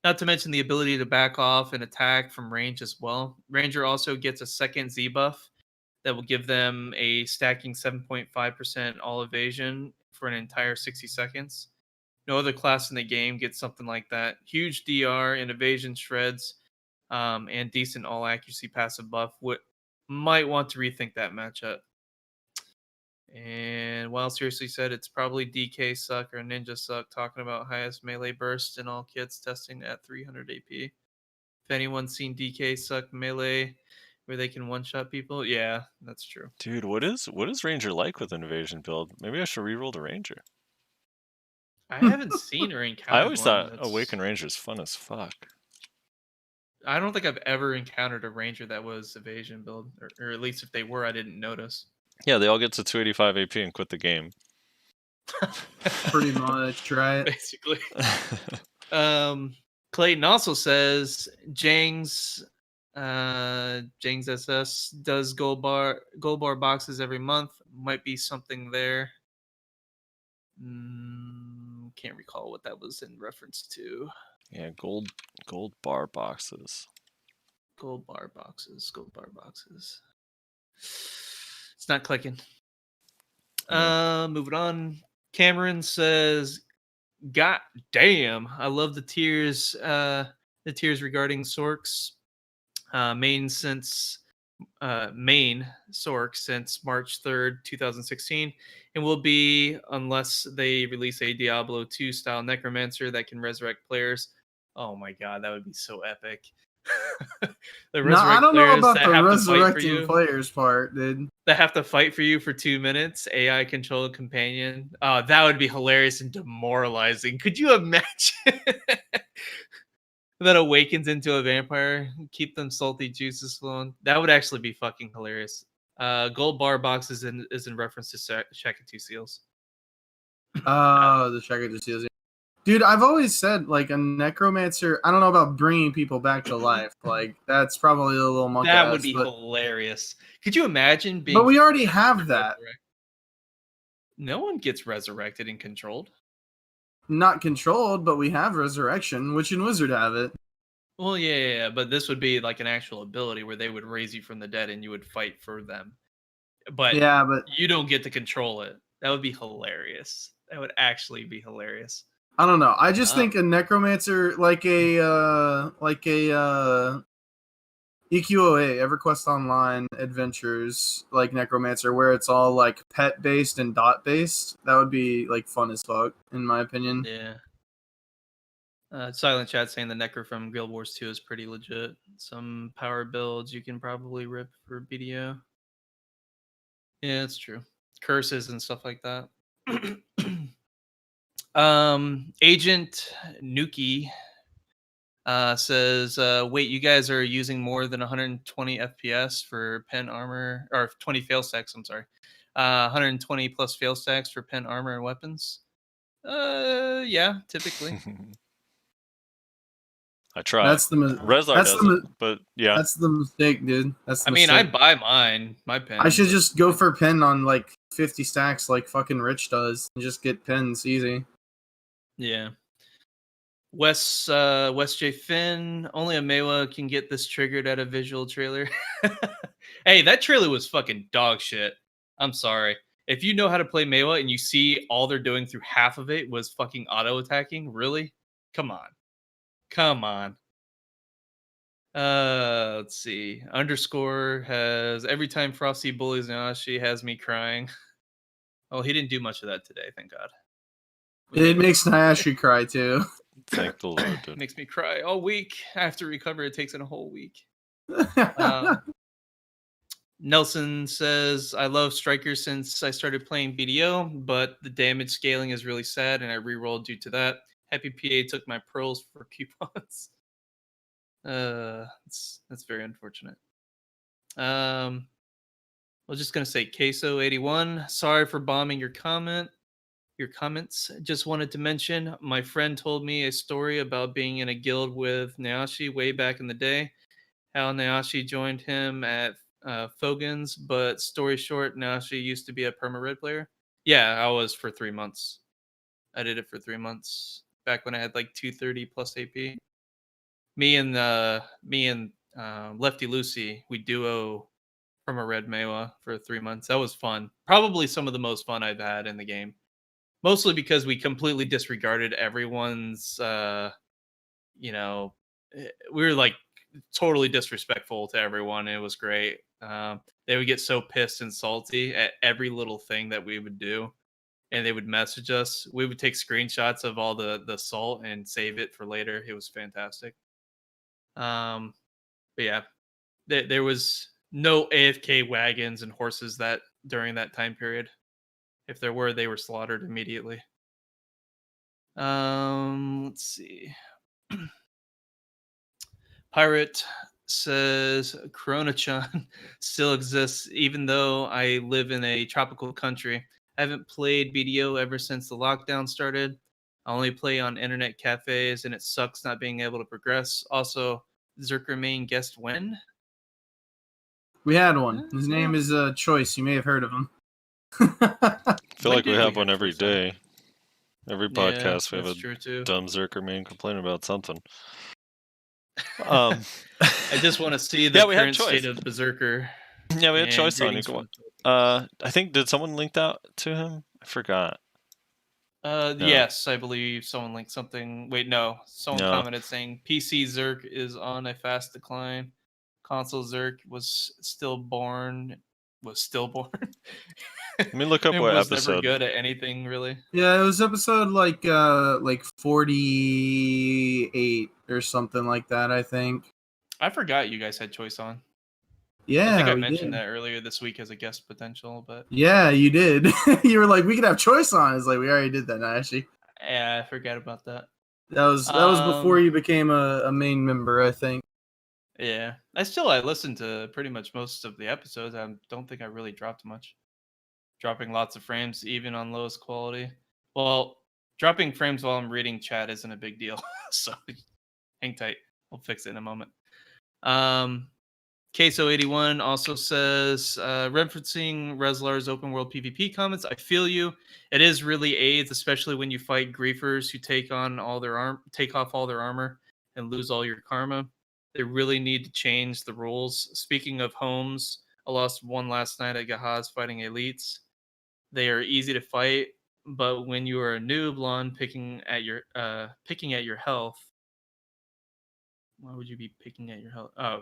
Not to mention the ability to back off and attack from range as well. Ranger also gets a second Z buff that will give them a stacking 7.5% all evasion for an entire 60 seconds. No other class in the game gets something like that. Huge DR and evasion shreds, and decent all accuracy passive buff. Might want to rethink that matchup. And Wild seriously said it's probably DK suck or Ninja suck, talking about highest melee burst in all kits testing at 300 AP. If anyone's seen DK suck melee where they can one-shot people, yeah, that's true. Dude, what is Ranger like with an evasion build? Maybe I should reroll the Ranger. I haven't seen or encountered. I always thought Awaken Ranger is fun as fuck. I don't think I've ever encountered a Ranger that was evasion build, or at least if they were, I didn't notice. Yeah, they all get to 285 AP and quit the game. Pretty much, right? Basically. Clayton also says Jang's SS does gold bar boxes every month. Might be something there. Can't recall what that was in reference to. Yeah, gold bar boxes. Gold bar boxes. It's not clicking. Moving on. Cameron says, God damn, I love the tiers regarding Sorks. Main Sork since March 3rd, 2016, and will be unless they release a Diablo 2 style necromancer that can resurrect players. Oh my god, that would be so epic. I don't know about the resurrecting players part, dude. That have to fight for you for 2 minutes. AI controlled companion. Oh, that would be hilarious and demoralizing. Could you imagine? That awakens into a vampire. Keep them salty juices flowing. That would actually be fucking hilarious. Gold bar box is in reference to Shaka-2 seals. Oh, the Shaka-2 seals. Dude, I've always said, like, a necromancer, I don't know about bringing people back to life. Like, that's probably a little monkey. That would be hilarious. Could you imagine being... But we already have that. No one gets resurrected and controlled. Not controlled, but we have resurrection. Witch and Wizard have it. Well, yeah, but this would be like an actual ability where they would raise you from the dead and you would fight for them. But you don't get to control it. That would be hilarious. That would actually be hilarious. I don't know. I just think a necromancer, like a EQOA, EverQuest Online Adventures, like necromancer, where it's all like pet based and dot based. That would be like fun as fuck, in my opinion. Yeah. Silent Chat saying the Necro from Guild Wars 2 is pretty legit. Some power builds you can probably rip for BDO. Yeah, it's true. Curses and stuff like that. Agent Nuki says, wait, you guys are using more than 120 FPS for pen armor, or 20 fail stacks, I'm sorry. 120 plus fail stacks for pen armor and weapons? Yeah, typically. I try. That's the Rezlar that's does the it, but yeah. That's the mistake, dude. That's the I mean, I mistake. buy my pen. I should but- just go for pen on like 50 stacks like fucking Rich does and just get pens easy. Yeah. Wes J. Finn, only a Mewa can get this triggered at a visual trailer. Hey, that trailer was fucking dog shit. I'm sorry. If you know how to play Mewa and you see all they're doing through half of it was fucking auto attacking, really? Come on. Come on. Let's see. Underscore has every time Frosty bullies Nayashe has me crying. Oh, he didn't do much of that today, thank God. It makes Nayashe cry too. Thank the Lord, dude. Makes me cry all week. I have to recover. It takes it a whole week. Nelson says, I love Strikers since I started playing BDO, but the damage scaling is really sad, and I rerolled due to that. Happy PA took my pearls for coupons. That's very unfortunate. I was just gonna say Queso81. Sorry for bombing your comments. Just wanted to mention my friend told me a story about being in a guild with Nayashe way back in the day. How Nayashe joined him at Fogan's, but story short, Nayashe used to be a perma red player. Yeah, I was for 3 months. I did it for 3 months back when I had like 230 plus AP. Me and Lefty Lucy, we duo from a red Mewa for 3 months. That was fun. Probably some of the most fun I've had in the game. Mostly because we completely disregarded everyone's we were like totally disrespectful to everyone. It was great. They would get so pissed and salty at every little thing that we would do, and they would message us. We would take screenshots of all the salt and save it for later. It was fantastic. But yeah, there was no AFK wagons and horses that during that time period. If there were, they were slaughtered immediately. Let's see. Pirate says Corona-chan still exists even though I live in a tropical country. I haven't played BDO ever since the lockdown started. I only play on internet cafes and it sucks not being able to progress. Also, Zerker main guest when? We had one. His name is Choice. You may have heard of him. I feel When like we did have we one have every Choice on? day. Every podcast we have that's a true too. dumb Zerker man complain about something. I just want to see the Yeah, we had current Choice. state of Berserker. Yeah, we had and Choice on. You greetings can from wa- I think did someone link that to him? I forgot. No. Yes, I believe someone linked something. Wait, no. Someone No. commented saying PC Zerk is on a fast decline. Console Zerk was stillborn. Let me look up It what was never episode. good at anything, really. Yeah, it was episode like 48 or something like that, I think. I forgot you guys had Choice on. Yeah, I think I we mentioned did. that earlier this week as a guest potential, but Yeah, you did. You were like, we could have Choice on. It's like we already did that, actually. yeah, I forgot about that. That was before you became a main member, I think. Yeah, I listened to pretty much most of the episodes. I don't think I really dropped much. Dropping lots of frames, even on lowest quality. Well, dropping frames while I'm reading chat isn't a big deal. So hang tight. We'll fix it in a moment. Queso81 also says, referencing Rezlar's open world PvP comments, I feel you. It is really aids, especially when you fight griefers who take off all their armor and lose all your karma. They really need to change the rules. Speaking of homes, I lost one last night at Gahaz fighting elites. They are easy to fight, but when you are a noob lawn picking at your health, why would you be picking at your health? Oh,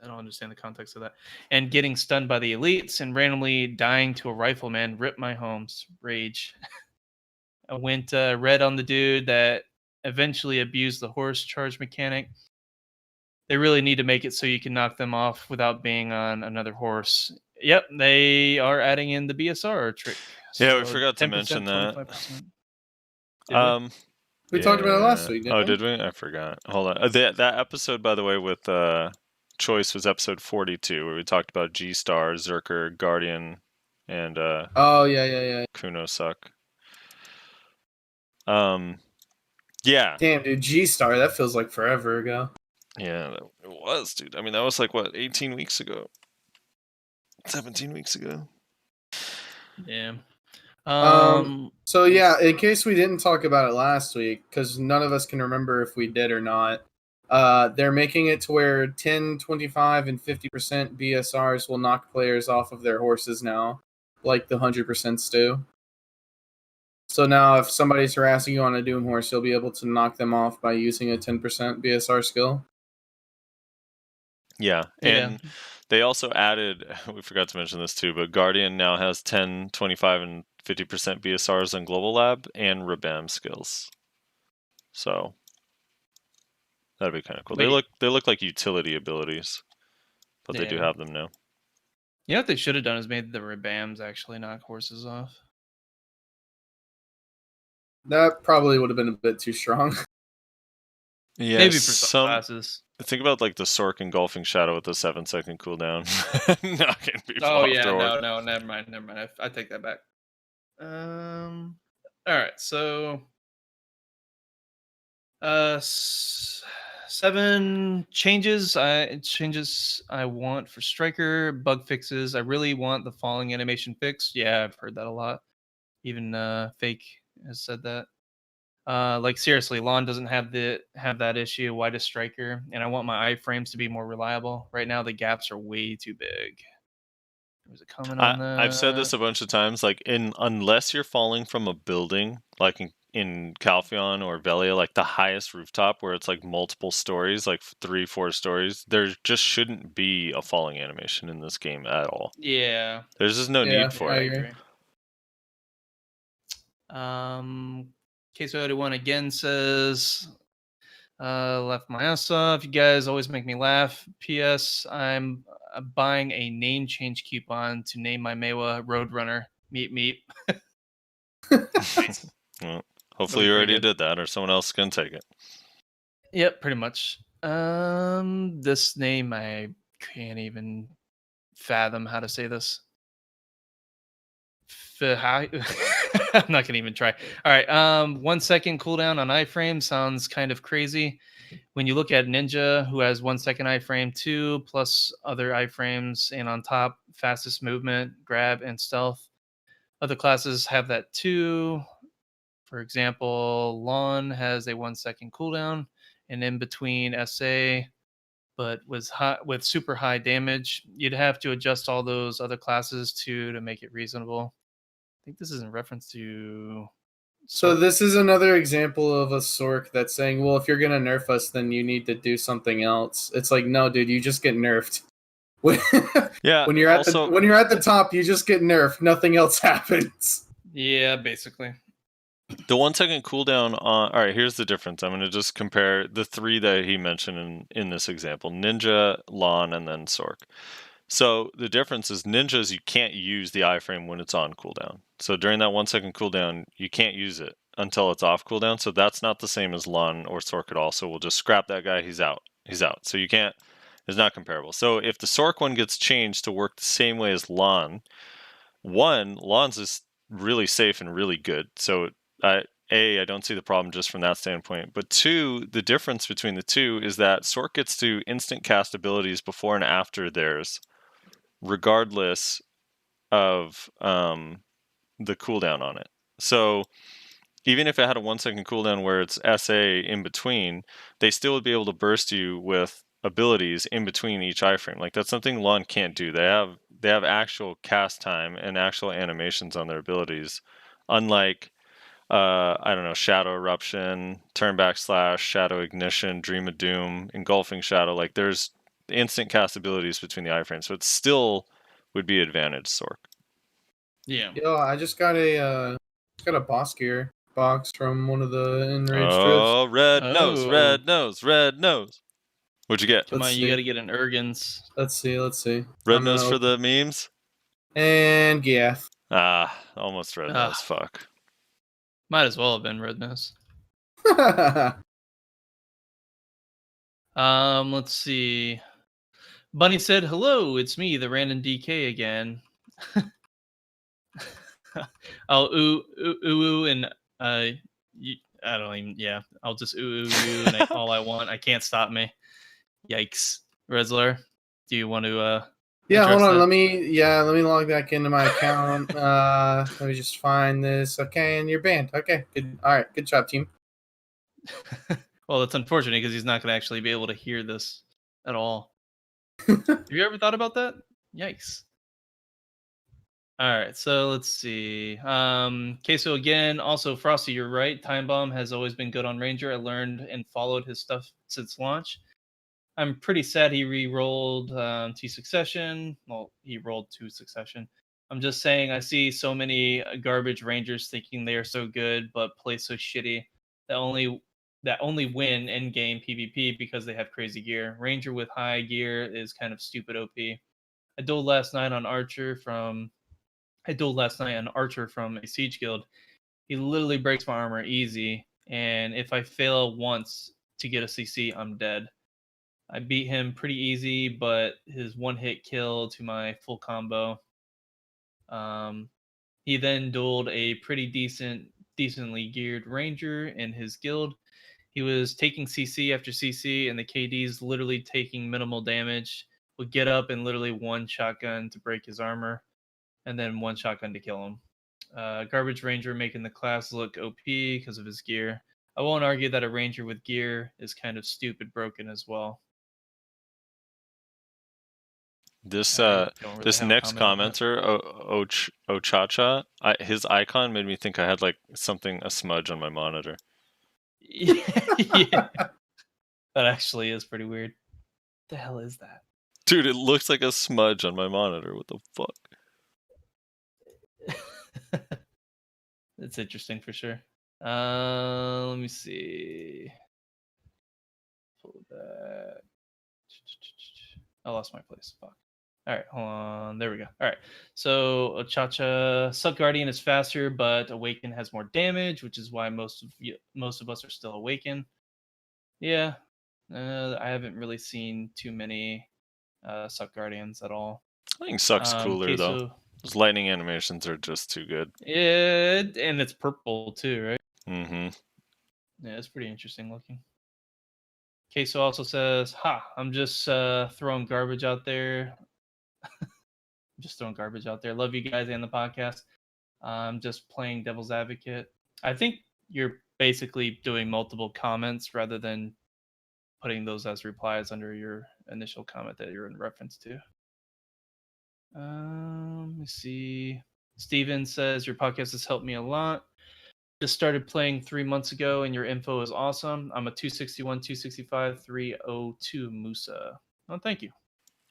I don't understand the context of that. And getting stunned by the elites and randomly dying to a rifleman, rip my homes. Rage. I went red on the dude that eventually abuse the horse charge mechanic. They really need to make it so you can knock them off without being on another horse. Yep, they are adding in the BSR trick. Yeah, we So forgot to 10%, mention that. 25%. Did we? We talked about it last week, didn't Oh, we? did we? I forgot. Hold on. That episode, by the way, with Choice was episode 42, where we talked about G-Star, Zerker, Guardian, and Oh, yeah. Kuno Suck. Yeah. Damn, dude, G-Star, that feels like forever ago. Yeah, it was, dude. I mean, that was like, what, 18 weeks ago? 17 weeks ago? Yeah. So yeah, in case we didn't talk about it last week, because none of us can remember if we did or not, they're making it to where 10, 25, and 50% BSRs will knock players off of their horses now, like the 100% do. So now if somebody's harassing you on a Doom horse, you'll be able to knock them off by using a 10% BSR skill. Yeah, and they also added, we forgot to mention this too, but Guardian now has 10, 25, and 50% BSRs on Global Lab and Rabam skills. So that'd be kind of cool. They look like utility abilities, but they do have them now. You know what they should have done is made the Rabams actually knock horses off. That probably would have been a bit too strong. Yeah, maybe for some classes. Think about like the Sork engulfing shadow with the 7-second cooldown. Knocking people Oh off yeah, their no, never mind. I take that back. All right, so 7 changes I want for Striker, bug fixes. I really want the falling animation fixed. Yeah, I've heard that a lot. Even Fake has said that. Like seriously, Lawn doesn't have that issue. Why does Striker? And I want my iframes to be more reliable. Right now the gaps are way too big. There's a comment on that. I've said this a bunch of times. Like unless you're falling from a building, like in Calpheon or Velia, like the highest rooftop where it's like multiple stories, like 3-4 stories, there just shouldn't be a falling animation in this game at all. Yeah. There's just no need for it. Agree. Queso81 again says, left my ass off. You guys always make me laugh. P.S. I'm buying a name change coupon to name my Mewa Roadrunner. Meep. Nice. Well, hopefully you already did that, or someone else can take it. Yep, pretty much. This name, I can't even fathom how to say this. I'm not gonna even try. All right, 1 second cooldown on iframe sounds kind of crazy. When you look at Ninja, who has 1 second iframe, 2 plus other iframes, and on top fastest movement, grab, and stealth. Other classes have that too. For example, Lawn has a 1 second cooldown, and in between SA, but with super high damage. You'd have to adjust all those other classes to make it reasonable. I think this is in reference to. So this is another example of a Sork that's saying, well, if you're going to nerf us, then you need to do something else. It's like, no, dude, you just get nerfed. Yeah. When you're at the top, you just get nerfed. Nothing else happens. Yeah, basically. The 1 second cooldown on... All right, here's the difference. I'm going to just compare the 3 that he mentioned in this example. Ninja, Lawn, and then Sork. So the difference is Ninjas, you can't use the iframe when it's on cooldown. So during that 1 second cooldown, you can't use it until it's off cooldown. So that's not the same as Lawn or Sork at all. So we'll just scrap that guy. He's out. So you can't... It's not comparable. So if the Sork one gets changed to work the same way as Lawn's is really safe and really good. So I don't see the problem just from that standpoint. But 2, the difference between the 2 is that Sork gets to instant cast abilities before and after theirs, regardless of the cooldown on it. So even if it had a 1 second cooldown where it's SA in between, they still would be able to burst you with abilities in between each iframe. Like that's something Lawn can't do. They have actual cast time and actual animations on their abilities, unlike I don't know, Shadow Eruption, Turn Backslash, Shadow Ignition, Dream of Doom, Engulfing Shadow. Like there's instant cast abilities between the iframes, so it still would be advantage Sork. Yeah. Yo, I just got a boss gear box from one of the enraged drifts. Oh, red nose, Oh. red nose, red nose. What'd you get? Come Let's on, see. you got to get an Ergens. Let's see. Red I'm nose gonna for the memes? and Gath. Ah, almost red Ah. nose. Fuck. Might as well have been red nose. Let's see. Bunny said, "Hello, it's me, the random DK again." I'll ooh, and I don't even. Yeah, I'll just ooh you and all I want. I can't stop me. Yikes, Rezlar. Do you want to Yeah, hold address on. that? Let me log back into my account. Let me just find this. Okay, and you're banned. Okay, good. All right, good job, team. Well, that's unfortunate because he's not going to actually be able to hear this at all. Have you ever thought about that? Yikes. All right, so let's see. Queso again. Also, Frosty, you're right. Time Bomb has always been good on Ranger. I learned and followed his stuff since launch. I'm pretty sad he re-rolled to Succession. Well, he rolled to Succession. I'm just saying I see so many garbage Rangers thinking they are so good, but play so shitty that only win in game PvP because they have crazy gear. Ranger with high gear is kind of stupid OP. I dueled last night on Archer from a Siege guild. He literally breaks my armor easy, and if I fail once to get a CC, I'm dead. I beat him pretty easy, but his one hit kill to my full combo. He then dueled a pretty decently geared ranger in his guild. He was taking CC after CC, and the KD's literally taking minimal damage. Would get up and literally one shotgun to break his armor, and then one shotgun to kill him. Garbage ranger making the class look OP because of his gear. I won't argue that a ranger with gear is kind of stupid broken as well. This I don't really this have a next comment on that. commenter, Ochacha, his icon made me think I had like a smudge on my monitor. Yeah. That actually is pretty weird. What the hell is that? Dude, it looks like a smudge on my monitor. What the fuck? It's interesting for sure. Let me see. Pull it back. I lost my place. Fuck. All right, hold on. There we go. All right. So Ochacha Suck Guardian is faster, but Awaken has more damage, which is why most of us are still Awaken. Yeah, I haven't really seen too many Suck Guardians at all. I think Suck's cooler though. Queso, Those lightning animations are just too good. yeah, and it's purple too, right? Mm-hmm. Yeah, it's pretty interesting looking. Queso also says, "Ha! I'm just throwing garbage out there. Just throwing garbage out there. Love you guys and the podcast. I'm just playing devil's advocate. I think you're basically doing multiple comments rather than putting those as replies under your initial comment that you're in reference to." Let me see. Steven says, "Your podcast has helped me a lot. Just started playing 3 months ago, and your info is awesome. I'm a 261, 265, 302 Musa." Oh, thank you.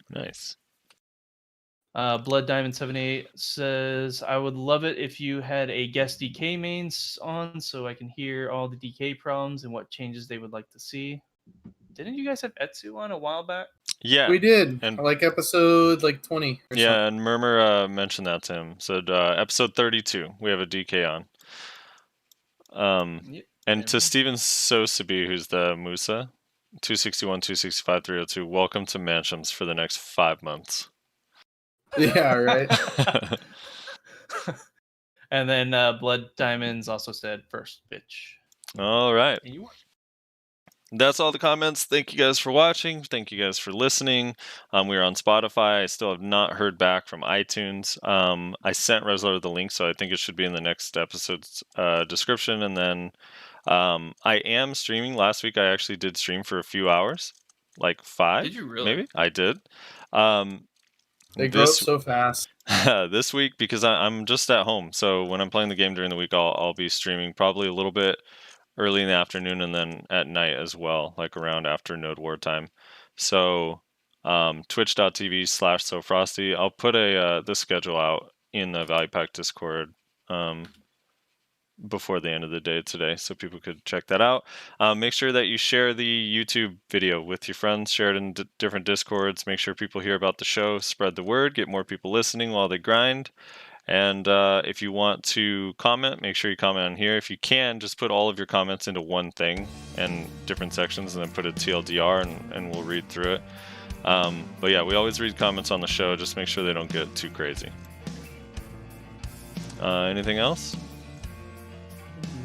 Nice. Blood Diamond 78 says, "I would love it if you had a guest DK mains on so I can hear all the DK problems and what changes they would like to see." Didn't you guys have Etsu on a while back? Yeah. We did, And like episode 20 or yeah, and Murmur mentioned that to him. Said episode 32, we have a DK on. Yep. And to Never. Steven Sosabi, who's the Musa, 261, 265, 302, welcome to Manshams for the next 5 months. something. Yeah, right. And then Blood Diamonds also said first bitch. All right. And you were. That's all the comments. Thank you guys for watching. Thank you guys for listening. We are on Spotify. I still have not heard back from iTunes. I sent Rezlar the link, so I think it should be in the next episode's description. And then I am streaming. Last week I actually did stream for a few hours, like 5. Did you really? Maybe I did. They grow up so fast. This week, because I'm just at home, so when I'm playing the game during the week, I'll be streaming probably a little bit early in the afternoon and then at night as well, like around after Node War time. So twitch.tv/SoFrosty. I'll put the schedule out in the Value Pack Discord before the end of the day today, so people could check that out. Make sure that you share the YouTube video with your friends, share it in different Discords, make sure people hear about the show, spread the word, get more people listening while they grind. And if you want to comment, make sure you comment on here. If you can, just put all of your comments into one thing and different sections, and then put a TLDR, and we'll read through it. But yeah, we always read comments on the show. Just make sure they don't get too crazy. Anything else?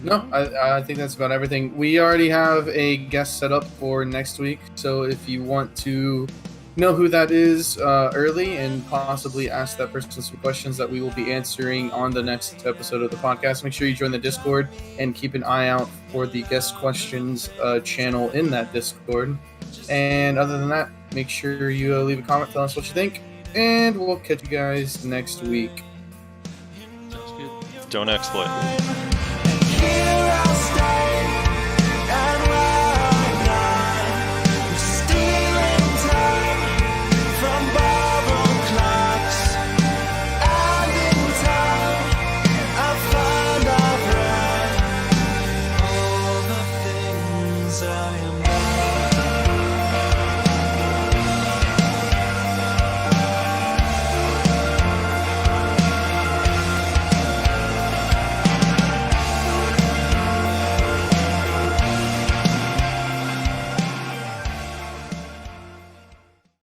No, I think that's about everything. We already have a guest set up for next week, so if you want to know who that is early and possibly ask that person some questions that we will be answering on the next episode of the podcast, make sure you join the Discord and keep an eye out for the guest questions channel in that Discord. And other than that, make sure you leave a comment, tell us what you think, and we'll catch you guys next week. Sounds good. Don't exploit.